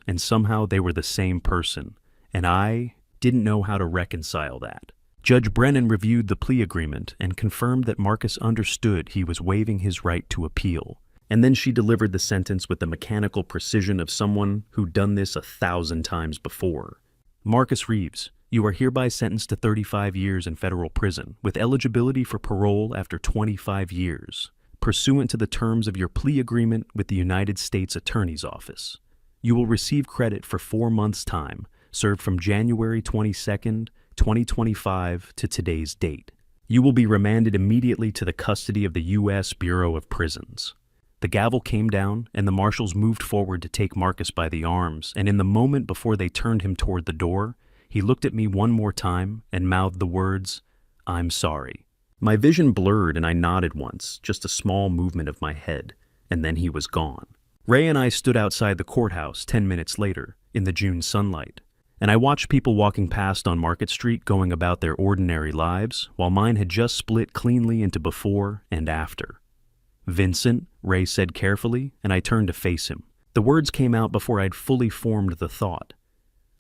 and somehow they were the same person, and I didn't know how to reconcile that. Judge Brennan reviewed the plea agreement and confirmed that Marcus understood he was waiving his right to appeal, and then she delivered the sentence with the mechanical precision of someone who'd done this 1,000 times before. "Marcus Reeves, You are hereby sentenced to 35 years in federal prison, with eligibility for parole after 25 years, pursuant to the terms of your plea agreement with the United States Attorney's Office. You will receive credit for 4 months' time, served from January 22nd, 2025 to today's date. You will be remanded immediately to the custody of the U.S. Bureau of Prisons. The gavel came down, and the marshals moved forward to take Marcus by the arms, and in the moment before they turned him toward the door, he looked at me one more time and mouthed the words, "I'm sorry." My vision blurred and I nodded once, just a small movement of my head, and then he was gone. Ray and I stood outside the courthouse 10 minutes later, in the June sunlight, and I watched people walking past on Market Street going about their ordinary lives, while mine had just split cleanly into before and after. "Vincent," Ray said carefully, and I turned to face him. The words came out before I'd fully formed the thought.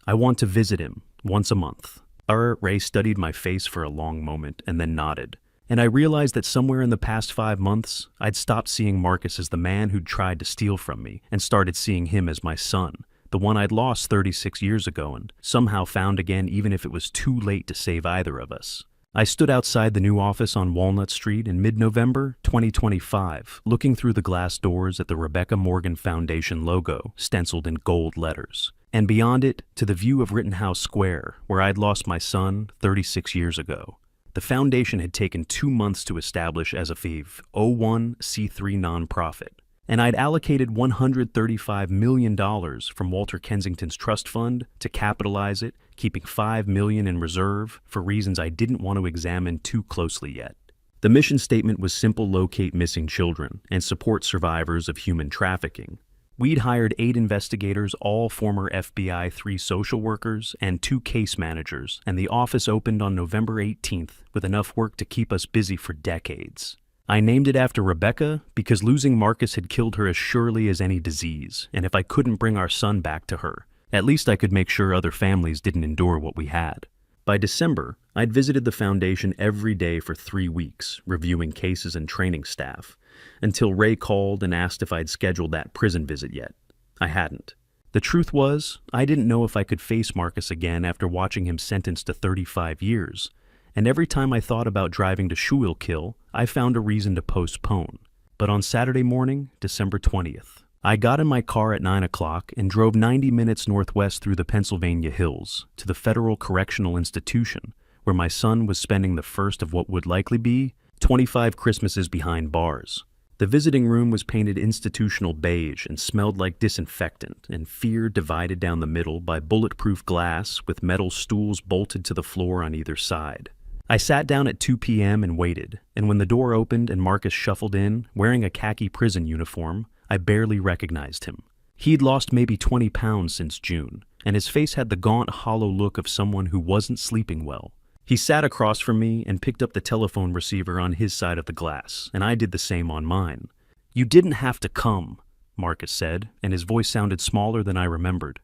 "I want to visit him, once a month." Ray studied my face for a long moment and then nodded, and I realized that somewhere in the past 5 months, I'd stopped seeing Marcus as the man who'd tried to steal from me and started seeing him as my son, the one I'd lost 36 years ago and somehow found again even if it was too late to save either of us. I stood outside the new office on Walnut Street in mid-November 2025, looking through the glass doors at the Rebecca Morgan Foundation logo stenciled in gold letters, and beyond it to the view of Rittenhouse Square, where I'd lost my son 36 years ago. The foundation had taken 2 months to establish as a 501c3 nonprofit, and I'd allocated $135 million from Walter Kensington's trust fund to capitalize it, keeping $5 million in reserve for reasons I didn't want to examine too closely yet. The mission statement was simple: locate missing children and support survivors of human trafficking. We'd hired 8 investigators, all former FBI, 3 social workers, and 2 case managers, and the office opened on November 18th with enough work to keep us busy for decades. I named it after Rebecca because losing Marcus had killed her as surely as any disease, and if I couldn't bring our son back to her, at least I could make sure other families didn't endure what we had. By December, I'd visited the foundation every day for 3 weeks, reviewing cases and training staff, until Ray called and asked if I'd scheduled that prison visit yet. I hadn't. The truth was, I didn't know if I could face Marcus again after watching him sentenced to 35 years, and every time I thought about driving to Schuylkill, I found a reason to postpone. But on Saturday morning, December 20th, I got in my car at 9 o'clock and drove 90 minutes northwest through the Pennsylvania hills to the Federal Correctional Institution, where my son was spending the first of what would likely be 25 Christmases behind bars. The visiting room was painted institutional beige and smelled like disinfectant, and fear divided down the middle by bulletproof glass with metal stools bolted to the floor on either side. I sat down at 2 p.m. and waited, and when the door opened and Marcus shuffled in, wearing a khaki prison uniform, I barely recognized him. He'd lost maybe 20 pounds since June, and his face had the gaunt, hollow look of someone who wasn't sleeping well. He sat across from me and picked up the telephone receiver on his side of the glass, and I did the same on mine. "You didn't have to come," Marcus said, and his voice sounded smaller than I remembered.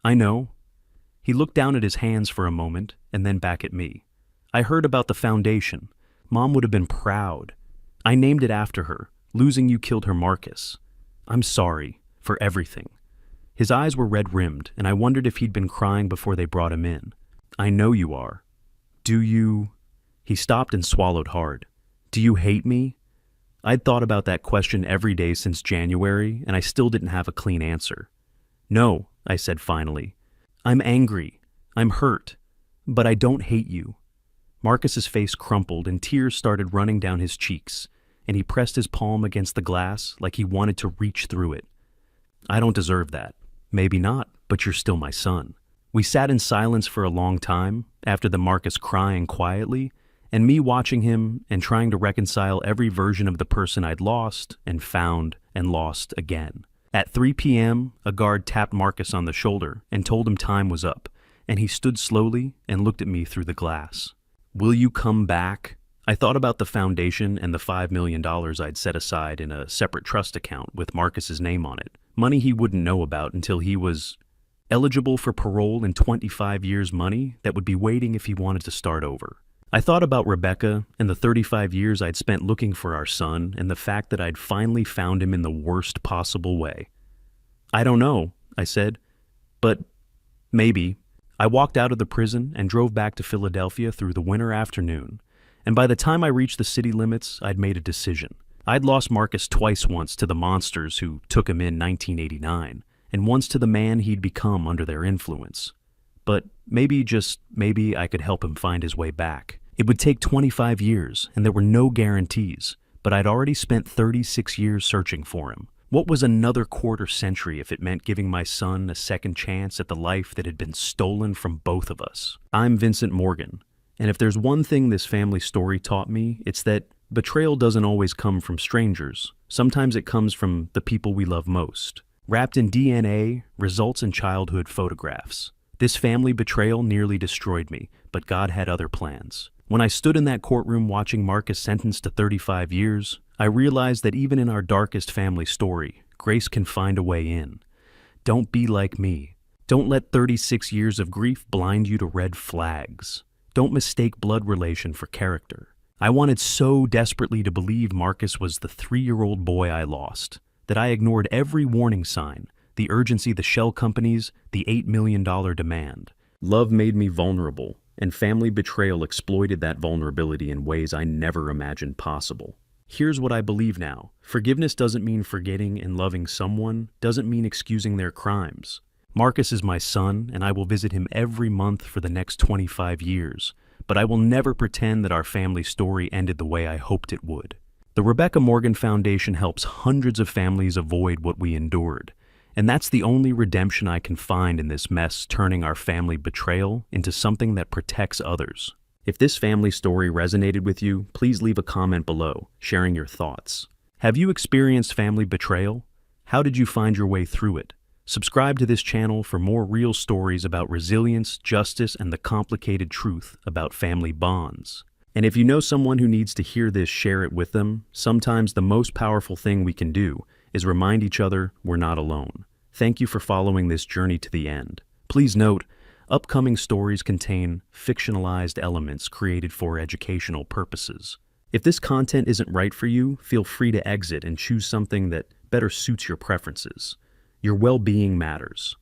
"I know." He looked down at his hands for a moment, and then back at me. "I heard about the foundation. Mom would have been proud. I named it after her. Losing you killed her Marcus. I'm sorry for everything." His eyes were red-rimmed, and I wondered if he'd been crying before they brought him in. "I know you are. Do you—" He stopped and swallowed hard. "Do you hate me?" I'd thought about that question every day since January, and I still didn't have a clean answer. "No," I said finally. "I'm angry. I'm hurt. But I don't hate you." Marcus's face crumpled and tears started running down his cheeks, and he pressed his palm against the glass like he wanted to reach through it. "I don't deserve that. Maybe not, but you're still my son." We sat in silence for a long time, after the Marcus crying quietly, and me watching him and trying to reconcile every version of the person I'd lost and found and lost again. At 3 p.m., a guard tapped Marcus on the shoulder and told him time was up, and he stood slowly and looked at me through the glass. "Will you come back?" I thought about the foundation and the $5 million I'd set aside in a separate trust account with Marcus's name on it, money he wouldn't know about until he was eligible for parole and 25 years money that would be waiting if he wanted to start over. I thought about Rebecca and the 35 years I'd spent looking for our son and the fact that I'd finally found him in the worst possible way. "I don't know," I said, "but maybe." I walked out of the prison and drove back to Philadelphia through the winter afternoon. And by the time I reached the city limits, I'd made a decision. I'd lost Marcus twice, once to the monsters who took him in 1989, and once to the man he'd become under their influence. But maybe, just maybe, I could help him find his way back. It would take 25 years, and there were no guarantees, but I'd already spent 36 years searching for him. What was another quarter century if it meant giving my son a second chance at the life that had been stolen from both of us? I'm Vincent Morgan, and if there's one thing this family story taught me, it's that betrayal doesn't always come from strangers. Sometimes it comes from the people we love most. Wrapped in DNA, results in childhood photographs. This family betrayal nearly destroyed me, but God had other plans. When I stood in that courtroom watching Marcus sentenced to 35 years, I realized that even in our darkest family story, grace can find a way in. Don't be like me. Don't let 36 years of grief blind you to red flags. Don't mistake blood relation for character. I wanted so desperately to believe Marcus was the 3-year-old boy I lost, that I ignored every warning sign, the urgency, the shell companies, the $8 million demand. Love made me vulnerable, and family betrayal exploited that vulnerability in ways I never imagined possible. Here's what I believe now. Forgiveness doesn't mean forgetting and loving someone, doesn't mean excusing their crimes. Marcus is my son, and I will visit him every month for the next 25 years, but I will never pretend that our family story ended the way I hoped it would. The Rebecca Morgan Foundation helps hundreds of families avoid what we endured, and that's the only redemption I can find in this mess, turning our family betrayal into something that protects others. If this family story resonated with you, please leave a comment below, sharing your thoughts. Have you experienced family betrayal? How did you find your way through it? Subscribe to this channel for more real stories about resilience, justice, and the complicated truth about family bonds. And if you know someone who needs to hear this, share it with them. Sometimes the most powerful thing we can do is remind each other we're not alone. Thank you for following this journey to the end. Please note, upcoming stories contain fictionalized elements created for educational purposes. If this content isn't right for you, feel free to exit and choose something that better suits your preferences. Your well-being matters.